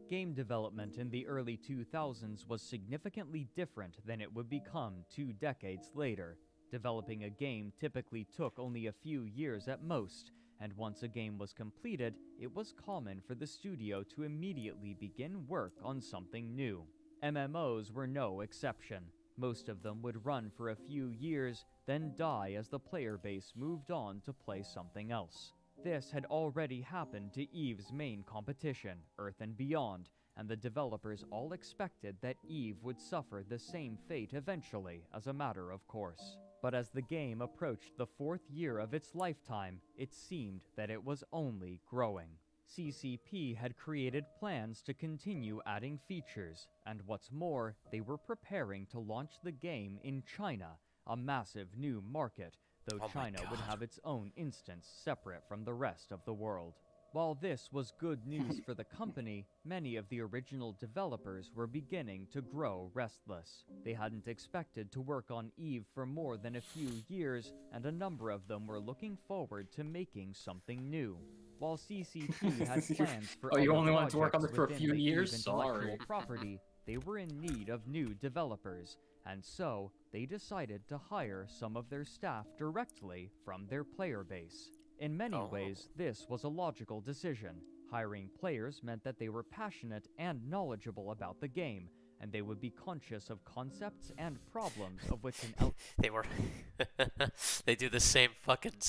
Game development in the early 2000s was significantly different than it would become 2 decades later. Developing a game typically took only a few years at most, and once a game was completed, it was common for the studio to immediately begin work on something new. MMOs were no exception. Most of them would run for a few years, then die as the player base moved on to play something else. This had already happened to EVE's main competition, Earth and Beyond, and the developers all expected that EVE would suffer the same fate eventually, as a matter of course. But as the game approached the 4th year of its lifetime, it seemed that it was only growing. CCP had created plans to continue adding features, and what's more, they were preparing to launch the game in China, a massive new market, though Oh my China would God. have its own instance separate from the rest of the world. While this was good news for the company, many of the original developers were beginning to grow restless. They hadn't expected to work on EVE for more than a few years, and a number of them were looking forward to making something new. While CCP had plans for Oh, you other only wanted to work on projects this for a within few the EVE years? intellectual Sorry. property, they were in need of new developers, and so they decided to hire some of their staff directly from their player base. In many Oh. ways, this was a logical decision. Hiring players meant that they were passionate and knowledgeable about the game, and they would be conscious of concepts and problems of which an They were they do the same fucking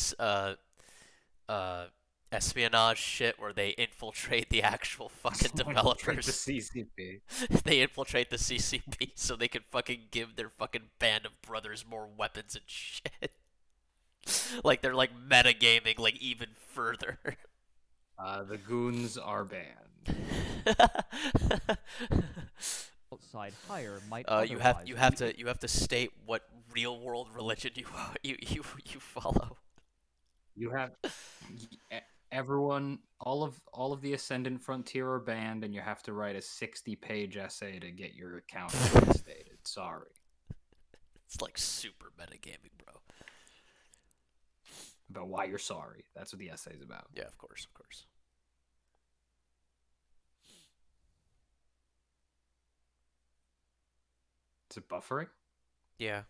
espionage shit where they infiltrate the actual fucking The developers. CCP. They infiltrate the CCP so they can fucking give their fucking Band of Brothers more weapons and shit. Like they're like metagaming like even further. The goons are banned. outside hire might You have otherwise you have to state what real world religion you follow. You have everyone, all of the Ascendant Frontier are banned, and you have to write a 60-page essay to get your account reinstated. Sorry. It's like super metagaming, bro. About why you're sorry. That's what the essay's about. Yeah, of course, of course. Is it buffering? Yeah.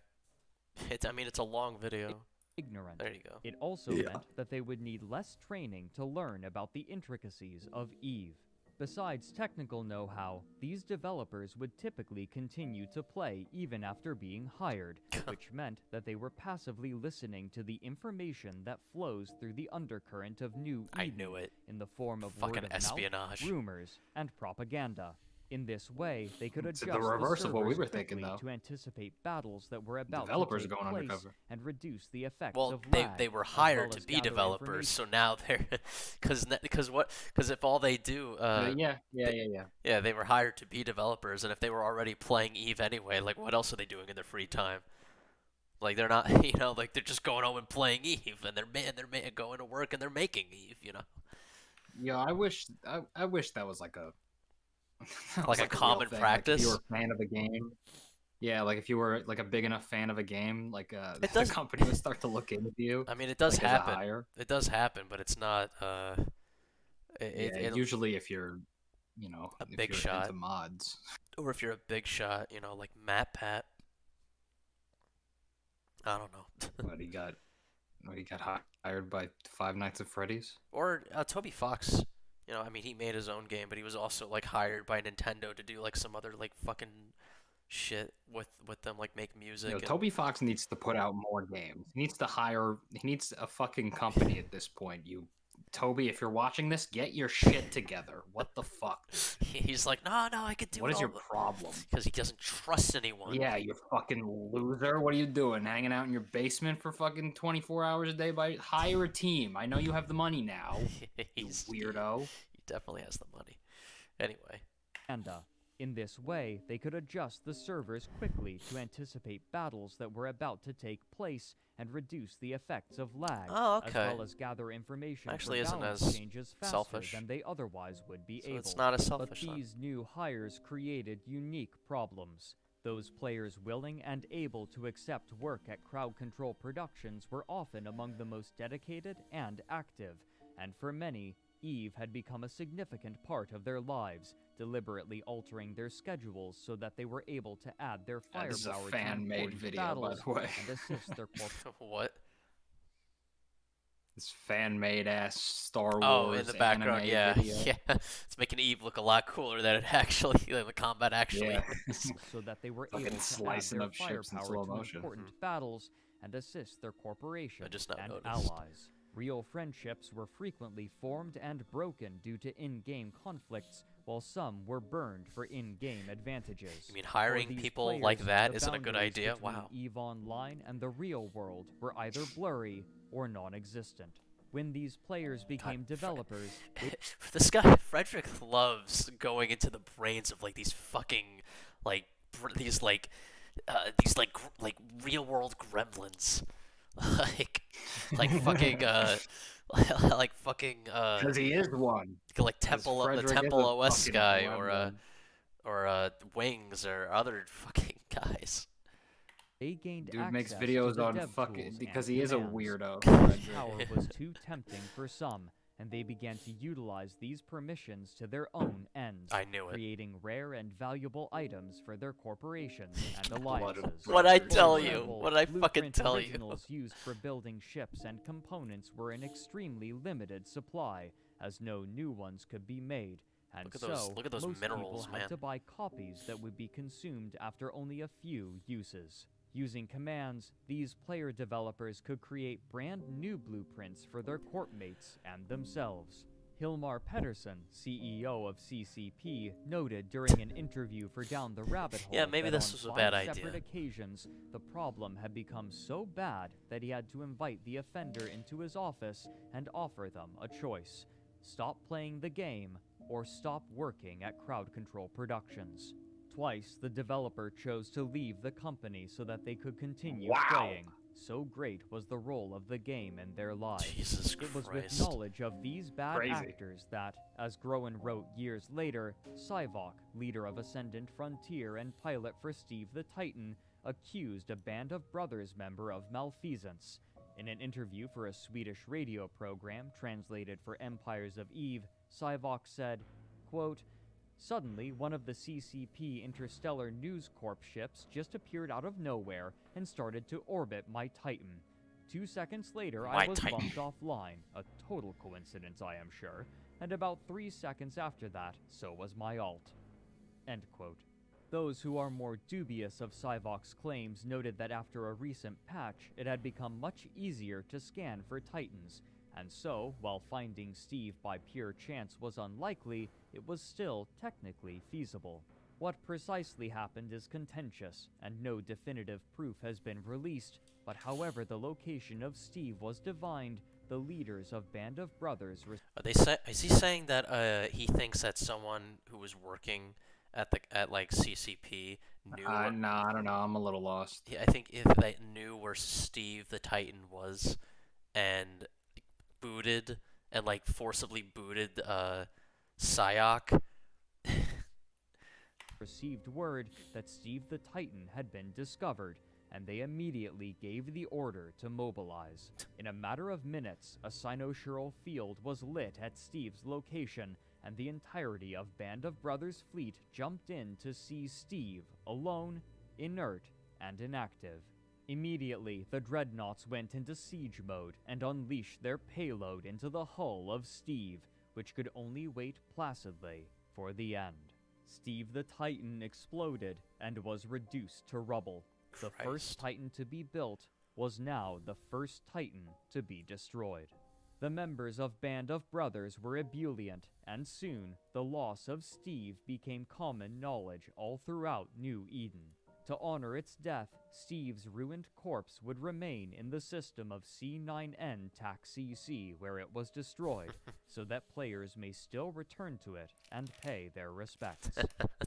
I mean, it's a long video. ignorant. There you go. It also meant that they would need less training to learn about the intricacies of EVE. Besides technical know-how, these developers would typically continue to play even after being hired, which meant that they were passively listening to the information that flows through the undercurrent of New Eden I knew it. in the form of Fucking word of espionage. mouth, rumors, and propaganda. In this way, they could It's adjust the reverse of what we servers were thinking, quickly though. to anticipate battles that were about Developers to take are going place undercover. and reduce the effects Well, of they lag, were as hired well to as be gather developers, information. so now they're because if all they do Yeah. yeah, they were hired to be developers, and if they were already playing EVE anyway, like what else are they doing in their free time? Like they're not, like they're just going home and playing EVE, and they're going to work and they're making EVE, Yeah, I wish that was like a Like a real common thing. practice? Like if you were a fan of the game. Yeah, like if you were like a big enough fan of a game, like It the does. company would start to look into you, I mean, it does like as a happen. hire. It does happen, but it's not. Yeah, It usually if you're, a if big you're shot, into mods. or if you're a big shot, like Matt Pat. I don't know. But he got hired by Five Nights at Freddy's. Or Toby Fox. I mean, he made his own game, but he was also like hired by Nintendo to do like some other like fucking shit with them, like make music. And... Toby Fox needs to put out more games. He needs a fucking company at this point. Toby, if you're watching this, get your shit together. What the fuck? He's like, no, I could do What it is your problem? because he doesn't trust anyone. Yeah, you fucking loser. What are you doing? Hanging out in your basement for fucking 24 hours a day? Hire a team. I know you have the money now, you weirdo. He definitely has the money. Anyway. In this way, they could adjust the servers quickly to anticipate battles that were about to take place and reduce the effects of lag, Oh, okay. as well as gather information Actually for isn't balance as changes faster selfish. than they otherwise would be So able. it's not as selfish. But these new hires created unique problems. Those players willing and able to accept work at Crowd Control Productions were often among the most dedicated and active, and for many, EVE had become a significant part of their lives, deliberately altering their schedules so that they were able to add their This is a firepower to fan-made important video, by battles the way. and assist their What? This fan-made ass Star Wars Oh, in the background, anime yeah. video. Yeah. It's making Eve look a lot cooler than the combat actually Yeah. is. so that they were Fucking able to add slicing their up ships in firepower slow to motion. important battles and assist their corporations just now and noticed. allies. Real friendships were frequently formed and broken due to in-game conflicts, while some were burned for in-game advantages. You mean For hiring these people players, like that the isn't a good boundaries idea? between Wow. EVE Online and the real world were either blurry or non-existent. When these players became developers, This guy Frederick loves going into the brains of like these fucking like these real world gremlins. like fucking like fucking Because he is one. like Temple Frederick the is a Temple OS fucking guy gremlin. or Wings or other fucking guys. they gained Dude makes access videos to the on dev fucking tools because and he is a commands. weirdo. Power was too tempting for some, and they began to utilize these permissions to their own ends, I knew it. creating rare and valuable items for their corporations and Blood of alliances. brothers. What'd I For tell you? example, What'd I fucking blueprint tell you? originals used for building ships and components were in extremely limited supply, as no new ones could be made. And Look at those most minerals, people had man. to buy copies that would be consumed after only a few uses. Using commands, these player developers could create brand new blueprints for their corpmates and themselves. Hilmar Pedersen, CEO of CCP, noted during an interview for Down the Rabbit Hole Yeah, maybe that this on was a 5 bad idea. separate occasions, the problem had become so bad that he had to invite the offender into his office and offer them a choice: stop playing the game or stop working at Crowd Control Productions. Twice, the developer chose to leave the company so that they could continue Wow. playing. So great was the role of the game in their lives. Jesus It was with Christ. knowledge of these bad Crazy. actors that, as Groen wrote years later, Syvok, leader of Ascendant Frontier and pilot for Steve the Titan, accused a Band of Brothers member of malfeasance. In an interview for a Swedish radio program translated for Empires of Eve, Syvok said, quote, "Suddenly, one of the CCP Interstellar News Corp ships just appeared out of nowhere and started to orbit my Titan. 2 seconds later, My I was Titan. bumped offline, a total coincidence, I am sure, and about 3 seconds after that, so was my alt." End quote. Those who are more dubious of Syvok's claims noted that after a recent patch, it had become much easier to scan for Titans, and so, while finding Steve by pure chance was unlikely, it was still technically feasible. What precisely happened is contentious, and no definitive proof has been released, but however the location of Steve was divined, the leaders of Band of Brothers Is he saying that he thinks that someone who was working at like CCP knew? No, I don't know. I'm a little lost. Yeah, I think if they knew where Steve the Titan was, and booted and like forcibly booted Psyok. received word that Steve the Titan had been discovered, and they immediately gave the order to mobilize. In a matter of minutes, a cynosural field was lit at Steve's location, and the entirety of Band of Brothers' fleet jumped in to see Steve, alone, inert, and inactive. Immediately, the dreadnoughts went into siege mode and unleashed their payload into the hull of Steve, which could only wait placidly for the end. Steve the Titan exploded and was reduced to rubble. The first Titan to be built was now the first Titan to be destroyed. The members of Band of Brothers were ebullient, and soon the loss of Steve became common knowledge all throughout New Eden. To honor its death, Steve's ruined corpse would remain in the system of C9N TAC-CC where it was destroyed, so that players may still return to it and pay their respects.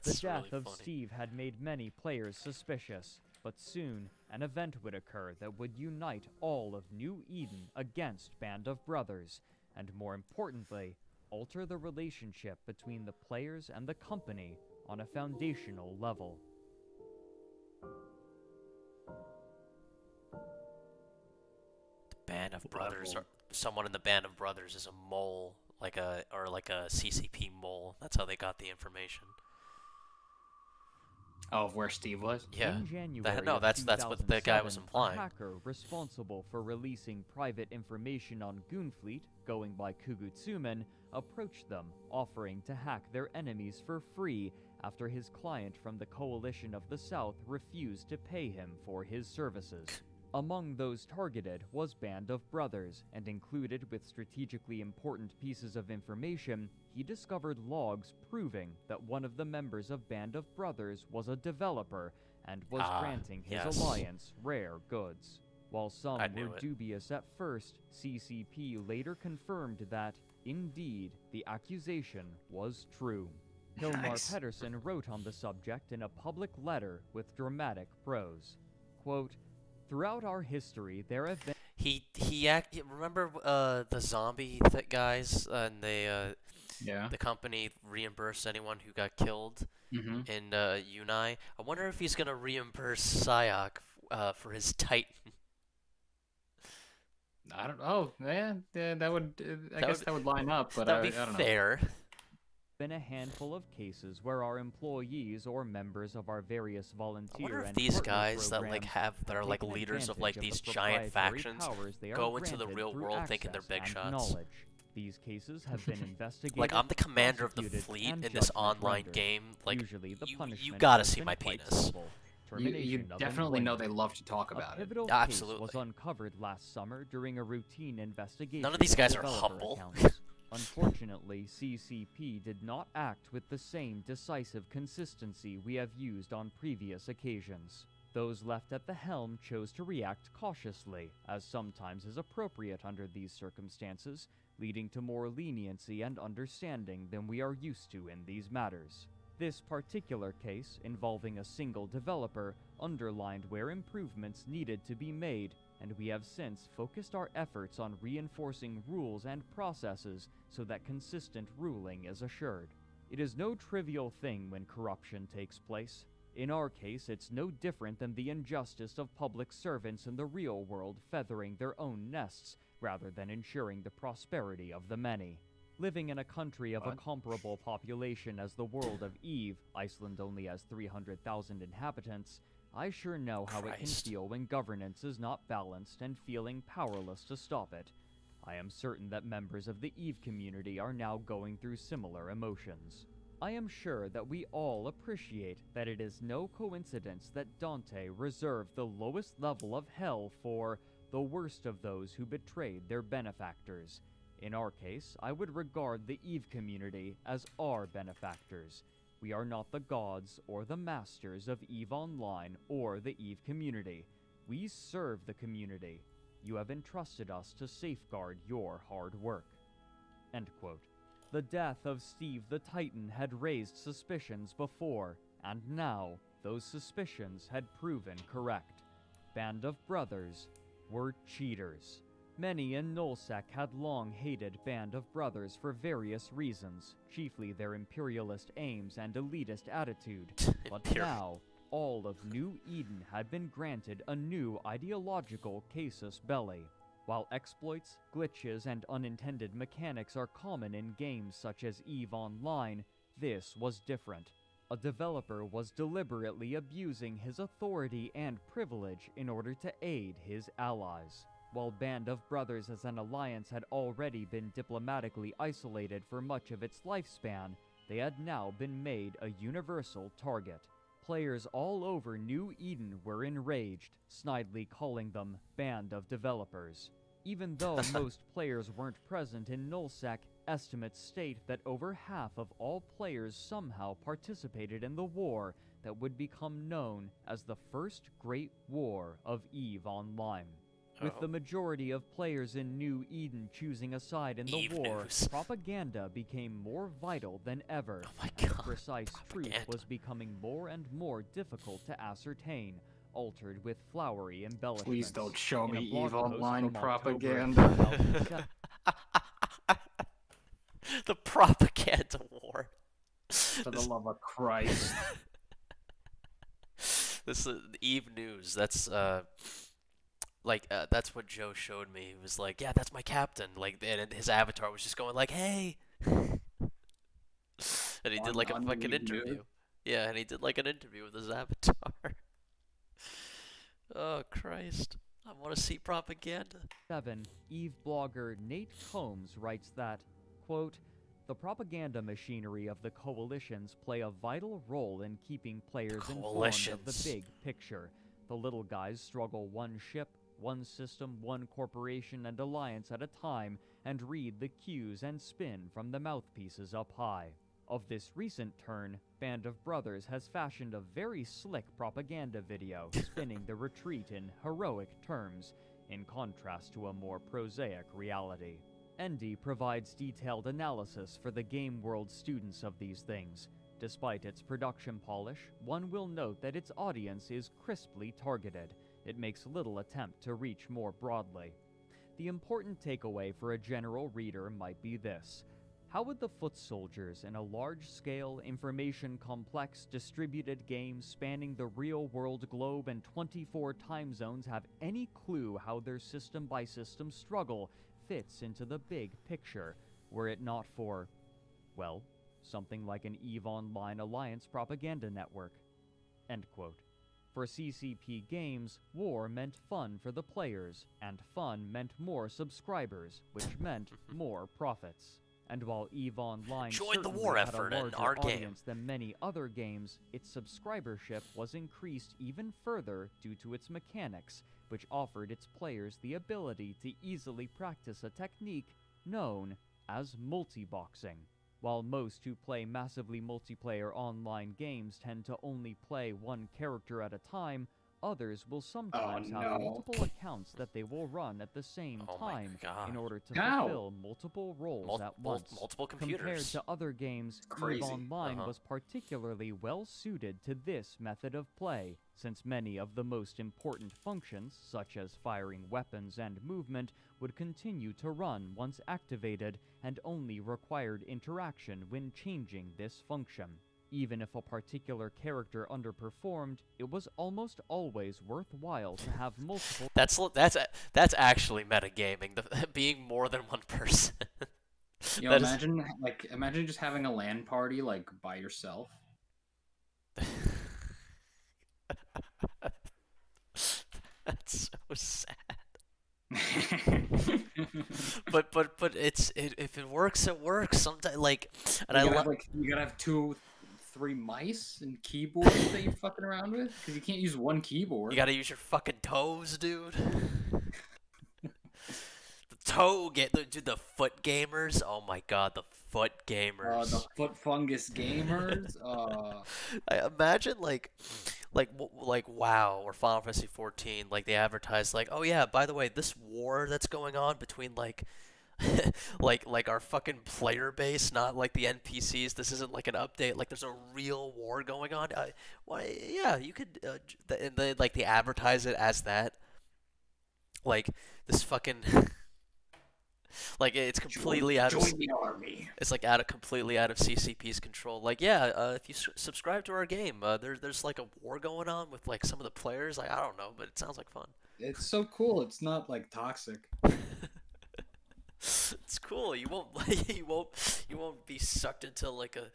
The death of Steve had made many players suspicious, but soon an event would occur that would unite all of New Eden against Band of Brothers, and more importantly, alter the relationship between the players and the company on a foundational level. Band of Brothers, or someone in the Band of Brothers is a mole, like a CCP mole. That's how they got the information. Oh, of where Steve was? Yeah. In January That's what the guy was 2007, implying. A hacker responsible for releasing private information on Goonfleet, going by Kugutsumen, approached them, offering to hack their enemies for free after his client from the Coalition of the South refused to pay him for his services. Among those targeted was Band of Brothers, and included with strategically important pieces of information, he discovered logs proving that one of the members of Band of Brothers was a developer and was granting his alliance rare goods. While some were dubious at first, CCP later confirmed that, indeed, the accusation was true. Hilmar Pettersson wrote on the subject in a public letter with dramatic prose. Quote, "Throughout our history, there have been..." Remember the zombie guys, and the company reimbursed anyone who got killed in Unai. I wonder if he's gonna reimburse Psyok for his Titan. I don't know. Yeah, that would. I guess that would line up, but that'd be I don't fair. know. Been a handful of cases where our employees or members of our various volunteer I wonder if and these partner guys that programs that are like taken leaders of advantage these the giant proprietary factions powers they are go into the granted real through world thinking they're access big and shots. knowledge. These cases have been investigated. Like, I'm the commander of the prosecuted, fleet and in this judgment online rendered. game. Like, Usually the you punishment gotta has see been my quite penis. simple. You Termination of definitely know employment. they love to talk A about it. pivotal Yeah, case absolutely. was uncovered last summer during a routine investigation. None of these guys are developer humble. accounts. Unfortunately, CCP did not act with the same decisive consistency we have used on previous occasions. Those left at the helm chose to react cautiously, as sometimes is appropriate under these circumstances, leading to more leniency and understanding than we are used to in these matters. This particular case, involving a single developer, underlined where improvements needed to be made, and we have since focused our efforts on reinforcing rules and processes so that consistent ruling is assured. It is no trivial thing when corruption takes place. In our case, it's no different than the injustice of public servants in the real world feathering their own nests rather than ensuring the prosperity of the many. Living in a country of a comparable population as the world of Eve, Iceland only has 300,000 inhabitants, I sure know how it can feel when governance is not balanced and feeling powerless to stop it. I am certain that members of the Eve community are now going through similar emotions. I am sure that we all appreciate that it is no coincidence that Dante reserved the lowest level of hell for the worst of those who betrayed their benefactors. In our case, I would regard the Eve community as our benefactors. We are not the gods or the masters of EVE Online or the EVE community. We serve the community. You have entrusted us to safeguard your hard work." End quote. The death of Steve the Titan had raised suspicions before, and now those suspicions had proven correct. Band of Brothers were cheaters. Many in Nullsec had long hated Band of Brothers for various reasons, chiefly their imperialist aims and elitist attitude. But now, all of New Eden had been granted a new ideological casus belli. While exploits, glitches, and unintended mechanics are common in games such as EVE Online, this was different. A developer was deliberately abusing his authority and privilege in order to aid his allies. While Band of Brothers as an alliance had already been diplomatically isolated for much of its lifespan, they had now been made a universal target. Players all over New Eden were enraged, snidely calling them Band of Developers. Even though most players weren't present in Nullsec, estimates state that over half of all players somehow participated in the war that would become known as the First Great War of EVE Online. With the majority of players in New Eden choosing a side in the EVE war, News. propaganda became more vital than ever. Oh my and the God, precise truth propaganda. was becoming more and more difficult to ascertain, altered with flowery embellishments. Please don't show In a me blog EVE post Online from October propaganda. 2007, The propaganda war. For the love of Christ. This is Eve News. That's that's what Joe showed me. He was like, "Yeah, that's my captain." Like, and his avatar was just going like, "Hey," and he did like a on fucking Eve interview. News? Yeah, and he did like an interview with his avatar. Oh Christ! I want to see propaganda. EVE blogger Nate Combs writes that, quote, "The propaganda machinery of the coalitions play a vital role in keeping players informed of the Coalitions. big picture. The little guys struggle one ship, one system, one corporation and alliance at a time, and read the cues and spin from the mouthpieces up high. Of this recent turn, Band of Brothers has fashioned a very slick propaganda video, spinning the retreat in heroic terms, in contrast to a more prosaic reality. Endy provides detailed analysis for the game world students of these things. Despite its production polish, one will note that its audience is crisply targeted. It makes little attempt to reach more broadly. The important takeaway for a general reader might be this. How would the foot soldiers in a large-scale, information-complex, distributed game spanning the real-world globe and 24 time zones have any clue how their system-by-system struggle fits into the big picture, were it not for, well, something like an EVE Online Alliance propaganda network?" End quote. For CCP Games, war meant fun for the players, and fun meant more subscribers, which meant more profits. And while EVE Online Join the certainly war had effort a in larger our game. audience than many other games, its subscribership was increased even further due to its mechanics, which offered its players the ability to easily practice a technique known as multi-boxing. While most who play massively multiplayer online games tend to only play one character at a time, others will sometimes have no. multiple accounts that they will run at the same Oh my time God. in order to How? fulfill multiple roles at once. Multiple Compared computers. to other games, Crazy. EVE Online Uh-huh. was particularly well suited to this method of play, since many of the most important functions, such as firing weapons and movement, would continue to run once activated and only required interaction when changing this function. Even if a particular character underperformed, it was almost always worthwhile to have multiple That's actually metagaming. The being more than one person. You know, That is- imagine just having a LAN party like by yourself. That's so sad. But if it works, it works. Sometimes and I love. You gotta have 2, 3 mice and keyboards that you're fucking around with, because you can't use one keyboard. You gotta use your fucking toes, dude. Dude, the foot gamers. Oh my god, the foot gamers. The foot fungus gamers. I imagine like WoW or Final Fantasy 14, like they advertise like, oh yeah, by the way, this war that's going on between like like our fucking player base, not like the NPCs. This isn't like an update. Like there's a real war going on. Why? Yeah, you could. And they advertise it as that. Like this fucking Like it's completely out of Join the army. it's like completely out of CCP's control. Like yeah, if you subscribe to our game, there's like a war going on with like some of the players. Like I don't know, but it sounds like fun. It's so cool. It's not like toxic. It's cool. You won't you won't be sucked into like a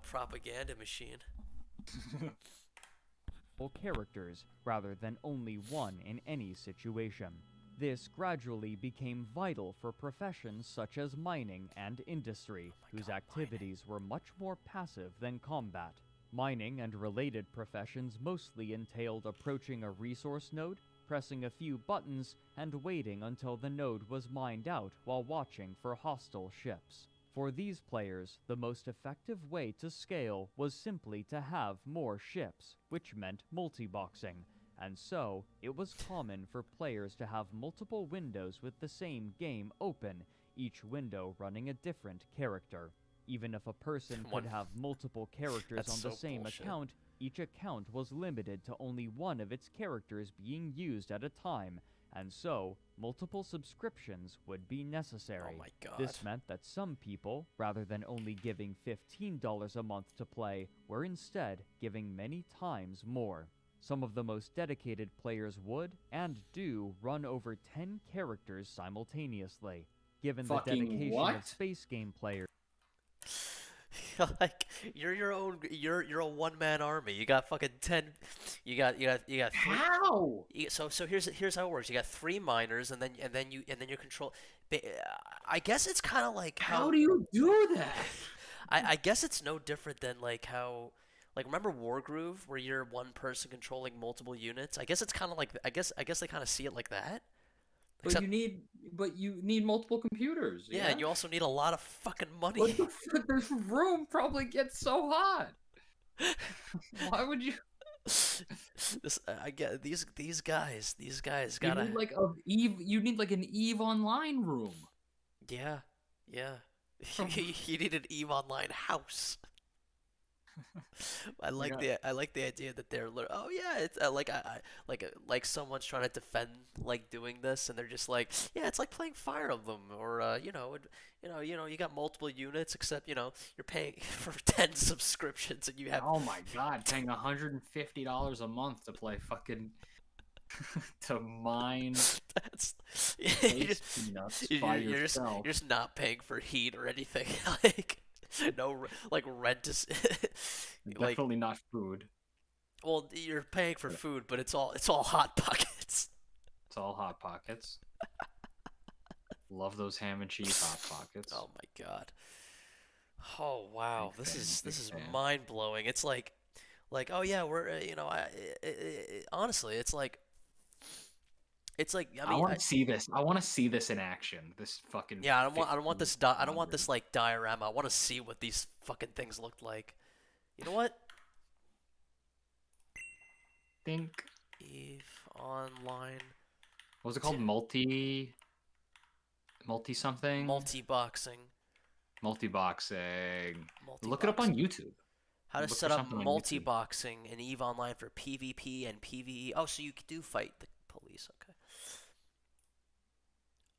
propaganda machine. Characters rather than only one in any situation. This gradually became vital for professions such as mining and industry, whose activities were much more passive than combat. Mining and related professions mostly entailed approaching a resource node, pressing a few buttons, and waiting until the node was mined out while watching for hostile ships. For these players, the most effective way to scale was simply to have more ships, which meant multi-boxing, and so it was common for players to have multiple windows with the same game open, each window running a different character. Even if a person could have multiple characters on the same account, each account was limited to only one of its characters being used at a time, and so multiple subscriptions would be necessary. Oh my god. This meant that some people, rather than only giving $15 a month to play, were instead giving many times more. Some of the most dedicated players would, and do, run over 10 characters simultaneously. Given the dedication of space game players, like you're a one-man army. You got fucking 10. You got three. How? So here's how it works. You got 3 miners, and then you control. I guess it's kind of like how do you do that? I guess it's no different than like how. Like remember Wargroove, where you're one person controlling multiple units? I guess it's kind of like I guess they kind of see it like that. But you need multiple computers. Yeah, and you also need a lot of fucking money. What the fuck? This room probably gets so hot. Why would you? I get these guys gotta. You need like an Eve Online room. Yeah. You need an Eve Online house. I like the idea that they're oh yeah, it's like someone's trying to defend like doing this, and they're just like, yeah, it's like playing Fire Emblem, or you got multiple units, except you're paying for 10 subscriptions, and you have oh my god, paying $150 a month to play fucking to mine that's you're just not paying for heat or anything. Like no, like rent is definitely not food. Well, you're paying for food, but it's all hot pockets. It's all hot pockets. Love those ham and cheese hot pockets. Oh my god. Oh wow, Big this is fan. mind blowing. It's like oh yeah, we're honestly, it's like I mean, I want to see this. I want to see this in action. This fucking yeah. I don't want this I don't want this like diorama. I want to see what these fucking things look like. You know what? Think Eve Online. What was it called? Multi something. Multi-boxing. Multi-boxing. Look it up on YouTube. How to Look set for up something on multi-boxing in EVE Online for PvP and PvE. Oh, so you do fight the police. Okay.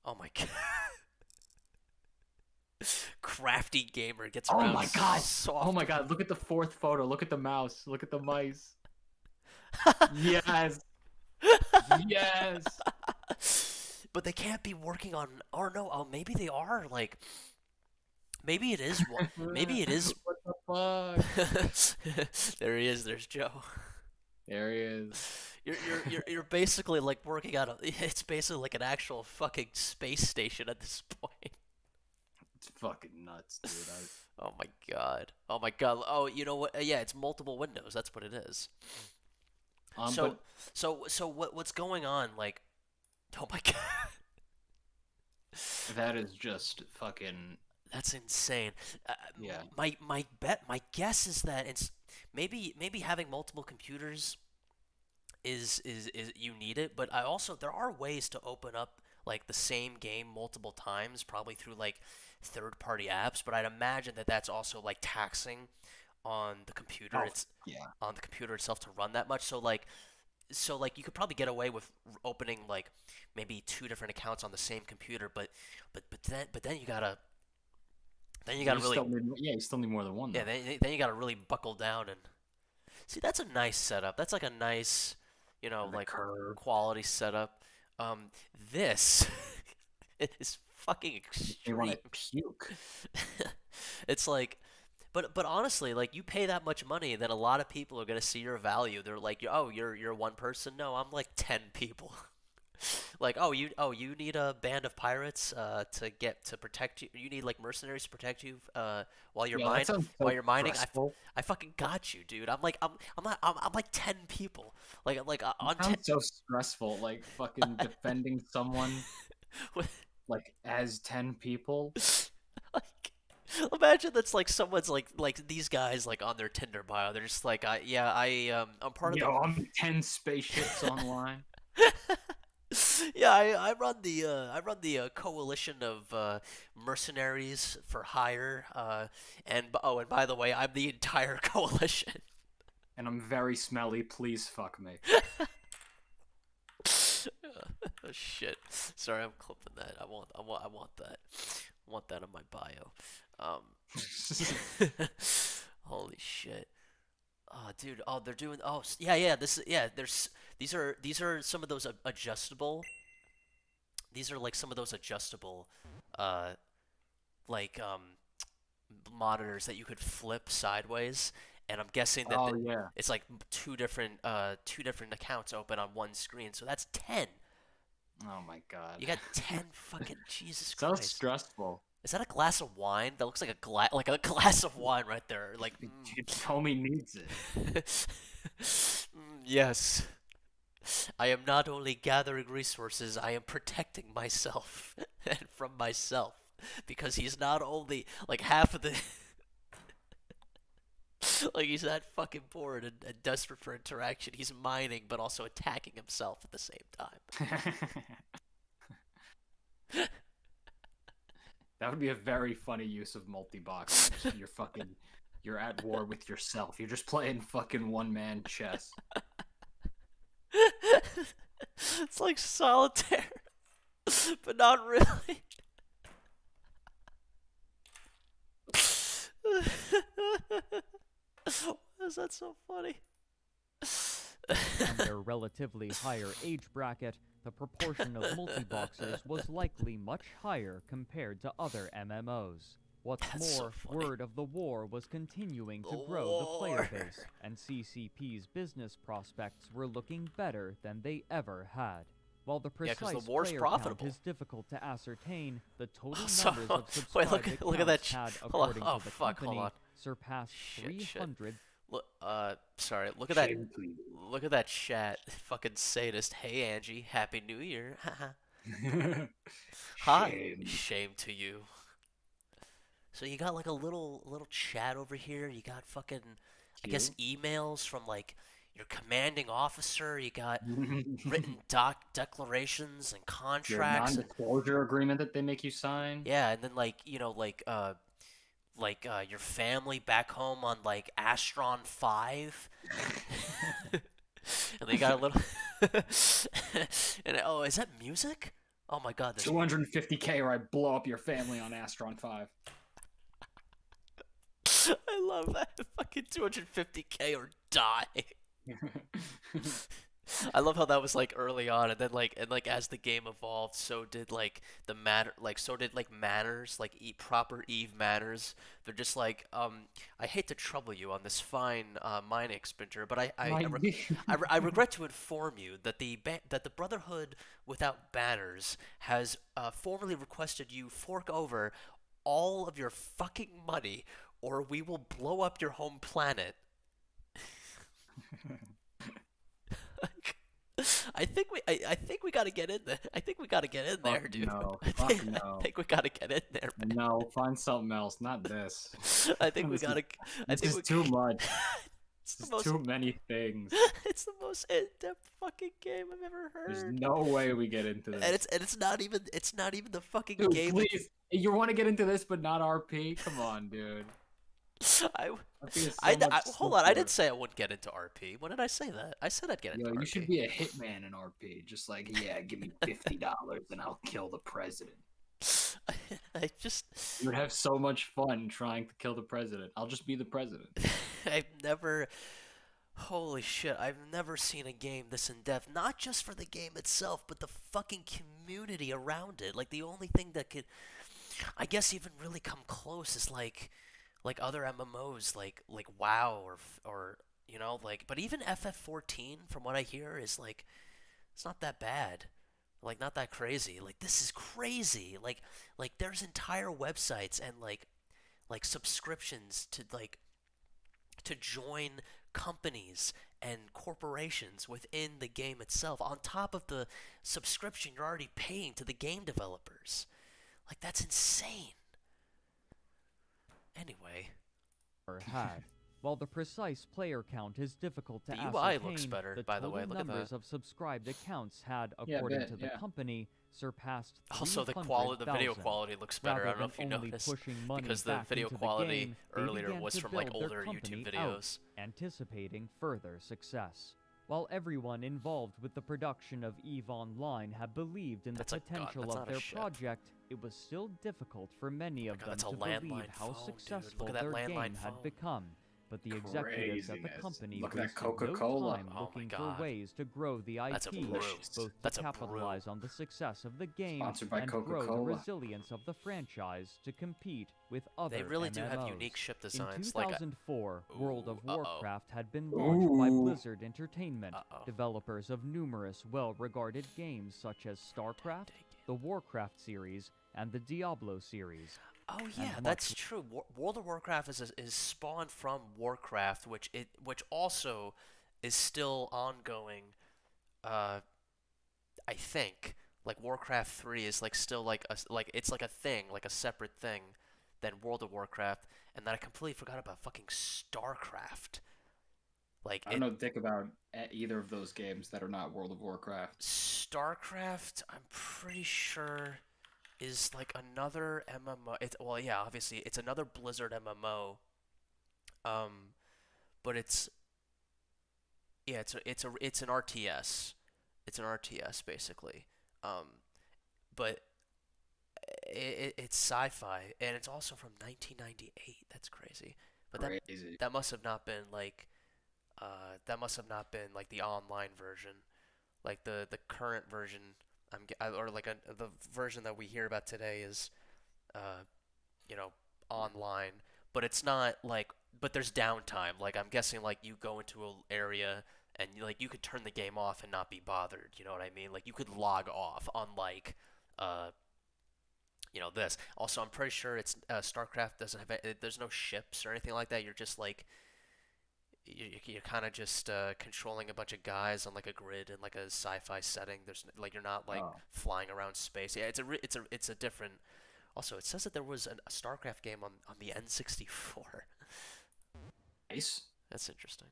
Oh my god. Crafty gamer gets around. Oh my god. Soft. Oh my god. Look at the 4th photo. Look at the mouse. Look at the mice. Yes. Yes. But they can't be working on. Or no. Oh, maybe they are. Like. Maybe it is one. Maybe it is. What the fuck? There he is. There's Joe. There he is. You're basically like working out. It's basically like an actual fucking space station at this point. It's fucking nuts, dude. Oh my god. Oh my god. Oh, you know what? Yeah, it's multiple windows. That's what it is. So what's going on? Like, oh my god. That is just fucking. That's insane. Yeah. My guess is that it's maybe having multiple computers is you need it, but there are ways to open up like the same game multiple times, probably through like third-party apps, but I'd imagine that that's also like taxing on the computer on the computer itself to run that much. So like so like you could probably get away with opening like maybe 2 different accounts on the same computer, but then you gotta really You still need more than one. Though. yeah then you gotta really buckle down and see that's a nice setup. That's like a nice And the like curve. quality setup. This is fucking You want extreme. to puke. It's like, but honestly, like you pay that much money, then a lot of people are gonna see your value. They're like, oh, you're one person. No, I'm like 10 people. Like, oh you need a band of pirates to protect you. You need like mercenaries to protect you while you're Yo, that sounds so while you're mining. stressful. I fucking got you, dude. I'm like 10 people. Like on 10. Sounds so stressful. Like fucking defending someone like as 10 people. Like, imagine that's like someone's like these guys like on their Tinder bio. They're just like, I'm part of Yo, I'm 10 spaceships online. yeah, I run the coalition of mercenaries for hire. And by the way, I'm the entire coalition. And I'm very smelly. Please fuck me. Oh shit! Sorry, I'm clipping that. I want that. I want that in my bio. Holy shit. Oh, dude. Oh, they're doing. Oh, yeah. These are some of those adjustable. These are like some of those adjustable, like monitors that you could flip sideways. And I'm guessing that Oh yeah. it's like two different accounts open on one screen. So that's 10. Oh my god. You got 10 fucking Jesus So Christ. stressful. Is that a glass of wine? That looks like a glass of wine right there. Like, Tommy needs it. Yes. I am not only gathering resources, I am protecting myself and from myself because he's not only like half of the like he's that fucking bored and desperate for interaction. He's mining but also attacking himself at the same time. That would be a very funny use of multi-box. You're at war with yourself. You're just playing fucking one-man chess. It's like solitaire, but not really. Why is that so funny? In their relatively higher age bracket, the proportion of multi-boxers was likely much higher compared to other MMOs. What's That's so more, funny. word of the war was continuing to The grow the player war. base, and CCP's business prospects were looking better than they ever had. While the 'cause precise the war's player profitable. count is difficult to ascertain, the total So- numbers of wait, subscribed look at that accounts sh- had, hold on. according Oh, to the fuck, hold company, on. surpassed Shit. 300. Look, sorry. Look at that. Shame to you. Look at that chat. Fucking sadist. Hey Angie, Happy New Year. Hi. Shame. Shame to you. So you got like a little chat over here. You got fucking, I guess, emails from like your commanding officer. You got written declarations and Your contracts. And, non-disclosure agreement that they make you sign. yeah, and then like your family back home on like Astron 5. And they got a little and oh, is that music? Oh my god, there's 250K or I blow up your family on Astron 5. I love that. Fucking 250K or die. I love how that was like early on, and then like as the game evolved, so did like manners, like proper Eve manners. They're just like, I hate to trouble you on this fine mining experience, but I regret to inform you that the Brotherhood Without Banners has formally requested you fork over all of your fucking money, or we will blow up your home planet. I think we gotta get in there. I think we gotta get in there, Fuck dude. no. I Fuck think, no. I think we gotta get in there, man. No, find something else, not this. I think we This is- gotta. I This think is we, too much. it's This the is most. too many things. It's the most in-depth fucking game I've ever There's heard. no way we get into this. And it's not even the fucking Dude, game. please. You want to get into this, but not RP? Come on, dude. I, RP is so I, much hold on. I didn't simpler. say I wouldn't get into RP. When did I say that? I said I'd get into Yo, RP. you should be a hitman in RP. Just like, yeah, give me $50 and I'll kill the president. I just, You would have so much fun trying to kill the president. I'll just be the president. I've never, holy shit, I've never seen a game this in depth. Not just for the game itself, but the fucking community around it. Like the only thing that could, I guess, even really come close is like other MMOs, like WoW or you know, like, but even FF14, from what I hear, is like, it's not that bad. Like not that crazy. Like this is crazy. Like there's entire websites and like subscriptions to like to join companies and corporations within the game itself on top of the subscription you're already paying to the game developers. Like that's insane. Anyway, had. While the precise player count is difficult to The ascertain, UI looks better, the by the total way. Look at numbers that. of subscribed accounts had, Yeah, according bet, to the yeah. company, surpassed also the 300,000. video quality looks better. I Rather don't know if you than only noticed, pushing money because the back video into quality the game, they earlier began was to from like build their older company YouTube out, videos. anticipating further success. While everyone involved with the production of EVE Online had believed in the That's a gun, potential that's of not a their ship. project, it was still difficult for many of God, them that's a to believe landline how phone, dude. successful Look at that their landline game had phone. become. But the executives at the Craziness. company Look at that wasted Coca-Cola. no time Oh my looking God. for ways to grow the IP, That's a brew. both That's to a brew. capitalize on the success of the game Sponsored by and grow the Coca-Cola. resilience of the franchise to compete with other They really do have MMOs. unique ship In designs. Like, 2004, World of Ooh, uh-oh. Warcraft had been launched by Ooh. Blizzard Entertainment, Uh-oh. developers of numerous well-regarded games such as StarCraft, the Warcraft series, and the Diablo series. oh yeah, much- that's true. World of Warcraft is spawned from Warcraft, which also is still ongoing. I think like Warcraft 3 is like still like it's like a thing, like a separate thing than World of Warcraft, and then I completely forgot about fucking StarCraft. Like I don't know dick about either of those games that are not World of Warcraft. StarCraft, I'm pretty sure is like another MMO. Well, yeah, obviously it's another Blizzard MMO. But it's yeah, it's an RTS. It's an RTS basically. But it's sci-fi and it's also from 1998. That's crazy. But Crazy. that must have not been like the online version. Like the current version, or like the version that we hear about today is, you know, online. But it's not like, but there's downtime. Like I'm guessing like you go into an area and you could turn the game off and not be bothered. You know what I mean? Like you could log off, unlike, this. Also, I'm pretty sure it's StarCraft doesn't have there's no ships or anything like that. You're just like you're kind of just controlling a bunch of guys on like a grid in like a sci-fi setting. There's like you're not like Oh. flying around space. Yeah, it's a different. Also, it says that there was a StarCraft game on the N64. Nice. That's interesting.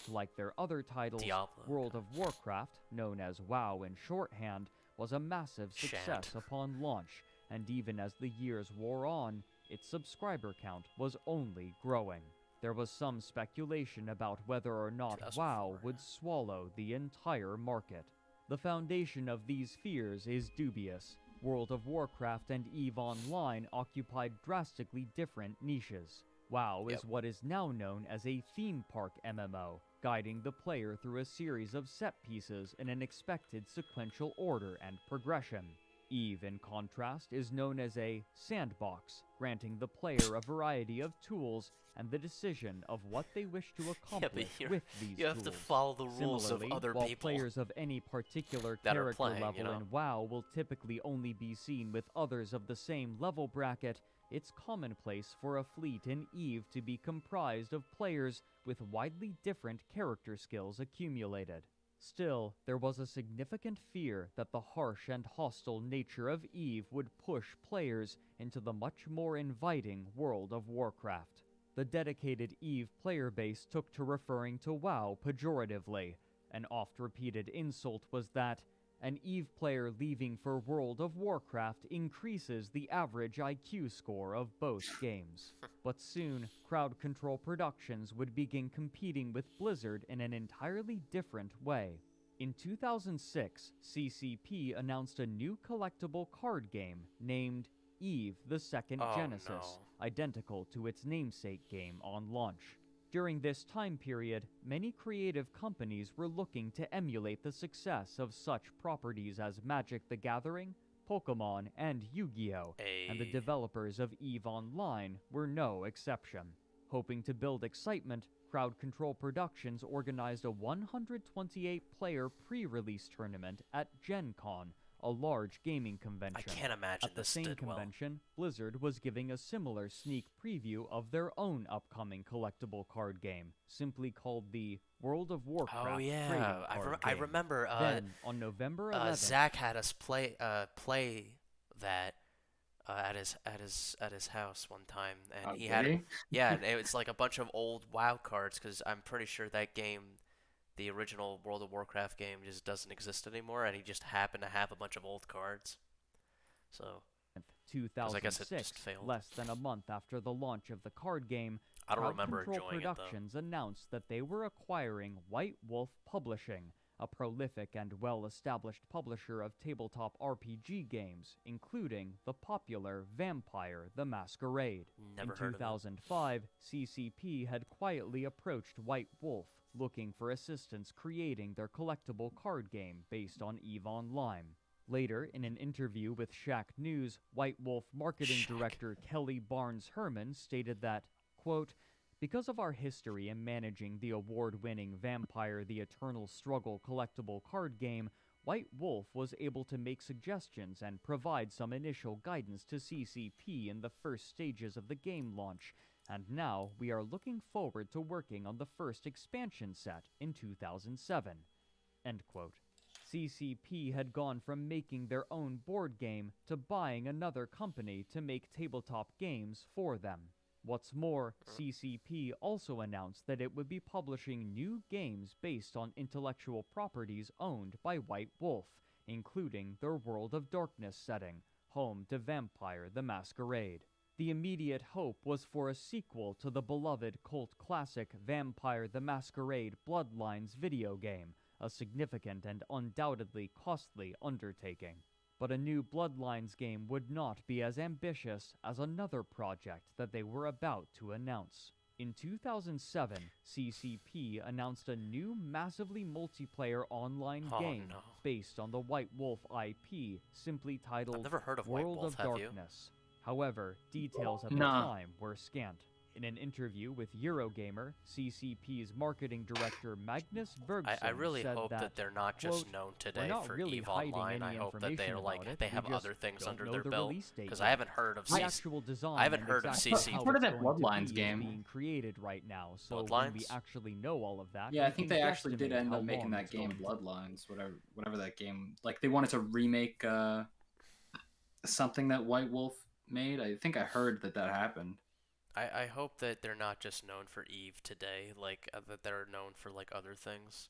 Like their other titles, Diablo. World of Warcraft, known as WoW in shorthand, was a massive success Shant. upon launch, and even as the years wore on, its subscriber count was only growing. There was some speculation about whether or not 2004. WoW would swallow the entire market. The foundation of these fears is dubious. World of Warcraft and EVE Online occupied drastically different niches. WoW is Yep. what is now known as a theme park MMO, guiding the player through a series of set pieces in an expected sequential order and progression. EVE, in contrast, is known as a sandbox, granting the player a variety of tools and the decision of what they wish to accomplish with these you have to tools. follow the rules Similarly, of other while people. players of any particular that are character playing, you level know? in WoW will typically only be seen with others of the same level bracket, it's commonplace for a fleet in EVE to be comprised of players with widely different character skills accumulated. Still, there was a significant fear that the harsh and hostile nature of EVE would push players into the much more inviting World of Warcraft. The dedicated EVE player base took to referring to WoW pejoratively. An oft-repeated insult was that, An EVE player leaving for World of Warcraft increases the average IQ score of both games. But soon, Crowd Control Productions would begin competing with Blizzard in an entirely different way. In 2006, CCP announced a new collectible card game named EVE: The Second Oh, Genesis, no. identical to its namesake game on launch. During this time period, many creative companies were looking to emulate the success of such properties as Magic the Gathering, Pokemon, and Yu-Gi-Oh! And the Ay. developers of EVE Online were no exception. Hoping to build excitement, Crowd Control Productions organized a 128-player pre-release tournament at Gen Con, a large gaming convention. I can't imagine At the this same did well. convention, Blizzard was giving a similar sneak preview of their own upcoming collectible card game, simply called the World of Warcraft Oh trading yeah, card I game. remember. Then, on November 11th, Zach had us play that at his house one time, and Oh, he did had he? yeah, and it was like a bunch of old WoW cards because I'm pretty sure that game, the original World of Warcraft game, just doesn't exist anymore, and he just happened to have a bunch of old cards. So I guess it 2006, just failed. less than a month after the launch of the card game, I don't Crowd remember Control enjoying it though. Productions announced that they were acquiring White Wolf Publishing, a prolific and well-established publisher of tabletop RPG games, including the popular Vampire: The Masquerade. Never In heard of it. 2005, CCP had quietly approached White Wolf, looking for assistance creating their collectible card game based on EVE Online. Later, in an interview with Shack News, White Wolf marketing Shack. director Kelly Barnes Herman stated that, quote, "Because of our history in managing the award-winning Vampire: The Eternal Struggle collectible card game, White Wolf was able to make suggestions and provide some initial guidance to CCP in the first stages of the game launch, and now we are looking forward to working on the first expansion set in 2007." End quote. CCP had gone from making their own board game to buying another company to make tabletop games for them. What's more, CCP also announced that it would be publishing new games based on intellectual properties owned by White Wolf, including their World of Darkness setting, home to Vampire: The Masquerade. The immediate hope was for a sequel to the beloved cult classic Vampire: The Masquerade Bloodlines video game, a significant and undoubtedly costly undertaking. But a new Bloodlines game would not be as ambitious as another project that they were about to announce. In 2007, CCP announced a new massively multiplayer online Oh, game no. based on the White Wolf IP, simply titled I've never heard of White World Wolf, of have you? Darkness. However, details at the Nah. time were scant. In an interview with Eurogamer, CCP's marketing director Magnus Bergson I really said hope that they're not just quote, known "We're today not for really EVE hiding Online. any I hope that they're information like about it. they We have just other things don't under know their the belt release date because yet. I haven't heard of The CC. actual design I haven't and heard of exactly CCP. how Part of it's that going to Bloodlines be game. is being created right now. So when we Bloodlines? actually know all of that, Yeah, I we think can they actually did guesstimate end how up making long that it's game going to Bloodlines, whatever that game. Like they wanted to remake something that White Wolf made. I think I heard that happened. I hope that they're not just known for EVE today, like that they're known for like other things.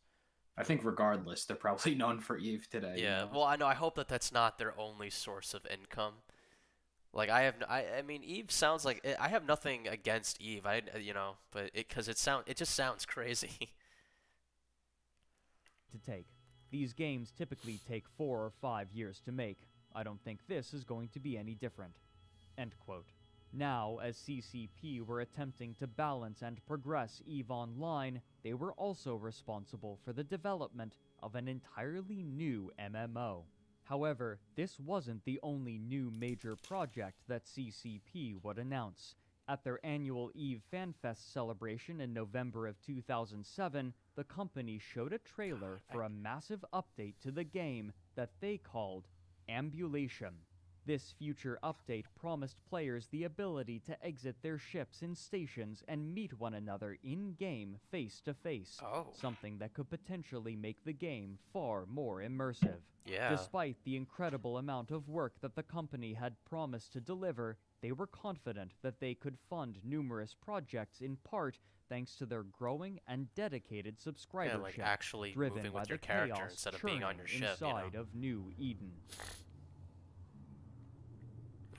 I think regardless, they're probably known for EVE today. you Yeah, know? well, I know. I hope that that's not their only source of income. Like I mean, Eve sounds like I have nothing against Eve. But it just sounds crazy. to take. These games typically take 4 or 5 years to make. I don't think this is going to be any different. End quote. Now, as CCP were attempting to balance and progress EVE Online, they were also responsible for the development of an entirely new MMO. However, this wasn't the only new major project that CCP would announce. At their annual EVE FanFest celebration in November of 2007, the company showed a trailer for a massive update to the game that they called Ambulation. This future update promised players the ability to exit their ships in stations and meet one another in-game face-to-face, Oh. something that could potentially make the game far more immersive. Yeah. Despite the incredible amount of work that the company had promised to deliver, they were confident that they could fund numerous projects in part thanks to their growing and dedicated Yeah, subscribership, like actually driven moving by with your the character chaos instead of being on your churning ship, you know? inside of New Eden. Wait,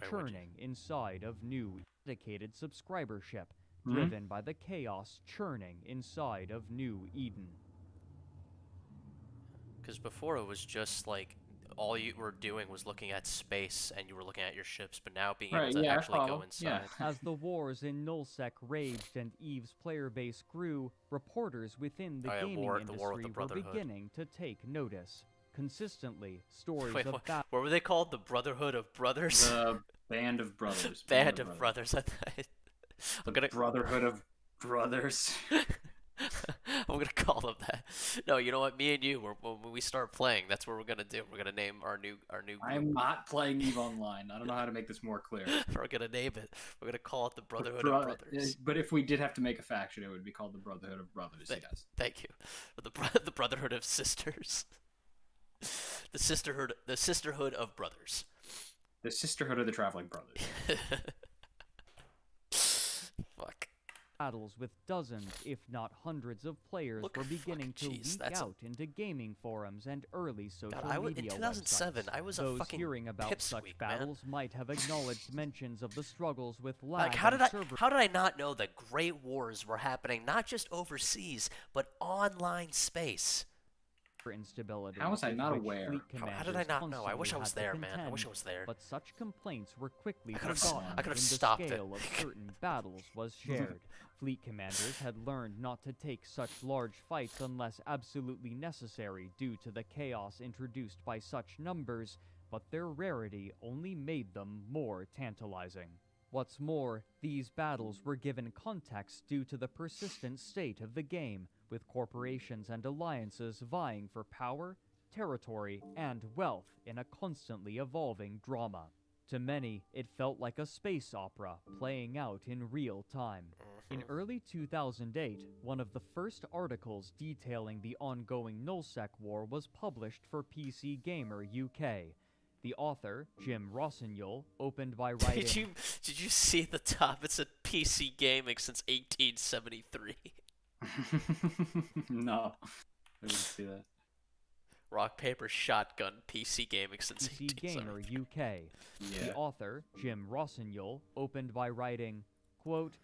what'd you- Churning inside of New dedicated subscribership, Hmm? driven by the chaos churning inside of New Eden. Because before it was just like all you were doing was looking at space and you were looking at your ships, but now being able Right, to yeah, I actually go follow. inside. Yeah. As the wars in Nullsec raged and EVE's player base grew, reporters within the Oh, yeah, gaming the war with industry the were Brotherhood. beginning to take notice. Consistently, stories Wait, of what were they called? The Brotherhood of Brothers? The Band of Brothers. Band of Brothers. I'm The gonna Brotherhood of Brothers. I'm gonna call them that. No, you know what? Me and you, when we start playing, that's what we're gonna do. We're gonna name our new group. I'm not playing EVE Online. I don't know how to make this more clear. We're gonna name it. We're gonna call it the Brotherhood Bro- of Brothers. But if we did have to make a faction, it would be called the Brotherhood of Brothers. Th- Yes. Thank you. The Brotherhood of Sisters. The Sisterhood of Brothers. The Sisterhood of the Traveling Brothers. Fuck. battles with dozens, if not hundreds, of players Look, were beginning to jeez, leak that's a- out into gaming forums and early social God, in media 2007, websites. I was a Those fucking hearing about such pipsqueak, man. battles might have acknowledged mentions of the struggles with lag Like, how and did server I not know that great wars were happening not just overseas but online space? instability. How was I with not which aware? fleet How did I commanders not know? I wish I constantly was had to there, man. I wish I contend, was there. But such complaints were quickly I could've forgotten I could've when the stopped it. scale of certain battles was shared. Fleet commanders had learned not to take such large fights unless absolutely necessary due to the chaos introduced by such numbers, but their rarity only made them more tantalizing. What's more, these battles were given context due to the persistent state of the game, with corporations and alliances vying for power, territory, and wealth in a constantly evolving drama. To many, it felt like a space opera playing out in real time. In early 2008, one of the first articles detailing the ongoing Nullsec war was published for PC Gamer UK. The author, Jim Rossignol, opened by writing... Did you see the top? It said PC gaming since 1873. No. I didn't see that. Rock paper shotgun PC gaming since PC Gamer 1873. UK. The Yeah. author, Jim Rossignol, opened by writing, quote,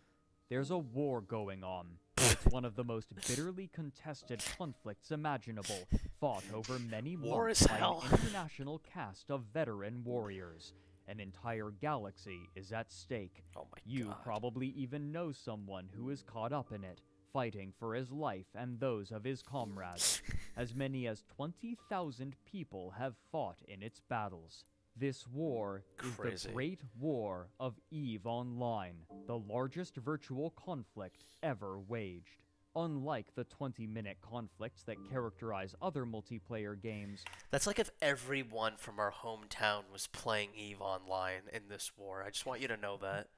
"There's a war going on. It's one of the most bitterly contested conflicts imaginable, fought over many War months is by hell. an international cast of veteran warriors. An entire galaxy is at stake. Oh my You god. probably even know someone who is caught up in it, fighting for his life and those of his comrades. As many as 20,000 people have fought in its battles. This war is Crazy. the Great War of EVE Online, the largest virtual conflict ever waged. Unlike the 20-minute conflicts that characterize other multiplayer games, That's like if everyone from our hometown was playing EVE Online in this war. I just want you to know that.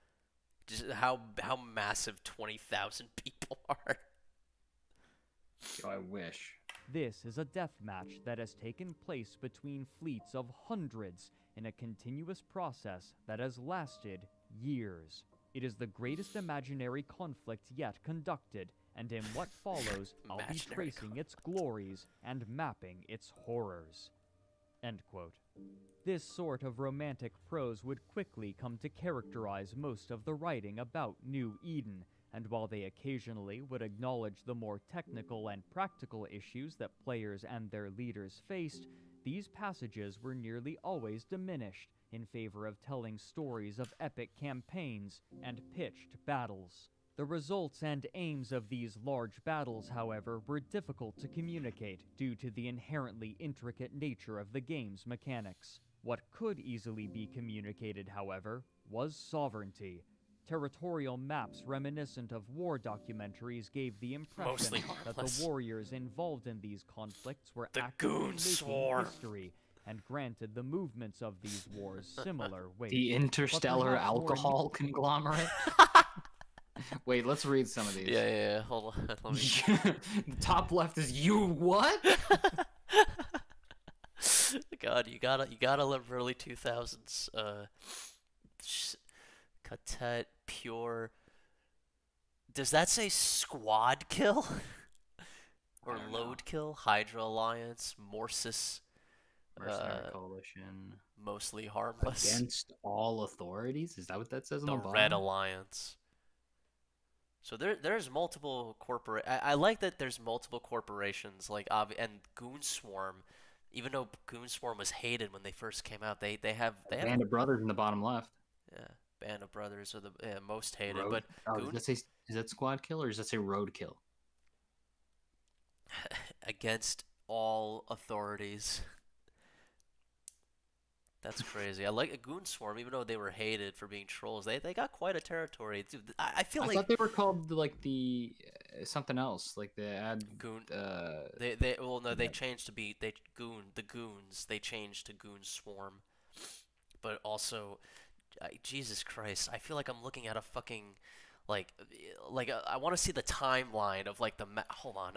Just how massive 20,000 people are. I wish. this is a deathmatch that has taken place between fleets of hundreds in a continuous process that has lasted years. It is the greatest imaginary conflict yet conducted, and in what follows, I'll be Imaginary tracing its glories and mapping its horrors." End quote. This sort of romantic prose would quickly come to characterize most of the writing about New Eden, and while they occasionally would acknowledge the more technical and practical issues that players and their leaders faced, these passages were nearly always diminished in favor of telling stories of epic campaigns and pitched battles. The results and aims of these large battles, however, were difficult to communicate due to the inherently intricate nature of the game's mechanics. What could easily be communicated, however, was sovereignty. Territorial maps reminiscent of war documentaries gave the impression Mostly that harmless. the warriors involved in these conflicts were The actively Goon making Sword. history, and granted the movements of these wars similar weight. The interstellar perhaps more alcohol conglomerate. Wait, let's read some of these. Yeah. Hold on. Let me. The top left is you what? God, you gotta live early 2000s. Katet, Pure. Does that say squad kill? Or I don't know. load kill? Hydra Alliance, Morsis, Mercenary Coalition. mostly harmless. Against all authorities? Is that what that says on The the Red bottom? Alliance. So there's multiple I like that there's multiple corporations and Goon Swarm, even though Goon Swarm was hated when they first came out, they have Band of Brothers in the bottom left. yeah, Band of Brothers are the most hated, Road. but Oh, Goon does that say, is that squad kill or does that say road kill? against all authorities. That's crazy. I like a Goon Swarm, even though they were hated for being trolls. They got quite a territory. Dude, I feel I like thought they were called like the something else, like the ad. Goon. Uh, They well no they yeah. changed to be the Goons. They changed to Goon Swarm, but also, Jesus Christ, I feel like I'm looking at a fucking I want to see the timeline of like hold on.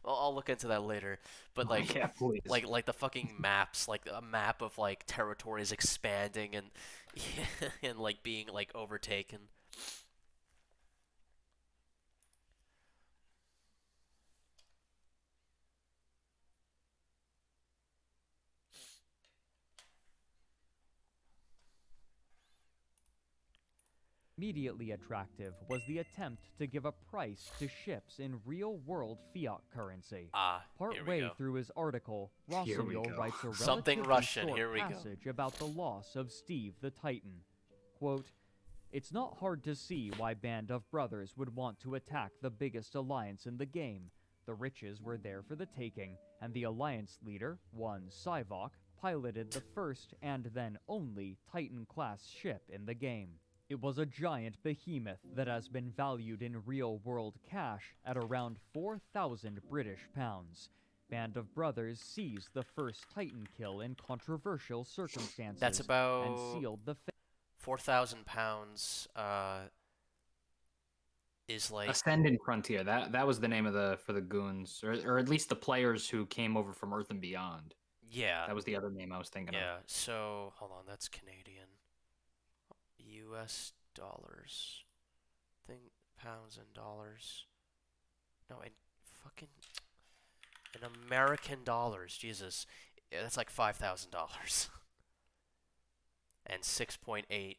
I'll look into that later. But like yeah, please. like the fucking maps, like a map of like territories expanding and and like being like overtaken. Immediately attractive was the attempt to give a price to ships in real-world fiat currency. Here we Partway go. through his article, Here we Rossinial go. writes a Something relatively Russian, short here we go. passage about the loss of Steve the Titan. Quote, "It's not hard to see why Band of Brothers would want to attack the biggest alliance in the game. The riches were there for the taking, and the alliance leader, one Sivok, piloted the first and then only Titan-class ship in the game. It was a giant behemoth that has been valued in real-world cash at around 4,000 British pounds. Band of Brothers seized the first Titan kill in controversial circumstances That's about and sealed the 4,000 pounds. Is like Ascendant Frontier. That was the name of the for the goons, or at least the players who came over from Earth and Beyond. yeah. That was the other name I was thinking Yeah, so hold on, that's Canadian. US dollars. Think pounds and dollars. No, in American dollars. Jesus. Yeah, that's like $5,000. And 6.8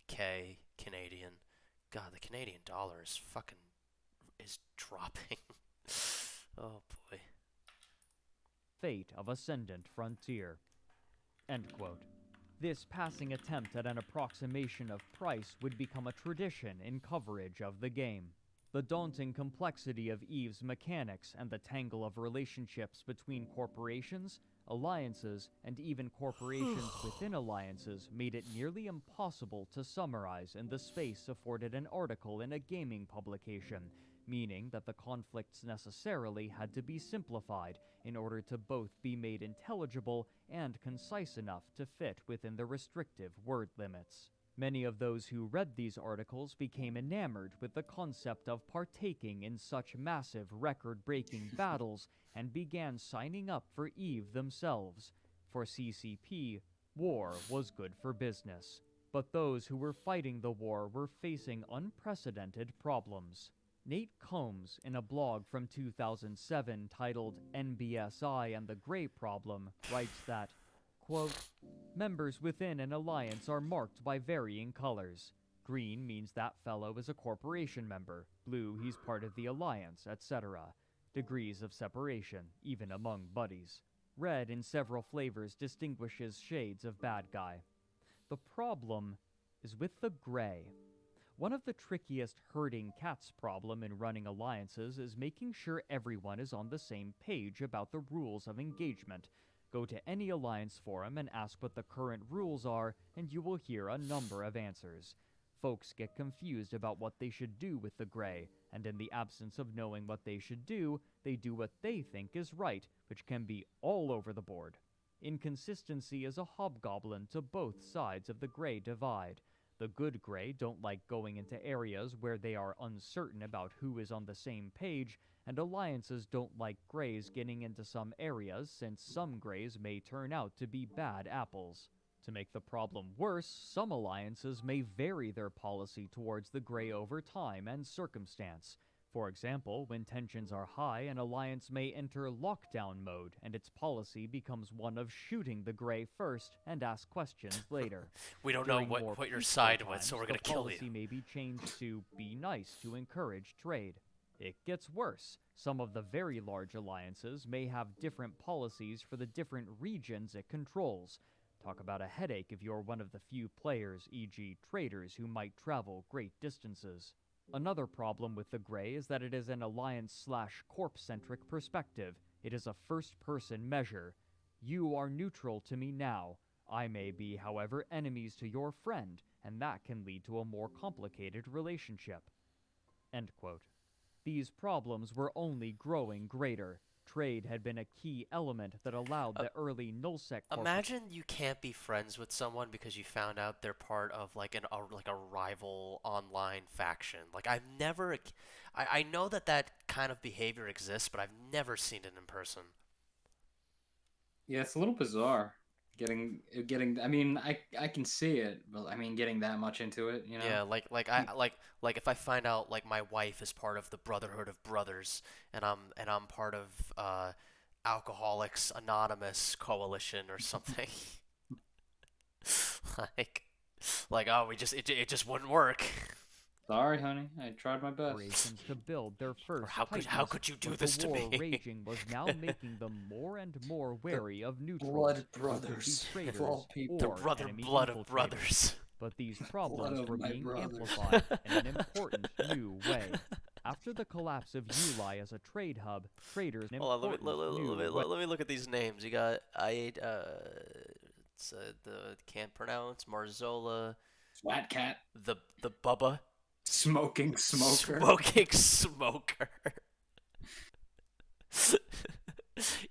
K Canadian. God, the Canadian dollar is fucking is dropping. Oh boy. fate of Ascendant Frontier." End quote. This passing attempt at an approximation of price would become a tradition in coverage of the game. The daunting complexity of EVE's mechanics and the tangle of relationships between corporations, alliances, and even corporations within alliances made it nearly impossible to summarize in the space afforded an article in a gaming publication, meaning that the conflicts necessarily had to be simplified in order to both be made intelligible and concise enough to fit within the restrictive word limits. Many of those who read these articles became enamored with the concept of partaking in such massive record-breaking battles and began signing up for EVE themselves. For CCP, war was good for business. But those who were fighting the war were facing unprecedented problems. Nate Combs, in a blog from 2007 titled NBSI and the Grey Problem, writes that, quote, "Members within an alliance are marked by varying colors. Green means that fellow is a corporation member, blue he's part of the alliance, etc. Degrees of separation, even among buddies. Red in several flavors distinguishes shades of bad guy. The problem is with the gray. One of the trickiest herding cats problem in running alliances is making sure everyone is on the same page about the rules of engagement. Go to any alliance forum and ask what the current rules are, and you will hear a number of answers. Folks get confused about what they should do with the gray, and in the absence of knowing what they should do, they do what they think is right, which can be all over the board. Inconsistency is a hobgoblin to both sides of the gray divide. The good gray don't like going into areas where they are uncertain about who is on the same page, and alliances don't like grays getting into some areas since some grays may turn out to be bad apples. To make the problem worse, some alliances may vary their policy towards the Grey over time and circumstance. For example, when tensions are high, an alliance may enter lockdown mode, and its policy becomes one of shooting the Grey first and ask questions later. We don't know During more what you're peaceful siding with, times, so we're the gonna kill policy you. may be changed to be nice to encourage trade. It gets worse. Some of the very large alliances may have different policies for the different regions it controls. Talk about a headache if you're one of the few players, e.g. traders, who might travel great distances. Another problem with the Grey is that it is an alliance/corp-centric perspective. It is a first-person measure. You are neutral to me now. I may be, however, enemies to your friend, and that can lead to a more complicated relationship. End quote. These problems were only growing greater. Trade had been a key element that allowed the early nullsec Imagine you can't be friends with someone because you found out they're part of like a rival online faction. Like I know that kind of behavior exists, but I've never seen it in person. Yeah, it's a little bizarre. Getting. I mean, I can see it, but I mean, getting that much into it, you know. Yeah, like if I find out like my wife is part of the Brotherhood of Brothers and I'm part of Alcoholics Anonymous coalition or something. like oh, it just wouldn't work. Sorry, honey. I tried my best. corporations to build their first how Titans, could you do but this the to war me? raging was now making them more and more wary of neutrals, Blood who could be brothers of traitors all people. The or blood enemy of infiltrators. brothers. But these problems of were my being brothers. amplified in an important new way. After the collapse of Uli as a trade hub, traders an Hold on, important new way. let me look at these names. You got it's the can't pronounce Marzola, Flat cat. the Bubba, Smoking smoker. smoking smoker,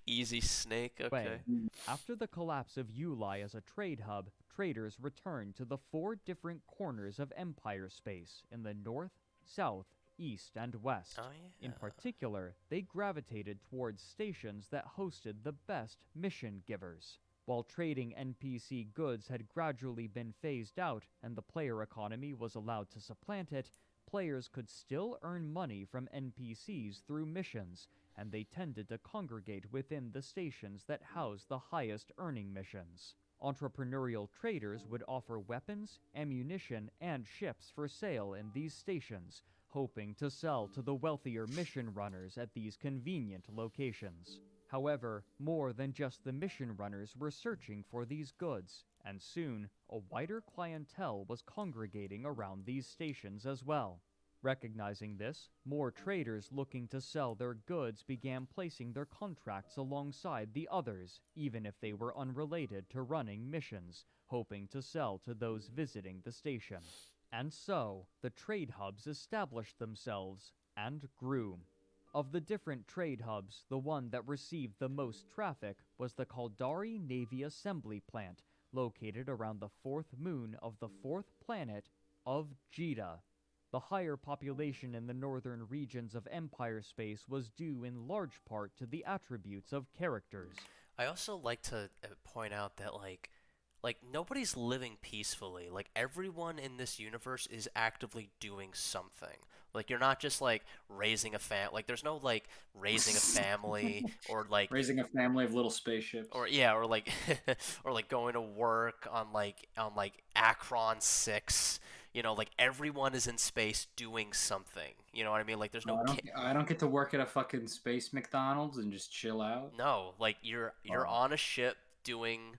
Easy Snake. Okay. way. After the collapse of Uli as a trade hub, traders returned to the 4 different corners of Empire space in the north, south, east, and west. Oh yeah. In particular, they gravitated towards stations that hosted the best mission givers. While trading NPC goods had gradually been phased out and the player economy was allowed to supplant it, players could still earn money from NPCs through missions, and they tended to congregate within the stations that housed the highest earning missions. Entrepreneurial traders would offer weapons, ammunition, and ships for sale in these stations, hoping to sell to the wealthier mission runners at these convenient locations. However, more than just the mission runners were searching for these goods, and soon, a wider clientele was congregating around these stations as well. Recognizing this, more traders looking to sell their goods began placing their contracts alongside the others, even if they were unrelated to running missions, hoping to sell to those visiting the station. And so, the trade hubs established themselves and grew. Of the different trade hubs, the one that received the most traffic was the Caldari Navy Assembly Plant, located around the 4th moon of the 4th planet of Jedha. The higher population in the northern regions of Empire space was due in large part to the attributes of characters. I also like to point out that like nobody's living peacefully. Like everyone in this universe is actively doing something. Like you're not just like raising a like there's no like raising a family or like Raising a family of little spaceships. or yeah or like or like going to work on like Akron 6. You know, like everyone is in space doing something. You know what I mean? Like there's no I don't get to work at a fucking space McDonald's and just chill out. no, like you're Oh. on a ship doing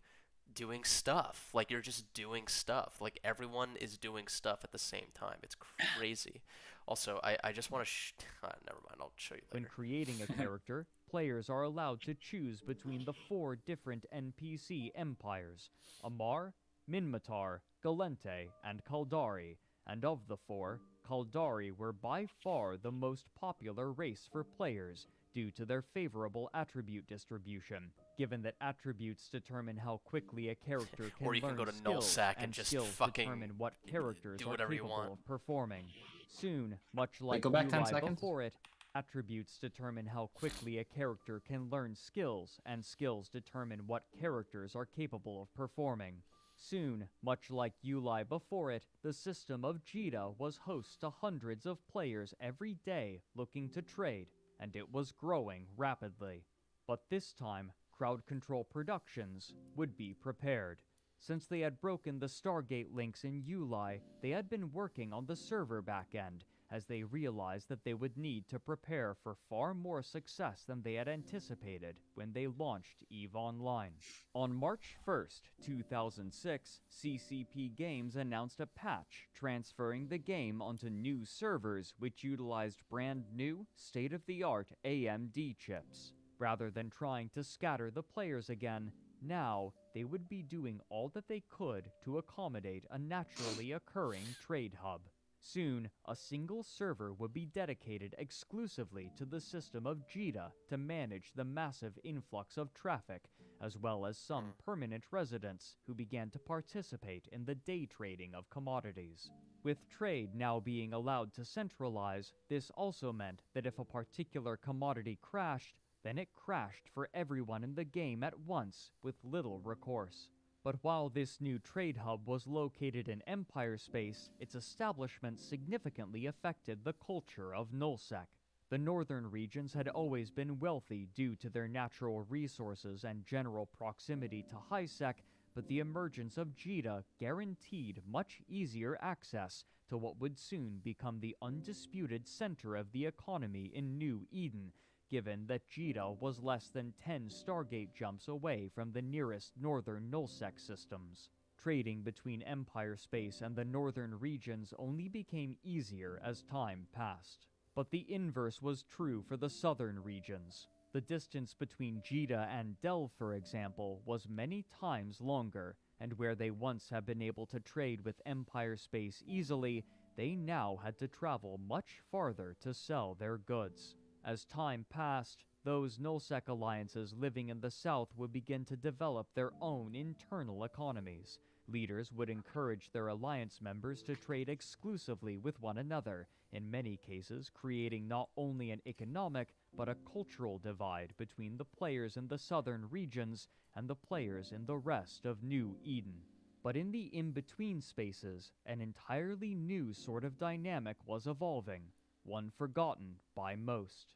stuff. Like you're just doing stuff. Like everyone is doing stuff at the same time. It's crazy. Also, I just want to never mind. I'll show you When later. creating a character, players are allowed to choose between the 4 different NPC empires: Amar, Minmatar, Galente, and Caldari, and of the 4, Caldari were by far the most popular race for players due to their favorable attribute distribution, given that attributes determine how quickly a character can Or you can learn go to skills, Nullsec and and just skills fucking determine what characters do are whatever you capable want. of performing. Soon, much like go back 10 UI seconds. before it, attributes determine how quickly a character can learn skills, and skills determine what characters are capable of performing. Soon, much like Uli before it, the system of JITA was host to hundreds of players every day looking to trade, and it was growing rapidly. But this time, Crowd Control Productions would be prepared. Since they had broken the Stargate links in Uli, they had been working on the server backend, as they realized that they would need to prepare for far more success than they had anticipated when they launched EVE Online. On March 1st, 2006, CCP Games announced a patch transferring the game onto new servers which utilized brand new, state-of-the-art AMD chips. Rather than trying to scatter the players again, now they would be doing all that they could to accommodate a naturally occurring trade hub. Soon, a single server would be dedicated exclusively to the system of JITA to manage the massive influx of traffic, as well as some permanent residents who began to participate in the day trading of commodities. With trade now being allowed to centralize, this also meant that if a particular commodity crashed, then it crashed for everyone in the game at once with little recourse. But while this new trade hub was located in Empire space, its establishment significantly affected the culture of Nullsec. The northern regions had always been wealthy due to their natural resources and general proximity to HiSec, but the emergence of JITA guaranteed much easier access to what would soon become the undisputed center of the economy in New Eden, given that JITA was less than 10 Stargate jumps away from the nearest northern Nullsec systems. Trading between Empire space and the northern regions only became easier as time passed. But the inverse was true for the southern regions. The distance between JITA and Delve, for example, was many times longer, and where they once had been able to trade with Empire space easily, they now had to travel much farther to sell their goods. As time passed, those Nullsec alliances living in the south would begin to develop their own internal economies. Leaders would encourage their alliance members to trade exclusively with one another, in many cases creating not only an economic but a cultural divide between the players in the southern regions and the players in the rest of New Eden. But in the in-between spaces, an entirely new sort of dynamic was evolving, one forgotten by most.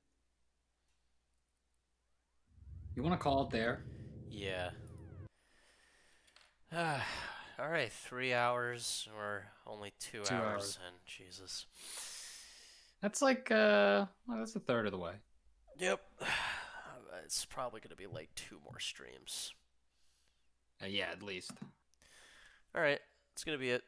You want to call it there? Yeah. Alright, 3 hours or only 2 2 hours, hours. and Jesus. That's like, well, that's a third of the way. Yep. It's probably going to be like 2 more streams. Yeah, at least. Alright, it's going to be it.